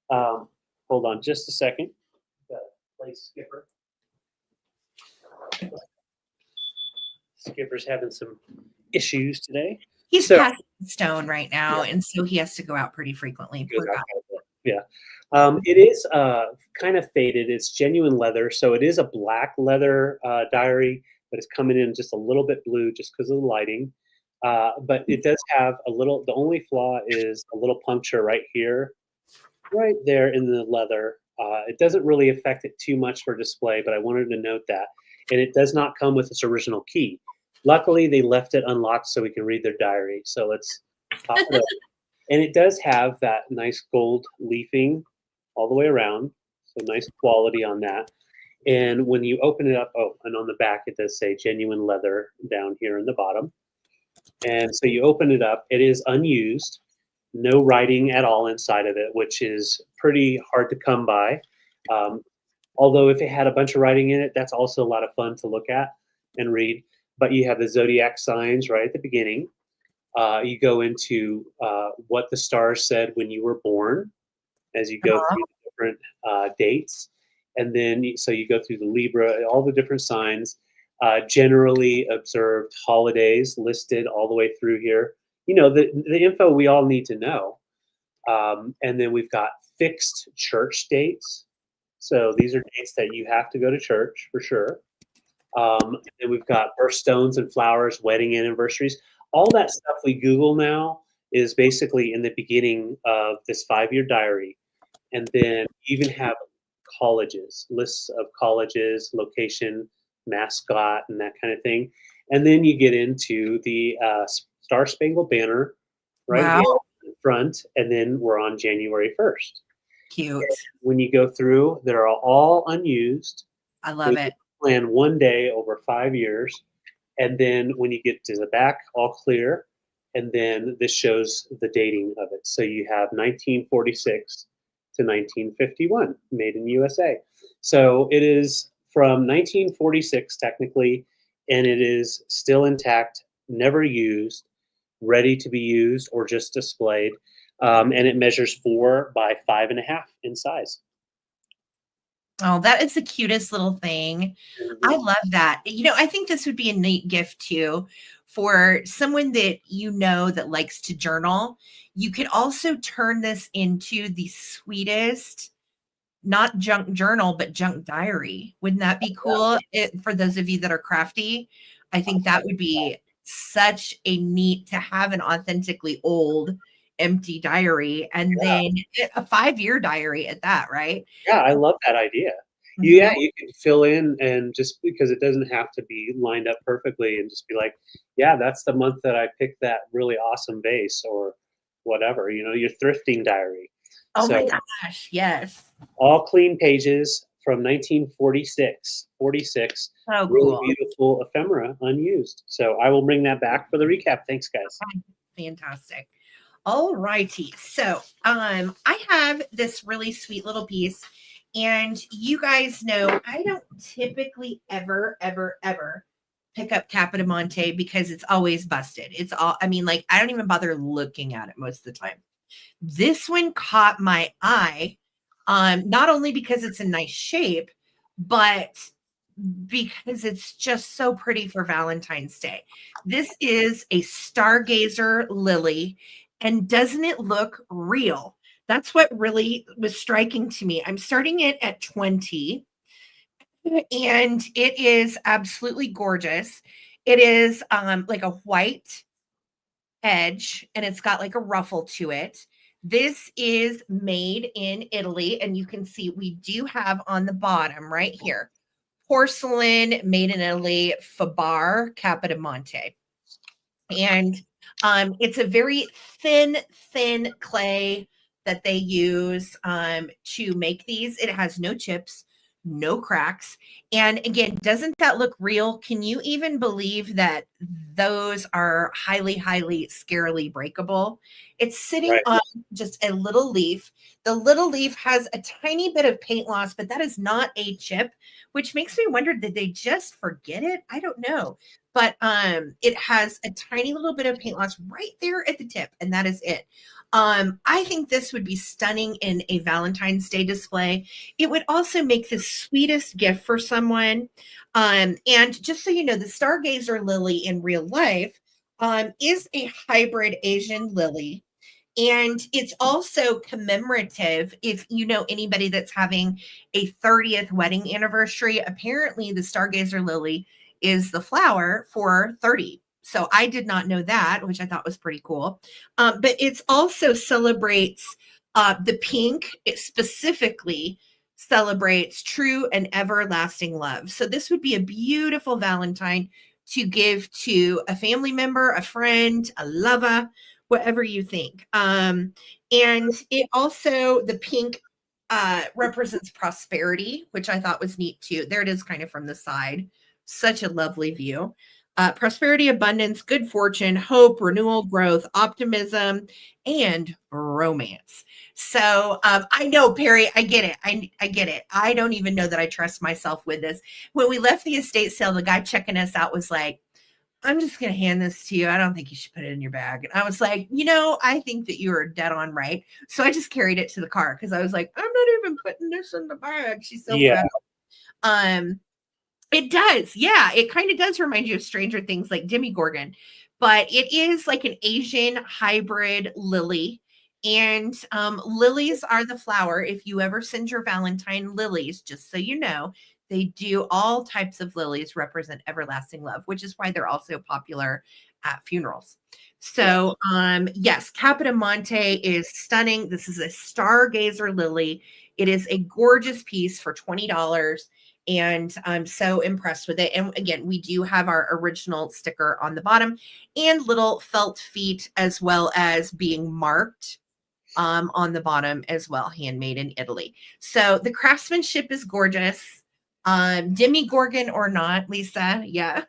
Hold on just a second. Play Skipper. Skipper's having some issues today. He's passing stone right now, and so he has to go out pretty frequently. Poor guy. Yeah. It is kind of faded. It's genuine leather, so it is a black leather diary, but it's coming in just a little bit blue just because of the lighting. But it does have a little, the only flaw is a little puncture right here, right there in the leather. It doesn't really affect it too much for display, but I wanted to note that. And it does not come with its original key. Luckily, they left it unlocked so we can read their diary. So let's pop it up. And it does have that nice gold leafing all the way around. So nice quality on that. And when you open it up, oh, and on the back, it does say genuine leather down here in the bottom. And so you open it up, it is unused, no writing at all inside of it, which is pretty hard to come by. Although if it had a bunch of writing in it, that's also a lot of fun to look at and read. But you have the zodiac signs right at the beginning. You go into what the stars said when you were born as you go through the different dates. And then, so you go through the Libra, all the different signs, generally observed holidays listed all the way through here. You know, the info we all need to know. And then we've got fixed church dates. So these are dates that you have to go to church for sure. And then we've got birthstones and flowers, wedding anniversaries. All that stuff we Google now is basically in the beginning of this 5-year diary. And then even have colleges, lists of colleges, location, mascot, and that kind of thing. And then you get into the Star Spangled Banner right here in front, and then we're on January 1st. Cute. And when you go through, they're all unused. I love it. Plan one day over 5 years. And then when you get to the back, all clear. And then this shows the dating of it. So you have 1946 to 1951, made in USA. So it is from 1946 technically, and it is still intact, never used, ready to be used or just displayed. And it measures 4 by 5.5 in size. Oh, that is the cutest little thing. I love that. You know, I think this would be a neat gift too for someone that you know that likes to journal. You could also turn this into the sweetest, not junk journal, but junk diary. Wouldn't that be cool? For those of you that are crafty, I think that would be such a neat to have an authentically old empty diary, and then a 5-year diary at that, right? Yeah, I love that idea. Yeah, you can fill in, and just because it doesn't have to be lined up perfectly, and just be like, yeah, that's the month that I picked that really awesome vase or whatever, you know, your thrifting diary. Oh my gosh, yes. All clean pages from 1946. 46. Oh, really cool. Beautiful ephemera, unused. So I will bring that back for the recap. Thanks, guys. Fantastic. All righty. So I have this really sweet little piece, and you guys know I don't typically ever pick up Capodimonte because it's always busted. It's all, I mean, like, I don't even bother looking at it most of the time. This one caught my eye, not only because it's a nice shape, but because it's just so pretty for Valentine's Day. This is a stargazer lily, and doesn't it look real? That's what really was striking to me. I'm starting it at 20, and it is absolutely gorgeous. It is like a white edge, and it's got like a ruffle to it. This is made in Italy, and you can see we do have on the bottom right here porcelain made in Italy, Fabar Capodimonte. And it's a very thin clay that they use to make these. It has no chips, no cracks. And again, doesn't that look real? Can you even believe that those are highly, scarily breakable? It's sitting on just a little leaf. The little leaf has a tiny bit of paint loss, but that is not a chip, which makes me wonder, did they just forget it? I don't know. But it has a tiny little bit of paint loss right there at the tip, and that is it. I think this would be stunning in a Valentine's Day display. It would also make the sweetest gift for someone. And just so you know, the Stargazer lily in real life is a hybrid Asian lily. And it's also commemorative. If you know anybody that's having a 30th wedding anniversary, apparently the Stargazer lily is the flower for 30. So I did not know that, which I thought was pretty cool. But it's also celebrates the pink. It specifically celebrates true and everlasting love. So this would be a beautiful Valentine to give to a family member, a friend, a lover, whatever you think. And it also, the pink represents prosperity, which I thought was neat too. There it is kind of from the side. Such a lovely view. Prosperity, abundance, good fortune, hope, renewal, growth, optimism, and romance. So I know, Perry, I get it. I get it. I don't even know that I trust myself with this. When we left the estate sale, the guy checking us out was like, I'm just going to hand this to you. I don't think you should put it in your bag. And I was like, I think that you are dead on right. So I just carried it to the car because I was like, I'm not even putting this in the bag. She's so proud. It does. Yeah, it kind of does remind you of Stranger Things, like Demigorgon, but it is like an Asian hybrid lily. And lilies are the flower. If you ever send your Valentine lilies, just so you know, they do, all types of lilies represent everlasting love, which is why they're also popular at funerals. So, yes, Capodimonte is stunning. This is a stargazer lily. It is a gorgeous piece for $20. And I'm so impressed with it. And again, we do have our original sticker on the bottom and little felt feet, as well as being marked on the bottom as well, handmade in Italy. So the craftsmanship is gorgeous. Demigorgon or not, Lisa, yeah.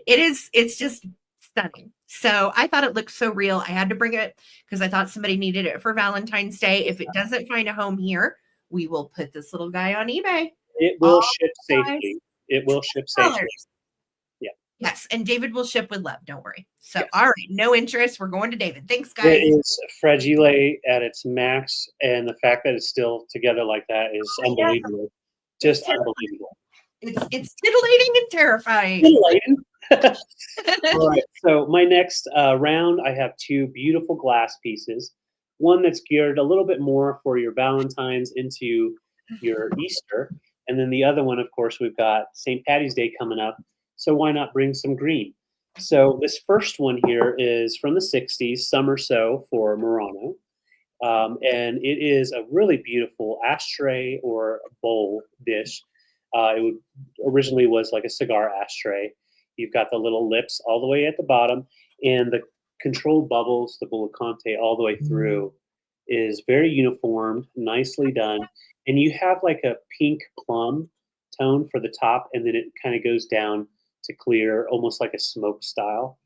It's just stunning. So I thought it looked so real. I had to bring it because I thought somebody needed it for Valentine's Day. If it doesn't find a home here, we will put this little guy on eBay. It will ship safely. It will ship safely. Yeah. Yes, and David will ship with love. Don't worry. So, all right, no interest. We're going to David. Thanks, guys. It is fragile at its max, and the fact that it's still together like that is unbelievable. Just unbelievable. It's titillating and terrifying. Titillating. All right. So my next round, I have two beautiful glass pieces. One that's geared a little bit more for your Valentine's into your Easter. And then the other one, of course, we've got St. Patty's Day coming up. So why not bring some green? So this first one here is from the 60s, Summer So for Murano. And it is a really beautiful ashtray or bowl dish. It originally was like a cigar ashtray. You've got the little lips all the way at the bottom, and the controlled bubbles, the bullicante, all the way through is very uniform, nicely done. And you have like a pink plum tone for the top, and then it kind of goes down to clear, almost like a smoke style.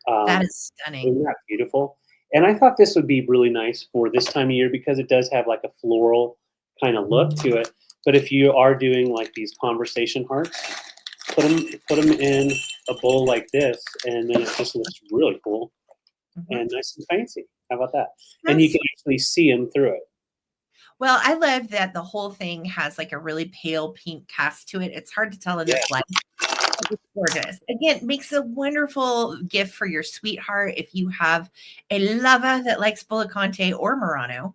That is stunning. Isn't that beautiful? And I thought this would be really nice for this time of year because it does have like a floral kind of look to it. But if you are doing like these conversation hearts, put them in a bowl like this, and then it just looks really cool and nice and fancy. How about that? And you can actually see them through it. Well, I love that the whole thing has like a really pale pink cast to it. It's hard to tell in this light. It's gorgeous. Again, makes a wonderful gift for your sweetheart if you have a lover that likes Bullacante or Murano.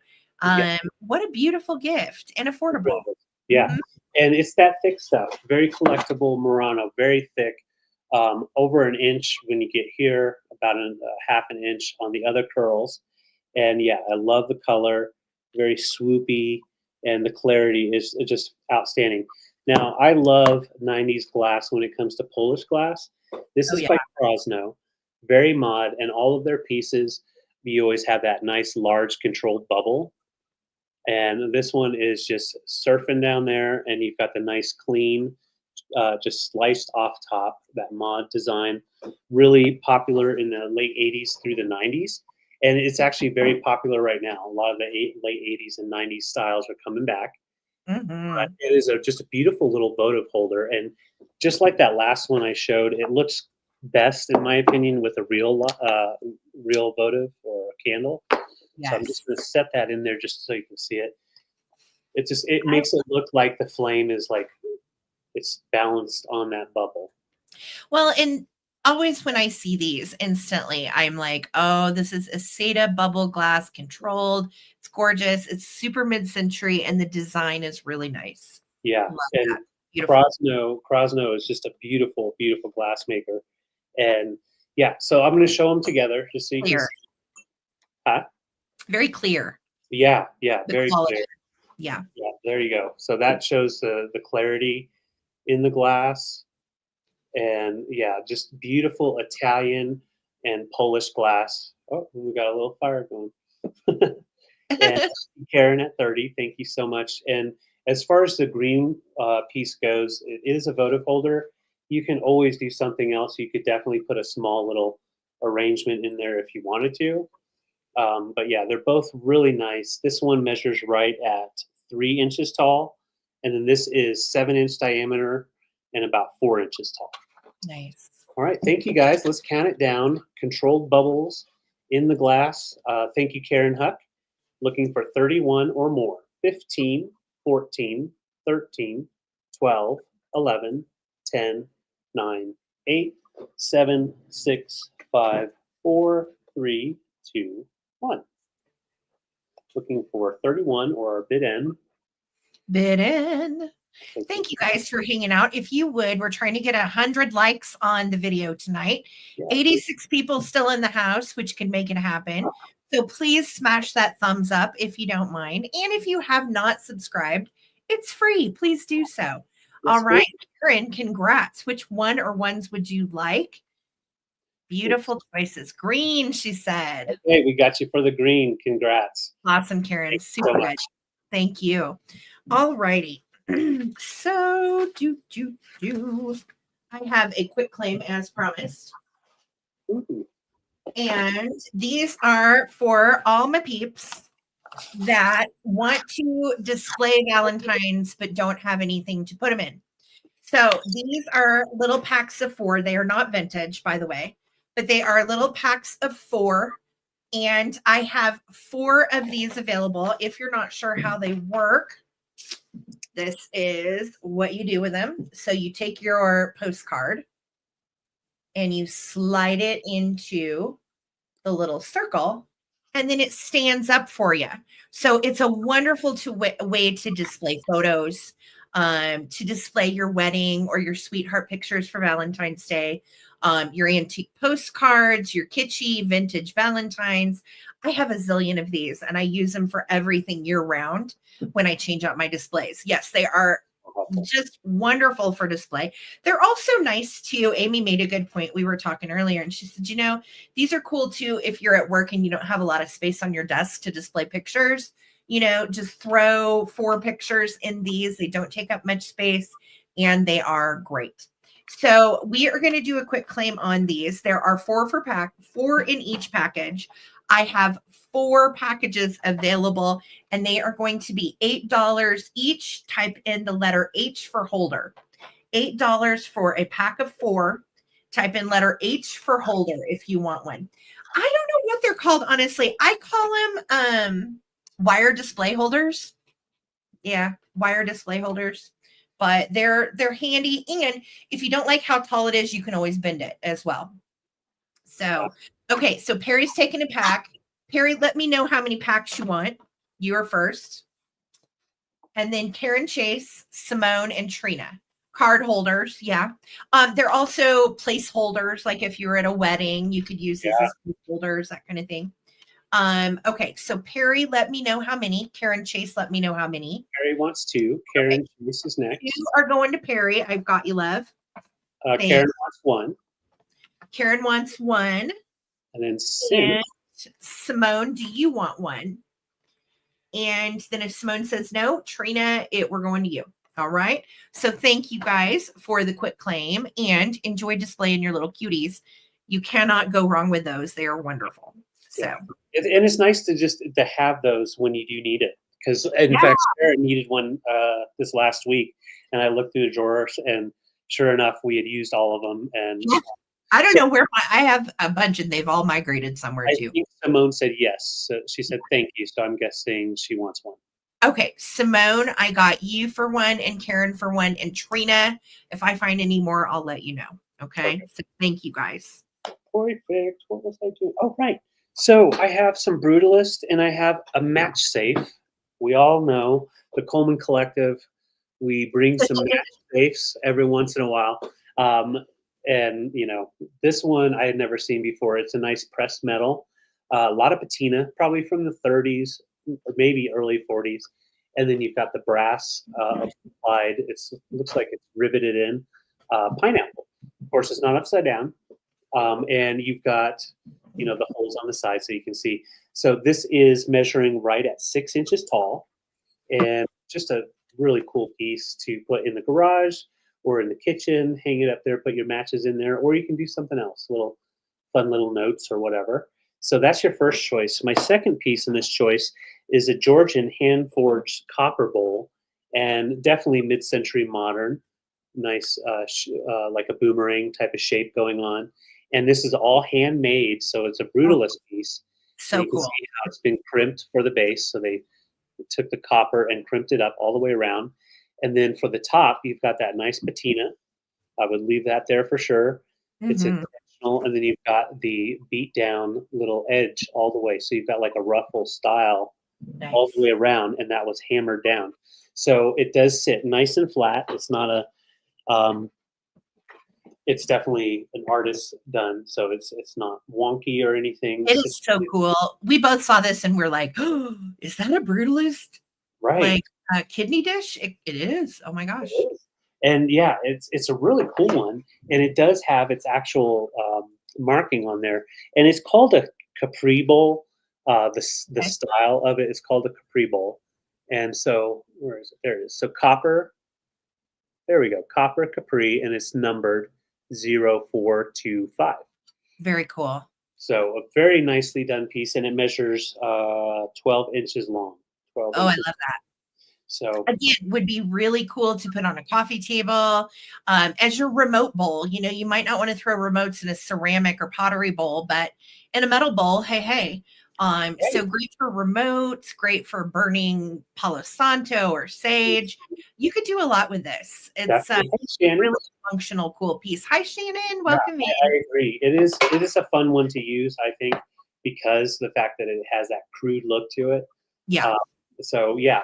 What a beautiful gift and affordable. Yeah. And it's that thick stuff. Very collectible Murano, very thick. Over an inch when you get here, about a half an inch on the other curls. And yeah, I love the color. Very swoopy, and the clarity is just outstanding. Now, I love 90s glass when it comes to Polish glass. This is by Crosno, very mod, and all of their pieces, you always have that nice, large, controlled bubble. And this one is just surfing down there, and you've got the nice, clean, just sliced off top, that mod design. Really popular in the late 80s through the 90s. And it's actually very popular right now. A lot of the late 80s and 90s styles are coming back. But it is just a beautiful little votive holder. And just like that last one I showed, it looks best, in my opinion, with a real votive or a candle. Yes. So I'm just going to set that in there just so you can see it. It makes it look like the flame is like it's balanced on that bubble. Well, and always when I see these instantly, I'm like, oh, this is Aceta bubble glass controlled. It's gorgeous. It's super mid-century, and the design is really nice. Yeah, and Crosno is just a beautiful, beautiful glass maker. And yeah, so I'm going to show them together just so you can see. Huh? Very clear. Yeah, very clear. Yeah, there you go. So that shows the clarity in the glass. And yeah, just beautiful Italian and Polish glass. Oh, we got a little fire going. And Karen at 30, thank you so much. And as far as the green piece goes, it is a votive holder. You can always do something else. You could definitely put a small little arrangement in there if you wanted to. But yeah, they're both really nice. This one measures right at 3 inches tall. And then this is 7-inch diameter and about 4 inches tall. Nice. All right. Thank you, guys. Let's count it down. Controlled bubbles in the glass. Thank you, Karen Huck. Looking for 31 or more. 15, 14, 13, 12, 11, 10, 9, 8, 7, 6, 5, 4, 3, 2, 1. Looking for 31 or bid in. Bid in. Thank you guys for hanging out. If you would, we're trying to get 100 likes on the video tonight. 86 people still in the house, which can make it happen. So please smash that thumbs up if you don't mind. And if you have not subscribed, it's free. Please do so. All right, Karen, congrats. Which one or ones would you like? Beautiful choices. Green, she said. Hey, we got you for the green. Congrats. Awesome, Karen. Super good. Thank you. All righty. So, I have a quick claim as promised. Ooh. And these are for all my peeps that want to display Valentines but don't have anything to put them in. So these are little packs of 4. They are not vintage, by the way, but they are little packs of 4. And I have 4 of these available. If you're not sure how they work, this is what you do with them. So you take your postcard and you slide it into the little circle, and then it stands up for you. So it's a wonderful way to display photos, to display your wedding or your sweetheart pictures for Valentine's Day, your antique postcards, your kitschy vintage Valentines. I have a zillion of these, and I use them for everything year round when I change out my displays. Yes, they are just wonderful for display. They're also nice too. Amy made a good point. We were talking earlier, and she said, you know, these are cool too if you're at work and you don't have a lot of space on your desk to display pictures. You know, just throw 4 pictures in these. They don't take up much space, and they are great. So we are going to do a quick claim on these. There are 4 in each package. I have 4 packages available, and they are going to be $8 each. Type in the letter H for holder. $8 for a pack of 4. Type in letter H for holder if you want one. I don't know what they're called, honestly. I call them wire display holders. Yeah, wire display holders. But they're handy, and if you don't like how tall it is, you can always bend it as well. So, okay, so Perry's taking a pack. Perry, let me know how many packs you want. You are first. And then Karen Chase, Simone, and Trina. Card holders, yeah. They're also placeholders. Like if you're at a wedding, you could use these as placeholders, that kind of thing. Okay, so Perry, let me know how many. Karen Chase, let me know how many. Perry wants 2. Karen Chase is next. 2 are going to Perry. I've got you, love. Karen wants 1. Karen wants 1. And then Simone, do you want 1? And then if Simone says no, Trina, we're going to you. All right. So thank you guys for the quick claim, and enjoy displaying your little cuties. You cannot go wrong with those. They are wonderful. So, and it's nice to have those when you do need it. Because in fact, Sarah needed one this last week, and I looked through the drawers, and sure enough, we had used all of them. And I don't know where I have a bunch, and they've all migrated somewhere too. I think Simone said yes. So she said thank you. So I'm guessing she wants 1. Okay, Simone, I got you for 1, and Karen for 1, and Trina, if I find any more, I'll let you know. Okay. So thank you guys. Perfect. What was I doing? Oh, right. So I have some Brutalist, and I have a match safe. We all know the Coleman Collective. We bring some match safes every once in a while. And, this one I had never seen before. It's a nice pressed metal, a lot of patina, probably from the 30s or maybe early 40s. And then you've got the brass applied. It looks like it's riveted in. Pineapple. Of course, it's not upside down. And you've got, the holes on the side so you can see. So this is measuring right at 6 inches tall, and just a really cool piece to put in the garage or in the kitchen, hang it up there, put your matches in there, or you can do something else, fun little notes or whatever. So that's your first choice. My second piece in this choice is a Georgian hand-forged copper bowl, and definitely mid-century modern, nice, like a boomerang type of shape going on. And this is all handmade, so it's a Brutalist piece. So you cool. can see how it's been crimped for the base. So they took the copper and crimped it up all the way around. And then for the top, you've got that nice patina. I would leave that there for sure. It's intentional. And then you've got the beat down little edge all the way. So you've got like a ruffle style all the way around, and that was hammered down. So it does sit nice and flat. It's not a, it's definitely an artist done. So it's not wonky or anything. It is so cool. We both saw this and we're like, oh, is that a Brutalist? Right. Like a kidney dish? It is. Oh my gosh. And yeah, it's a really cool one, and it does have its actual marking on there, and it's called a Capri bowl. The style of it is called a Capri bowl, and so where is it? There it is. So copper. There we go. Copper Capri, and it's numbered 0425. Very cool. So a very nicely done piece, and it measures 12 inches long. 12 inches. I love that. So again, would be really cool to put on a coffee table as your remote bowl. You might not want to throw remotes in a ceramic or pottery bowl, but in a metal bowl, hey. So great for remotes, great for burning Palo Santo or sage. You could do a lot with this. It's a really functional, cool piece. Hi, Shannon. Welcome in. I agree. It is a fun one to use, I think, because the fact that it has that crude look to it. Yeah. So yeah.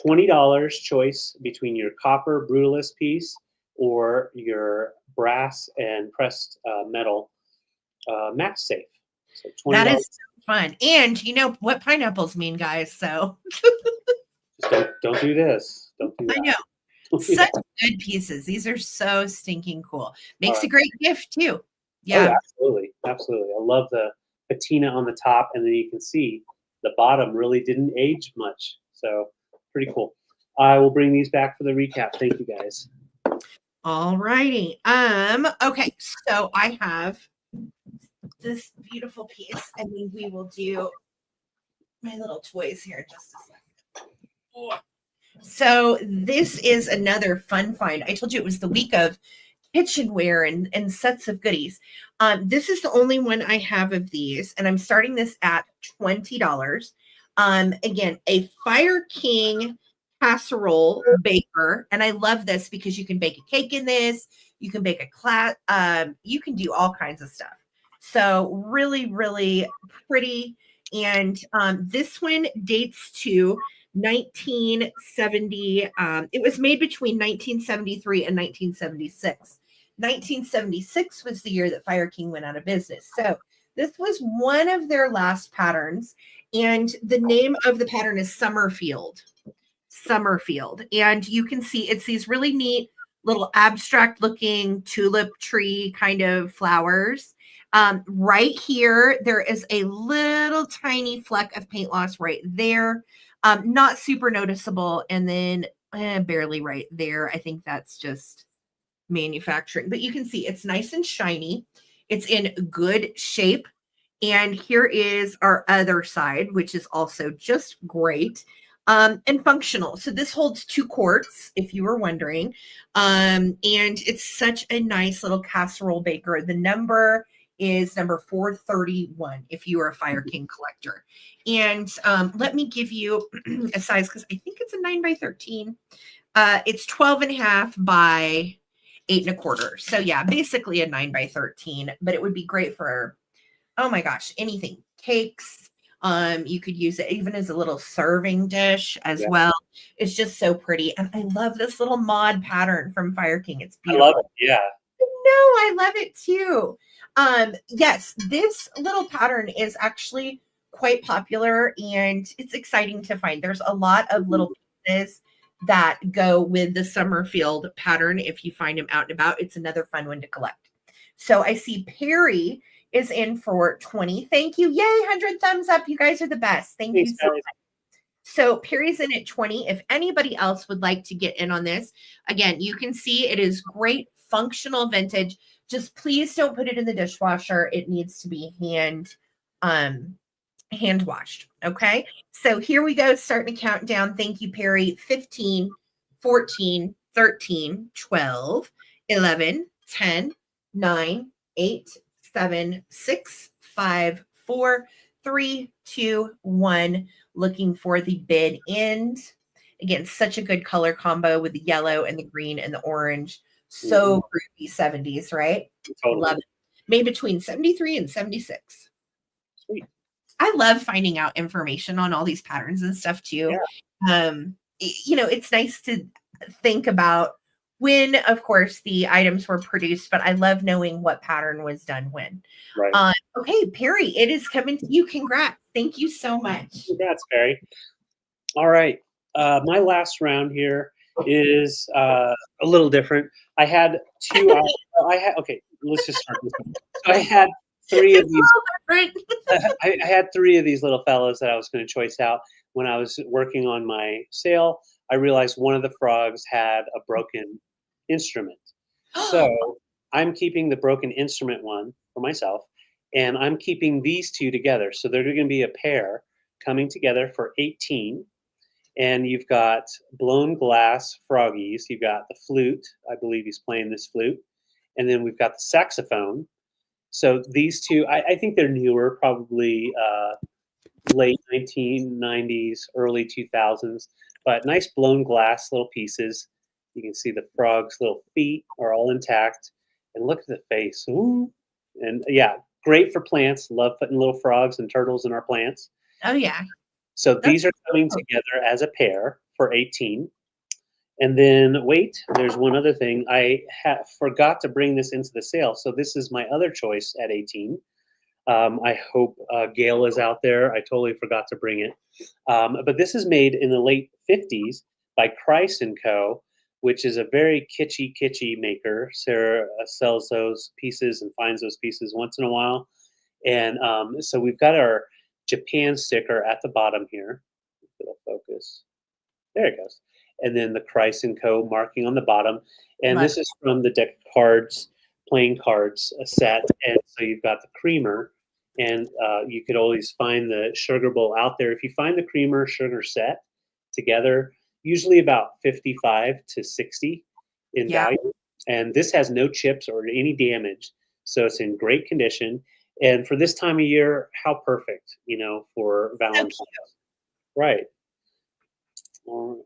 $20 choice between your copper Brutalist piece or your brass and pressed metal match safe. So $20. That is so fun. And you know what pineapples mean, guys. So just don't do this. Don't do that. I know. Such good pieces. These are so stinking cool. Makes a great gift too. Yeah. Oh, absolutely. I love the patina on the top, and then you can see the bottom really didn't age much. So pretty cool. I will bring these back for the recap. Thank you guys. All righty. Okay, so I have this beautiful piece, and then we will do my little toys here in just a second. So this is another fun find. I told you it was the week of kitchenware and sets of goodies. This is the only one I have of these, and I'm starting this at $20. Again, a Fire King casserole baker, and I love this because you can bake a cake in this. You can bake a you can do all kinds of stuff. So really, really pretty. And this one dates to 1970. It was made between 1973 and 1976. 1976 was the year that Fire King went out of business. So this was one of their last patterns. And the name of the pattern is Summerfield. Summerfield. And you can see it's these really neat little abstract looking tulip tree kind of flowers. Right here, there is a little tiny fleck of paint loss right there. Not super noticeable. And then barely right there. I think that's just manufacturing. But you can see it's nice and shiny. It's in good shape. And here is our other side, which is also just great. And functional. So this holds 2 quarts, if you were wondering. And it's such a nice little casserole baker. The number is number 431 if you are a Fire King collector. And let me give you a size because I think it's a 9x13. It's 12.5 by 8.25. So yeah, basically a 9x13, but it would be great for, oh my gosh, anything. Cakes. You could use it even as a little serving dish as well. It's just so pretty. And I love this little mod pattern from Fire King. It's beautiful. I love it. Yeah. No, I love it too. Yes, this little pattern is actually quite popular and it's exciting to find. There's a lot of little pieces that go with the Summerfield pattern. If you find them out and about, it's another fun one to collect. So I see Perry is in for 20. Thank you. Yay, 100 thumbs up. You guys are the best. Thank you so much. So Perry's in at 20. If anybody else would like to get in on this, again, you can see it is great functional vintage. Just please don't put it in the dishwasher. It needs to be hand washed. Okay. So here we go. Starting to count down. Thank you, Perry. 15, 14, 13, 12, 11, 10, 9, 8, 7, 6, 5, 4, 3, 2, 1. Looking for the bid end. Again, such a good color combo with the yellow and the green and the orange. So groovy 70s, right? Totally. Love it. Made between 73 and 76. Sweet. I love finding out information on all these patterns and stuff too. Yeah. It's nice to think about when, of course, the items were produced, but I love knowing what pattern was done when. Right. Okay, Perry, it is coming to you. Congrats. Thank you so much. Congrats, Perry. All right. My last round here is a little different. I had 2 okay, let's just start this one. So I had 3 of these. I had 3 of these little fellows that I was going to choice out. When I was working on my sale, I realized one of the frogs had a broken instrument. So I'm keeping the broken instrument one for myself, and I'm keeping these 2 together. So they're going to be a pair coming together for 18. And you've got blown glass froggies. You've got the flute. I believe he's playing this flute. And then we've got the saxophone. So these 2, I think they're newer, probably late 1990s, early 2000s. But nice blown glass little pieces. You can see the frog's little feet are all intact. And look at the face. Ooh. And yeah, great for plants. Love putting little frogs and turtles in our plants. Oh, yeah. So these are coming together as a pair for 18. And then, wait, there's one other thing. I forgot to bring this into the sale. So this is my other choice at 18. I hope Gail is out there. I totally forgot to bring it. But this is made in the late 50s by Christ & Co., which is a very kitschy maker. Sarah sells those pieces and finds those pieces once in a while. And so we've got our Japan sticker at the bottom here. It'll focus. There it goes. And then the Christ & Co. marking on the bottom. And this is from the deck of cards playing cards, a set, and so you've got the creamer, and you could always find the sugar bowl out there. If you find the creamer sugar set together, usually about 55 to 60 in value, and this has no chips or any damage, so it's in great condition. And for this time of year, how perfect, for Valentine's. Right. Oh,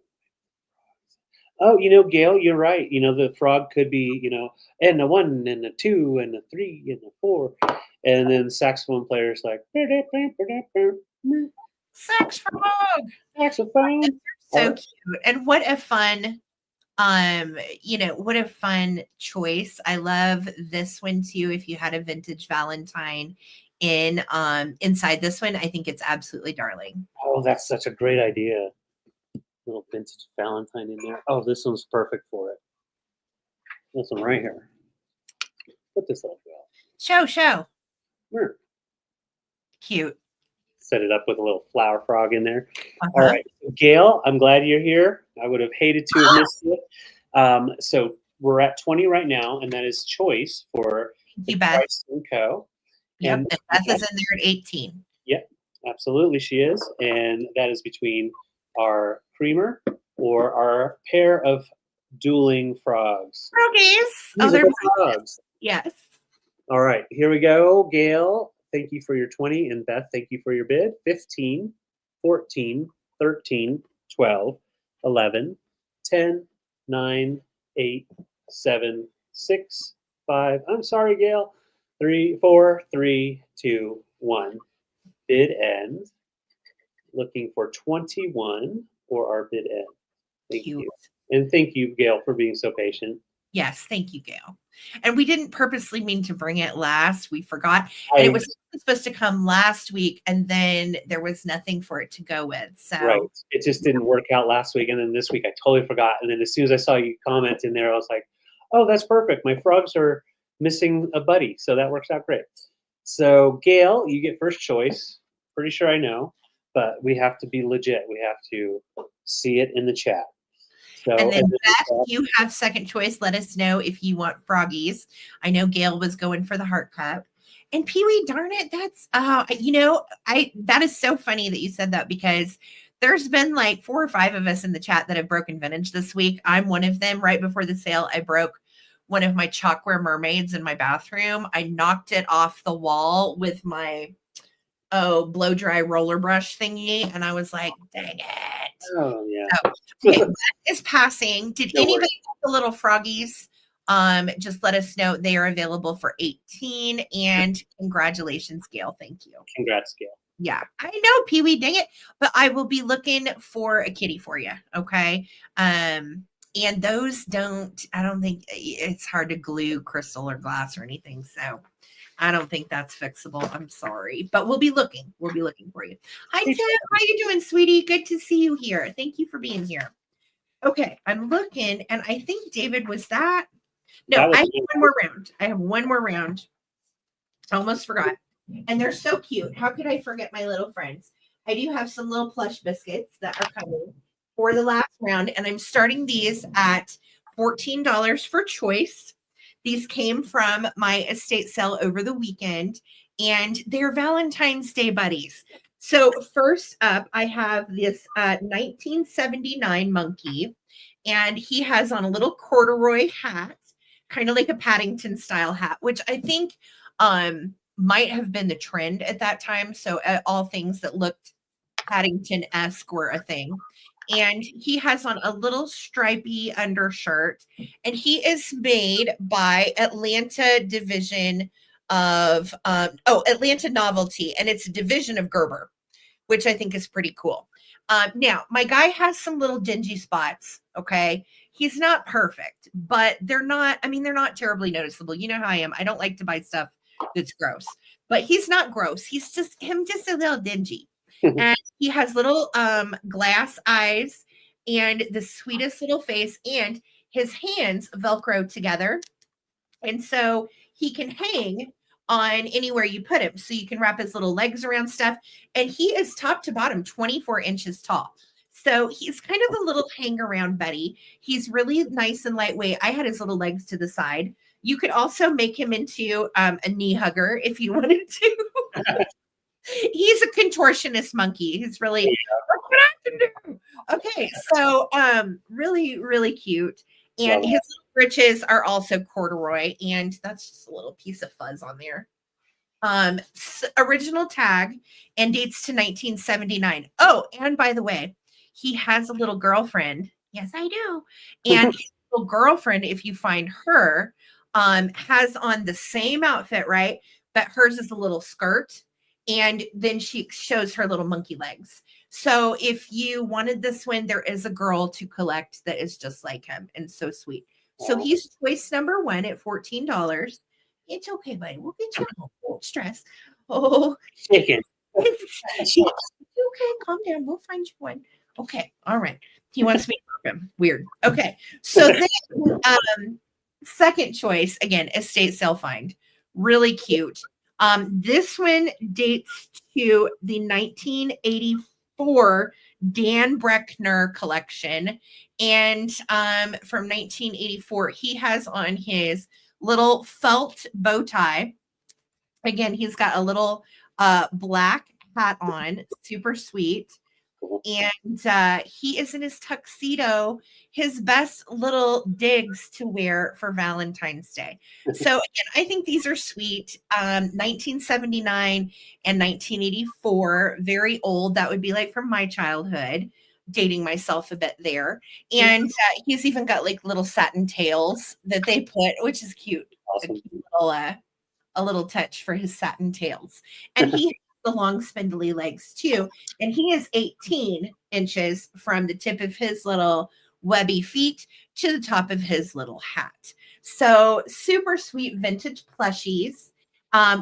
Gail, you're right. The frog could be, and a 1 and a 2 and a 3 and a 4. And then saxophone players like saxophone. So cute. And what a fun what a fun choice. I love this one too. If you had a vintage Valentine inside this one, I think it's absolutely darling. Oh, that's such a great idea. Little vintage Valentine in there. Oh, this one's perfect for it. This one right here. Put this little girl. Show. Sure. Cute. Set it up with a little flower frog in there. All right, Gail, I'm glad you're here. I would have hated to have missed it. So we're at 20 right now, and that is choice for Beth and Co. Yep, and Beth is in there at 18. Yep, absolutely, she is, and that is between our creamer or our pair of dueling frogs. Froggies. Oh, they're frogs. Yes. All right, here we go. Gail, thank you for your 20, and Beth, thank you for your bid. 15, 14, 13, 12, 11, 10, 9, 8, 7, 6, 5. I'm sorry, Gail. 3, 4, 3, 2, 1. Bid end. Looking for 21 for our bid end. Thank you. And thank you, Gail, for being so patient. Yes, thank you, Gail. And we didn't purposely mean to bring it last. We forgot. And it was supposed to come last week, and then there was nothing for it to go with. So right. It just didn't work out last week. And then this week I totally forgot. And then as soon as I saw you comment in there, I was like, oh, that's perfect. My frogs are missing a buddy. So that works out great. So Gail, you get first choice. Pretty sure I know. But we have to be legit. We have to see it in the chat. So, and then Beth, you have second choice. Let us know if you want froggies. I know Gail was going for the heart cup. And Pee-wee, darn it, that's that is so funny that you said that, because there's been like 4 or 5 of us in the chat that have broken vintage this week. I'm one of them. Right before the sale, I broke one of my chalkware mermaids in my bathroom. I knocked it off the wall with my blow dry roller brush thingy, and I was like, dang it. Oh yeah. So, okay, that is passing. Did anybody want the little froggies? Just let us know. They are available for 18, and congratulations, Gail. Thank you. Congrats, Gail. Yeah, I know, Pee-wee, dang it. But I will be looking for a kitty for you. Okay. And those I don't think it's hard to glue crystal or glass or anything. So I don't think that's fixable. I'm sorry, but we'll be looking. We'll be looking for you. Hi, Tim. How you doing, sweetie? Good to see you here. Thank you for being here. Okay, I'm looking, and I think David was that. No, I have one more round. I have one more round. I almost forgot. And they're so cute. How could I forget my little friends? I do have some little plush biscuits that are coming for the last round, and I'm starting these at $14 for choice. These came from my estate sale over the weekend, and they're Valentine's Day buddies. So first up, I have this 1979 monkey, and he has on a little corduroy hat, kind of like a Paddington style hat, which I think might have been the trend at that time. So all things that looked Paddington-esque were a thing. And he has on a little stripy undershirt, and he is made by Atlanta division of Atlanta Novelty, and it's a division of Gerber, which I think is pretty cool. Now my guy has some little dingy spots. Okay, he's not perfect, but they're not terribly noticeable. You know how I am. I don't like to buy stuff that's gross, but he's not gross. He's just a little dingy. And he has little glass eyes and the sweetest little face, and his hands Velcro together. And so he can hang on anywhere you put him. So you can wrap his little legs around stuff. And he is top to bottom 24 inches tall. So he's kind of a little hang around buddy. He's really nice and lightweight. I had his little legs to the side You could also make him into a knee hugger if you wanted to. He's a contortionist monkey. He's really that's what I can do. Okay, so really, really cute. And his little breeches are also corduroy, and that's just a little piece of fuzz on there. Original tag and dates to 1979. Oh, and by the way, he has a little girlfriend. Yes, I do. And his little girlfriend, if you find her, has on the same outfit, right? But hers is a little skirt, and then she shows her little monkey legs. So if you wanted this one, there is a girl to collect that is just like him and so sweet. So he's choice number 1 at $14. It's okay, buddy. We'll get you home. Don't stress. Oh, chicken. Okay, calm down. We'll find you one. Okay, all right. He wants me to him. Weird. Okay, so then, second choice again, estate sale find. Really cute. This one dates to the 1984 Dan Breckner collection, and from 1984, he has on his little felt bow tie. Again, he's got a little black hat on, super sweet. And he is in his tuxedo, his best little digs to wear for Valentine's Day. So again, I think these are sweet. 1979 and 1984, very old. That would be like from my childhood, dating myself a bit there. And he's even got like little satin tails that they put, which is cute. Awesome. A cute little, a little touch for his satin tails. And he has the long spindly legs too. And he is 18 inches from the tip of his little webby feet to the top of his little hat. So super sweet vintage plushies.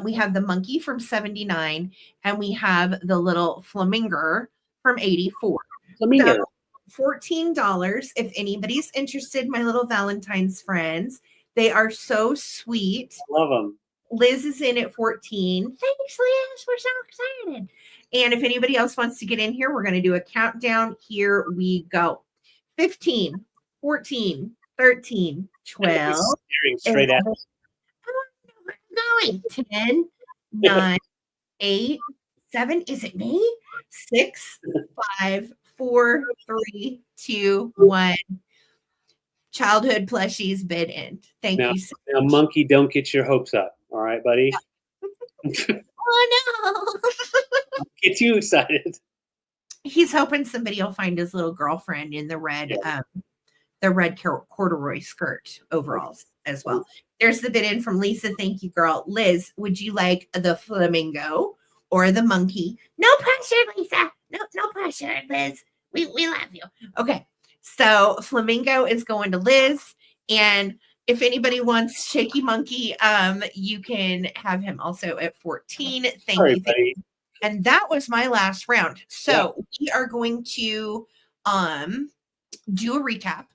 We have the monkey from 79 and we have the little flamingo from 84. Flamingo. So $14 if anybody's interested, my little Valentine's friends. They are so sweet. Love them. Liz is in at 14. Thanks, Liz. We're so excited. And if anybody else wants to get in here, we're going to do a countdown. Here we go. 15, 14, 13, 12. Straight at going. 10, 9, 8, 7. Is it me? 6, 5, 4, 3, 2, 1. Childhood plushies bid end. Thank you so much. Now, monkey, don't get your hopes up. All right, buddy. Oh no. Get too excited. He's hoping somebody will find his little girlfriend in the red corduroy skirt overalls as well. There's the bid in from Lisa. Thank you, girl. Liz, would you like the flamingo or the monkey? No pressure, Lisa. No pressure, Liz. We love you. Okay. So flamingo is going to Liz, and if anybody wants shaky monkey, you can have him also at 14. Thank you. Buddy. And that was my last round. So we are going to do a recap.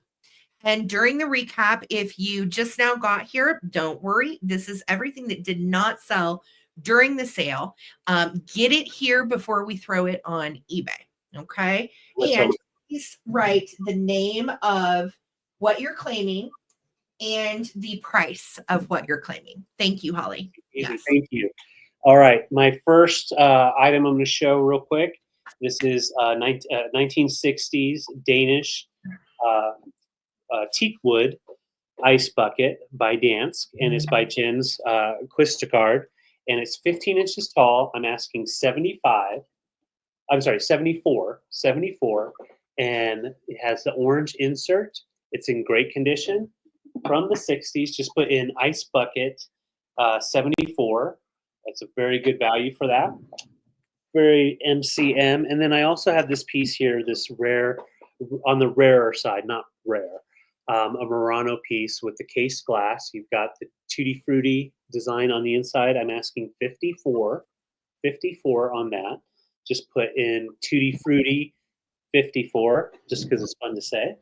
And during the recap, if you just now got here, don't worry. This is everything that did not sell during the sale. Get it here before we throw it on eBay. Okay. And please write the name of what you're claiming and the price of what you're claiming. Thank you, Holly. Yes. Thank you. All right. My first item I'm going to show real quick. This is 1960s Danish teak wood ice bucket by Dansk, and it's by Jens Quistegard, and it's 15 inches tall. I'm asking 74, and it has the orange insert. It's in great condition from the 60s. Just put in ice bucket 74. That's a very good value for that. Very MCM. And then I also have this piece here, this rare, on the rarer side, not rare, a Murano piece with the case glass. You've got the Tutti Frutti design on the inside. I'm asking 54 on that. Just put in Tutti Frutti 54, just because it's fun to say.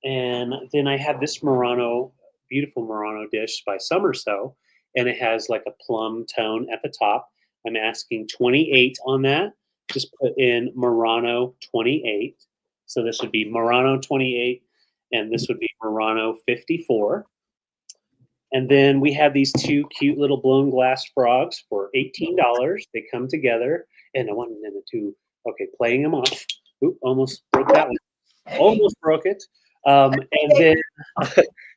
And then I have this Murano, beautiful Murano dish by Summerso, and it has like a plum tone at the top. I'm asking 28 on that. Just put in Murano 28. So this would be Murano 28, and this would be Murano 54. And then we have these two cute little blown glass frogs for $18. They come together, and the one and the two. Okay, playing them off. Oop, almost broke that one. Almost broke it. And then,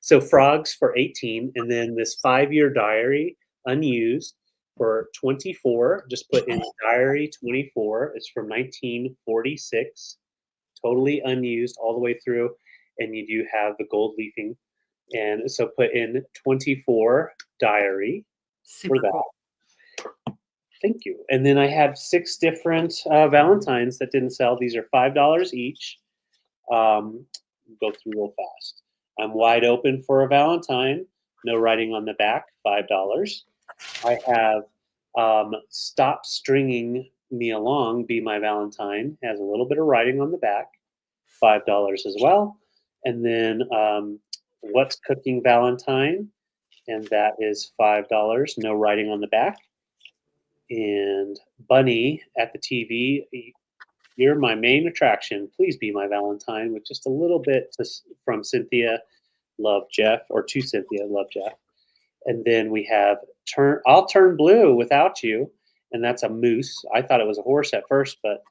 so frogs for 18, and then this 5-year diary unused for 24. Just put in diary 24. It's from 1946, totally unused all the way through, and you do have the gold leafing. And so put in 24 diary Super for that. cool. Thank you. And then I have 6 different Valentines that didn't sell. These are $5 each. Go through real fast. I'm wide open for a Valentine. No writing on the back, $5. I have Stop Stringing Me Along, Be My Valentine. Has a little bit of writing on the back, $5 as well. And then What's Cooking Valentine, and that is $5. No writing on the back. And Bunny at the TV. You're my main attraction. Please be my Valentine, with just a little bit from Cynthia, Love Jeff, or to Cynthia, Love Jeff. And then we have I'll Turn Blue Without You, and that's a moose. I thought it was a horse at first, but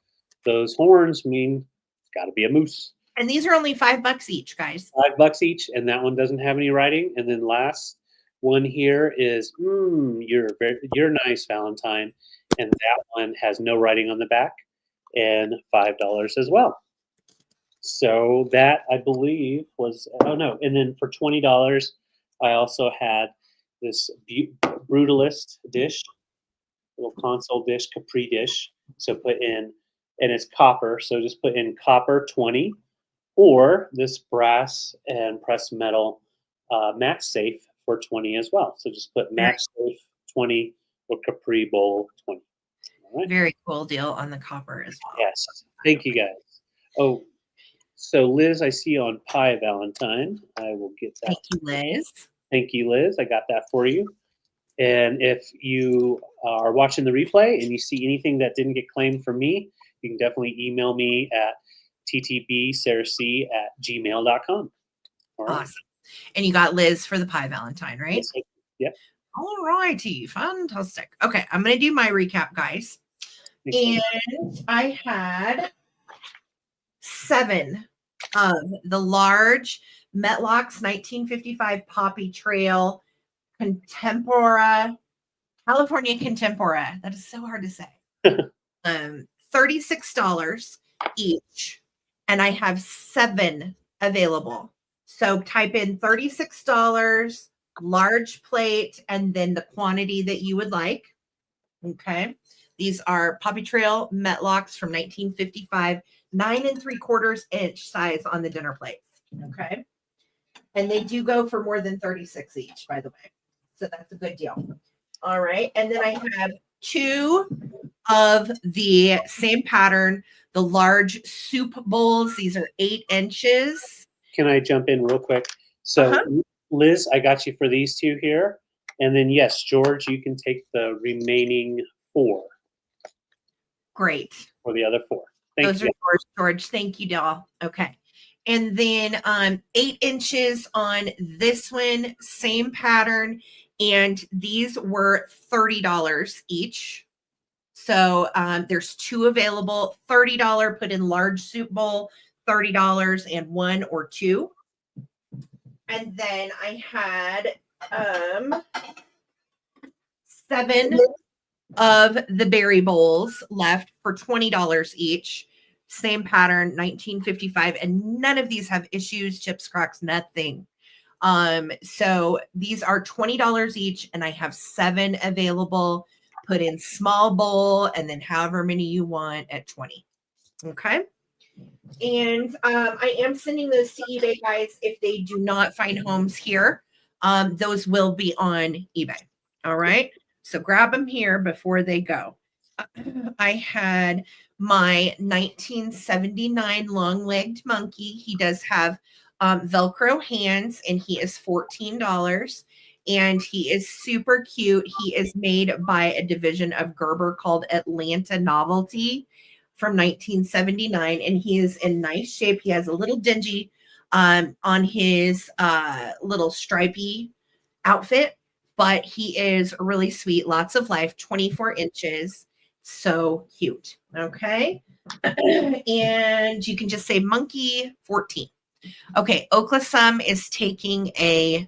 those horns mean it's got to be a moose. And these are only $5 each, guys. $5 each, and that one doesn't have any writing. And then last one here is You're Nice Valentine, and that one has no writing on the back. And $5 as well. So that, I believe, was, oh no, and then for $20, I also had this Brutalist dish, little console dish, Capri dish. So put in, and it's copper, so just put in copper 20, or this brass and pressed metal match safe for 20 as well. So just put match safe 20 or Capri bowl 20. Right. Very cool deal on the copper as well. Yes. Thank you, guys. Oh, so Liz, I see you on Pie Valentine. I will get that. Thank you, Liz. Thank you, Liz. I got that for you. And if you are watching the replay and you see anything that didn't get claimed from me, you can definitely email me at ttbsarahc@gmail.com. All right. Awesome. And you got Liz for the Pie Valentine, right? Yes, yep. All righty. Fantastic. Okay, I'm going to do my recap, guys. And I had 7 of the large Metlox 1955 Poppy Trail California Contempora. That is so hard to say. $36 each. And I have 7 available. So type in $36, large plate, and then the quantity that you would like. Okay. These are Poppy Trail Metlox from 1955, 9 3/4 inch size on the dinner plates. Okay. And they do go for more than 36 each, by the way. So that's a good deal. All right. And then I have 2 of the same pattern, the large soup bowls. These are 8 inches. Can I jump in real quick? So Liz, I got you for these 2 here. And then yes, George, you can take the remaining 4. Great. For the other 4. Those are yours, George. Thank you, doll. Okay. And then 8 inches on this one, same pattern. And these were $30 each. So there's 2 available, $30, put in large soup bowl, $30, and 1 or 2. And then I had 7 of the berry bowls left for $20 each. Same pattern, 1955, and none of these have issues, chips, cracks, nothing. So these are $20 each, and I have 7 available. Put in small bowl, and then however many you want at 20. Okay. And I am sending those to eBay, guys. If they do not find homes here, those will be on eBay. All right. So grab them here before they go. I had my 1979 long-legged monkey. He does have Velcro hands, and he is $14. And he is super cute. He is made by a division of Gerber called Atlanta Novelty from 1979. And he is in nice shape. He has a little dingy on his little stripy outfit, but he is really sweet. Lots of life, 24 inches. So cute. Okay. And you can just say monkey 14. Okay. Oaklasum is taking a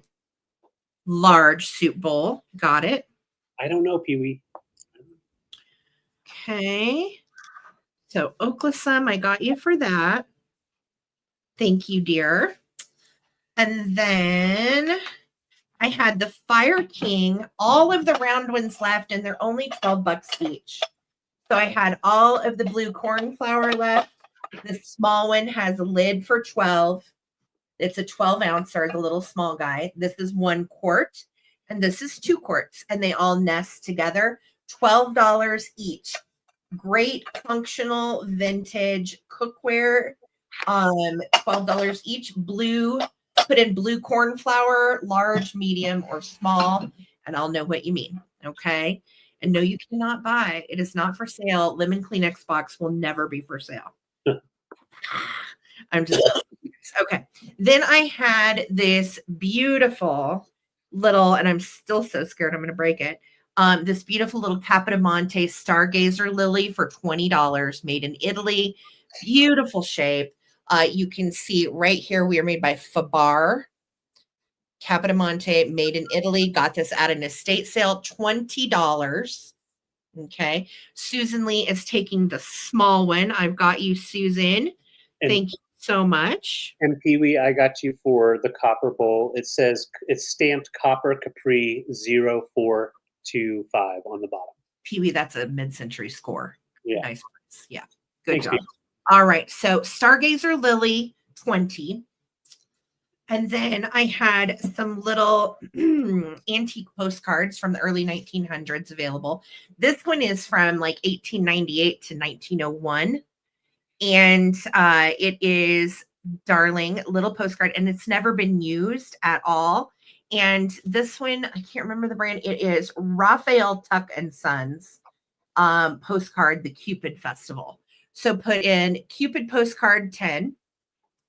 large soup bowl. Got it. I don't know, Pee-wee. Okay. So Oaklasum, I got you for that. Thank you, dear. And then I had the Fire King, all of the round ones left, and they're only $12 each. So I had all of the blue cornflower left. The small one has a lid for 12. It's a 12 ouncer, the little small guy. This is 1 quart, and this is 2 quarts, and they all nest together. $12 each. Great functional vintage cookware. $12 each. Blue, put in blue cornflower, large, medium, or small, and I'll know what you mean. Okay. And no, you cannot buy. It is not for sale. Lemon Kleenex box will never be for sale. I'm just okay. Then I had this beautiful little, and I'm still so scared I'm going to break it. This beautiful little Capodimonte Stargazer lily for $20, made in Italy. Beautiful shape. You can see right here, we are made by Fabar. Capodimonte, made in Italy. Got this at an estate sale, $20. Okay. Susan Lee is taking the small one. I've got you, Susan. Thank you so much. And Pee-wee, I got you for the copper bowl. It says it's stamped Copper Capri 0425 on the bottom. Pee-wee, that's a mid-century score. Yeah. Nice. Yeah. Good Thanks, job. All right. So Stargazer Lily, 20. And then I had some little antique postcards from the early 1900s available. This one is from like 1898 to 1901. And it is darling little postcard, and it's never been used at all. And this one, I can't remember the brand. It is Raphael Tuck and Sons postcard, the Cupid Festival. So put in Cupid postcard 10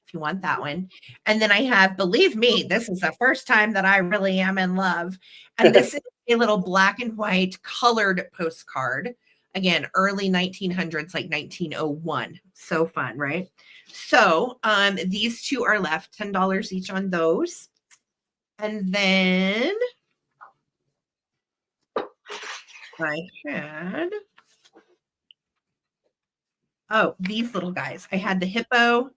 if you want that one. And then I have, believe me, this is the first time that I really am in love. And this is a little black and white colored postcard. Again, early 1900s, like 1901. So fun, right? So these two are left, $10 each on those. And then I had, oh, these little guys. I had the hippo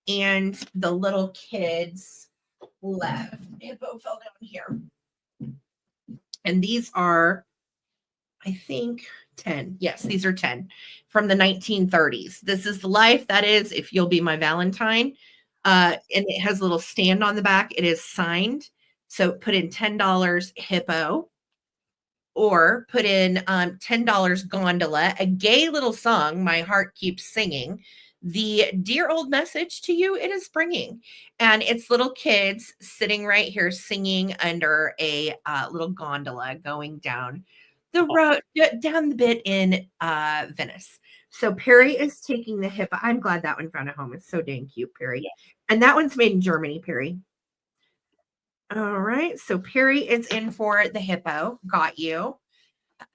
and the little kids left. Hippo fell down here. And these are, I think, 10. Yes, these are 10 from the 1930s. This is the life. That is, if you'll be my Valentine. And it has a little stand on the back. It is signed. So put in $10 hippo, or put in $10 gondola, a gay little song my heart keeps singing. The dear old message to you it is bringing. And it's little kids sitting right here singing under a little gondola going down the road, down the bit in Venice. So Perry is taking the hippo. I'm glad that one found a home. It's so dang cute, Perry. Yeah. And that one's made in Germany, Perry. All right. So Perry is in for the hippo. Got you.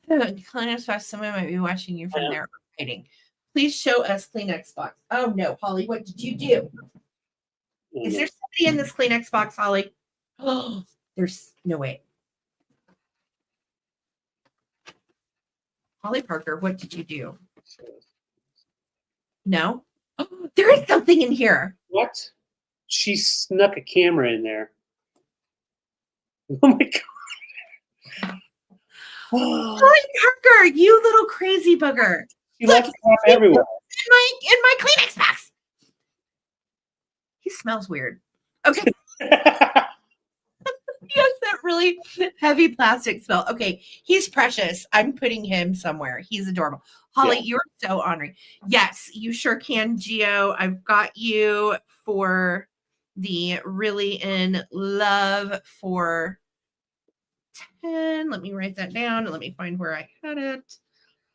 Kleenex box. Someone might be watching you from there. Writing. Please show us Kleenex box. Oh no, Holly, what did you do? Is there somebody in this Kleenex box, Holly? Oh, there's no way. Holly Parker, what did you do? No? Oh, there is something in here. What? She snuck a camera in there. Oh my god. Holly Parker, you little crazy booger. She left crap everywhere. In my Kleenex box. He smells weird. Okay. He has that really heavy plastic smell. Okay, he's precious. I'm putting him somewhere. He's adorable. Holly, you're so honoring. Yes, you sure can, Gio. I've got you for the really in love for 10. Let me write that down. Let me find where I had it.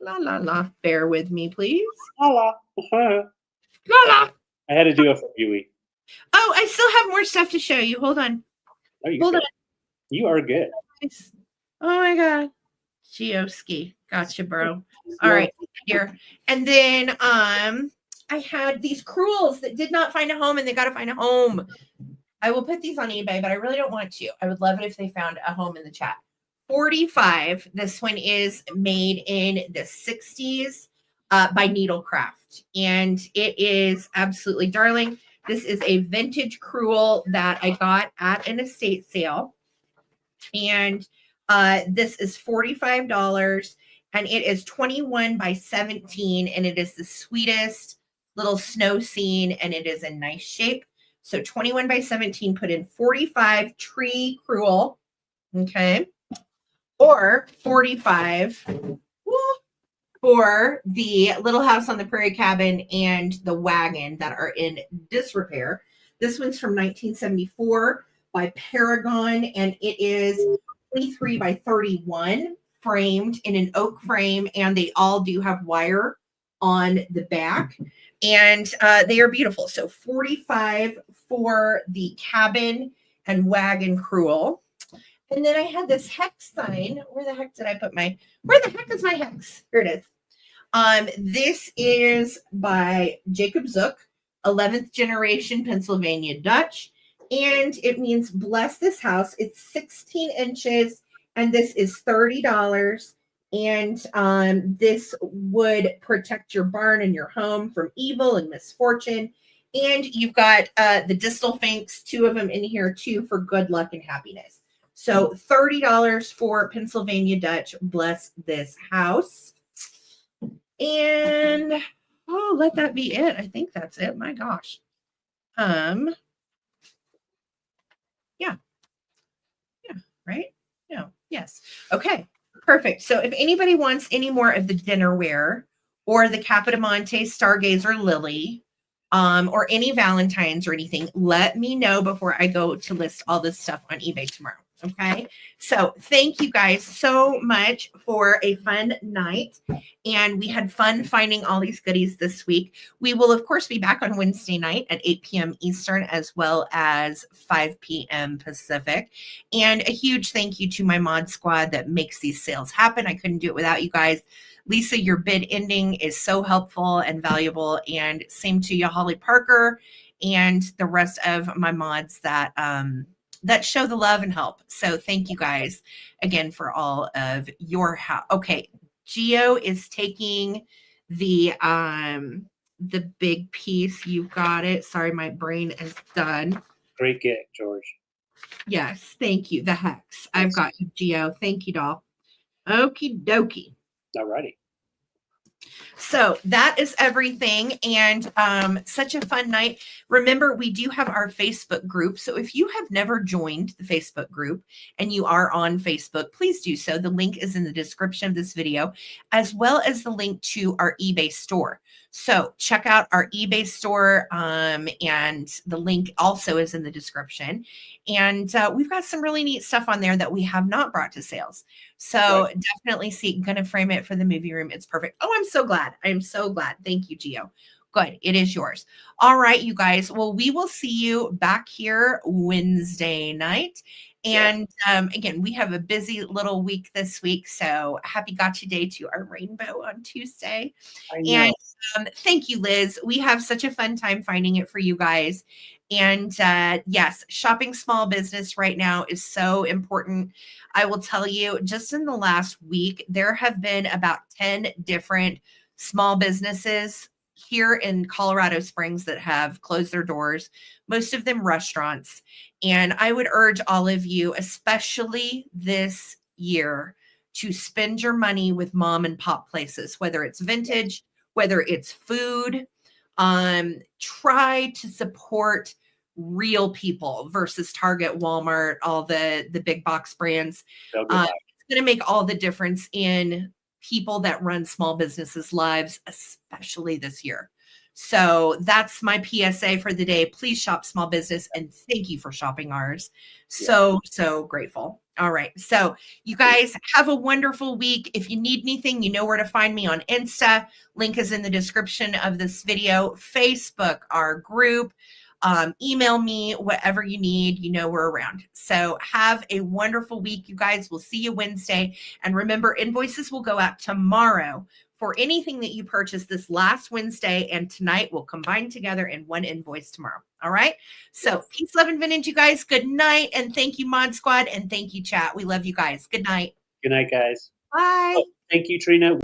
La la la. Bear with me, please. La la. La la. I had to do it for Huey. Oh, I still have more stuff to show you. Hold on. Oh, Hold on. You are good. Oh my God. Geoski. Gotcha, bro. All right. Here. And then I had these crewels that did not find a home and they got to find a home. I will put these on eBay, but I really don't want to. I would love it if they found a home in the chat. 45. This one is made in the 60s by Needlecraft. And it is absolutely darling. This is a vintage crewel that I got at an estate sale. And this is $45. And it is 21 by 17. And it is the sweetest little snow scene. And it is in nice shape. So 21 by 17, put in 45 tree crewel. Okay. Or 45 for the Little House on the Prairie cabin and the wagon that are in disrepair. This one's from 1974 by Paragon, and it is 23 by 31, framed in an oak frame, and they all do have wire on the back, and they are beautiful. So 45 for the cabin and wagon crewel. And then I had this hex sign. Where the heck did I put where the heck is my hex? Here it is. This is by Jacob Zook, 11th generation Pennsylvania Dutch. And it means bless this house. It's 16 inches and this is $30. And this would protect your barn and your home from evil and misfortune. And you've got the distal finks, 2 of them in here too, for good luck and happiness. So $30 for Pennsylvania Dutch. Bless this house. And let that be it. I think that's it. My gosh. Yeah. Right? No. Yes. Okay. Perfect. So if anybody wants any more of the dinnerware or the Capodimonte Stargazer Lily, or any Valentines or anything, let me know before I go to list all this stuff on eBay tomorrow. Okay. So thank you guys so much for a fun night. And we had fun finding all these goodies this week. We will, of course, be back on Wednesday night at 8 p.m. Eastern, as well as 5 p.m. Pacific. And a huge thank you to my mod squad that makes these sales happen. I couldn't do it without you guys. Lisa, your bid ending is so helpful and valuable. And same to you, Holly Parker, and the rest of my mods that that show the love and help. So thank you guys again for all of your help. Okay, Geo is taking the big piece. You've got it. Sorry, my brain is done. Great get, George. Yes, thank you. The hex. Yes. I've got you, Geo. Thank you, doll. Okie dokie. All righty. So that is everything, and such a fun night. Remember, we do have our Facebook group. So if you have never joined the Facebook group and you are on Facebook, please do so. The link is in the description of this video, as well as the link to our eBay store. So check out our eBay store, and the link also is in the description. And we've got some really neat stuff on there that we have not brought to sales. So right. Definitely see, gonna frame it for the movie room. It's perfect. Oh, I'm so glad. I'm so glad. Thank you, Geo. Good. It is yours. All right, you guys. Well, we will see you back here Wednesday night. And again, we have a busy little week this week. So happy Gotcha Day to our rainbow on Tuesday. And thank you, Liz. We have such a fun time finding it for you guys. And yes, shopping small business right now is so important. I will tell you, just in the last week, there have been about 10 different small businesses here in Colorado Springs that have closed their doors, most of them restaurants. And I would urge all of you, especially this year, to spend your money with mom and pop places, whether it's vintage, whether it's food. Try to support real people versus Target, Walmart, all the big box brands. It's going to make all the difference in people that run small businesses' lives, especially this year. So that's my PSA for the day. Please shop small business, and thank you for shopping ours. So grateful. All right. So you guys have a wonderful week. If you need anything, you know where to find me on Insta. Link is in the description of this video. Facebook, our group. Email me, whatever you need. You know we're around. So have a wonderful week, you guys. We'll see you Wednesday. And remember, invoices will go out tomorrow for anything that you purchased this last Wednesday, and tonight will combine together in one invoice tomorrow. All right. So peace, love, and vintage, you guys. Good night. And thank you, Mod Squad. And thank you, chat. We love you guys. Good night. Good night, guys. Bye. Oh, thank you, Trina.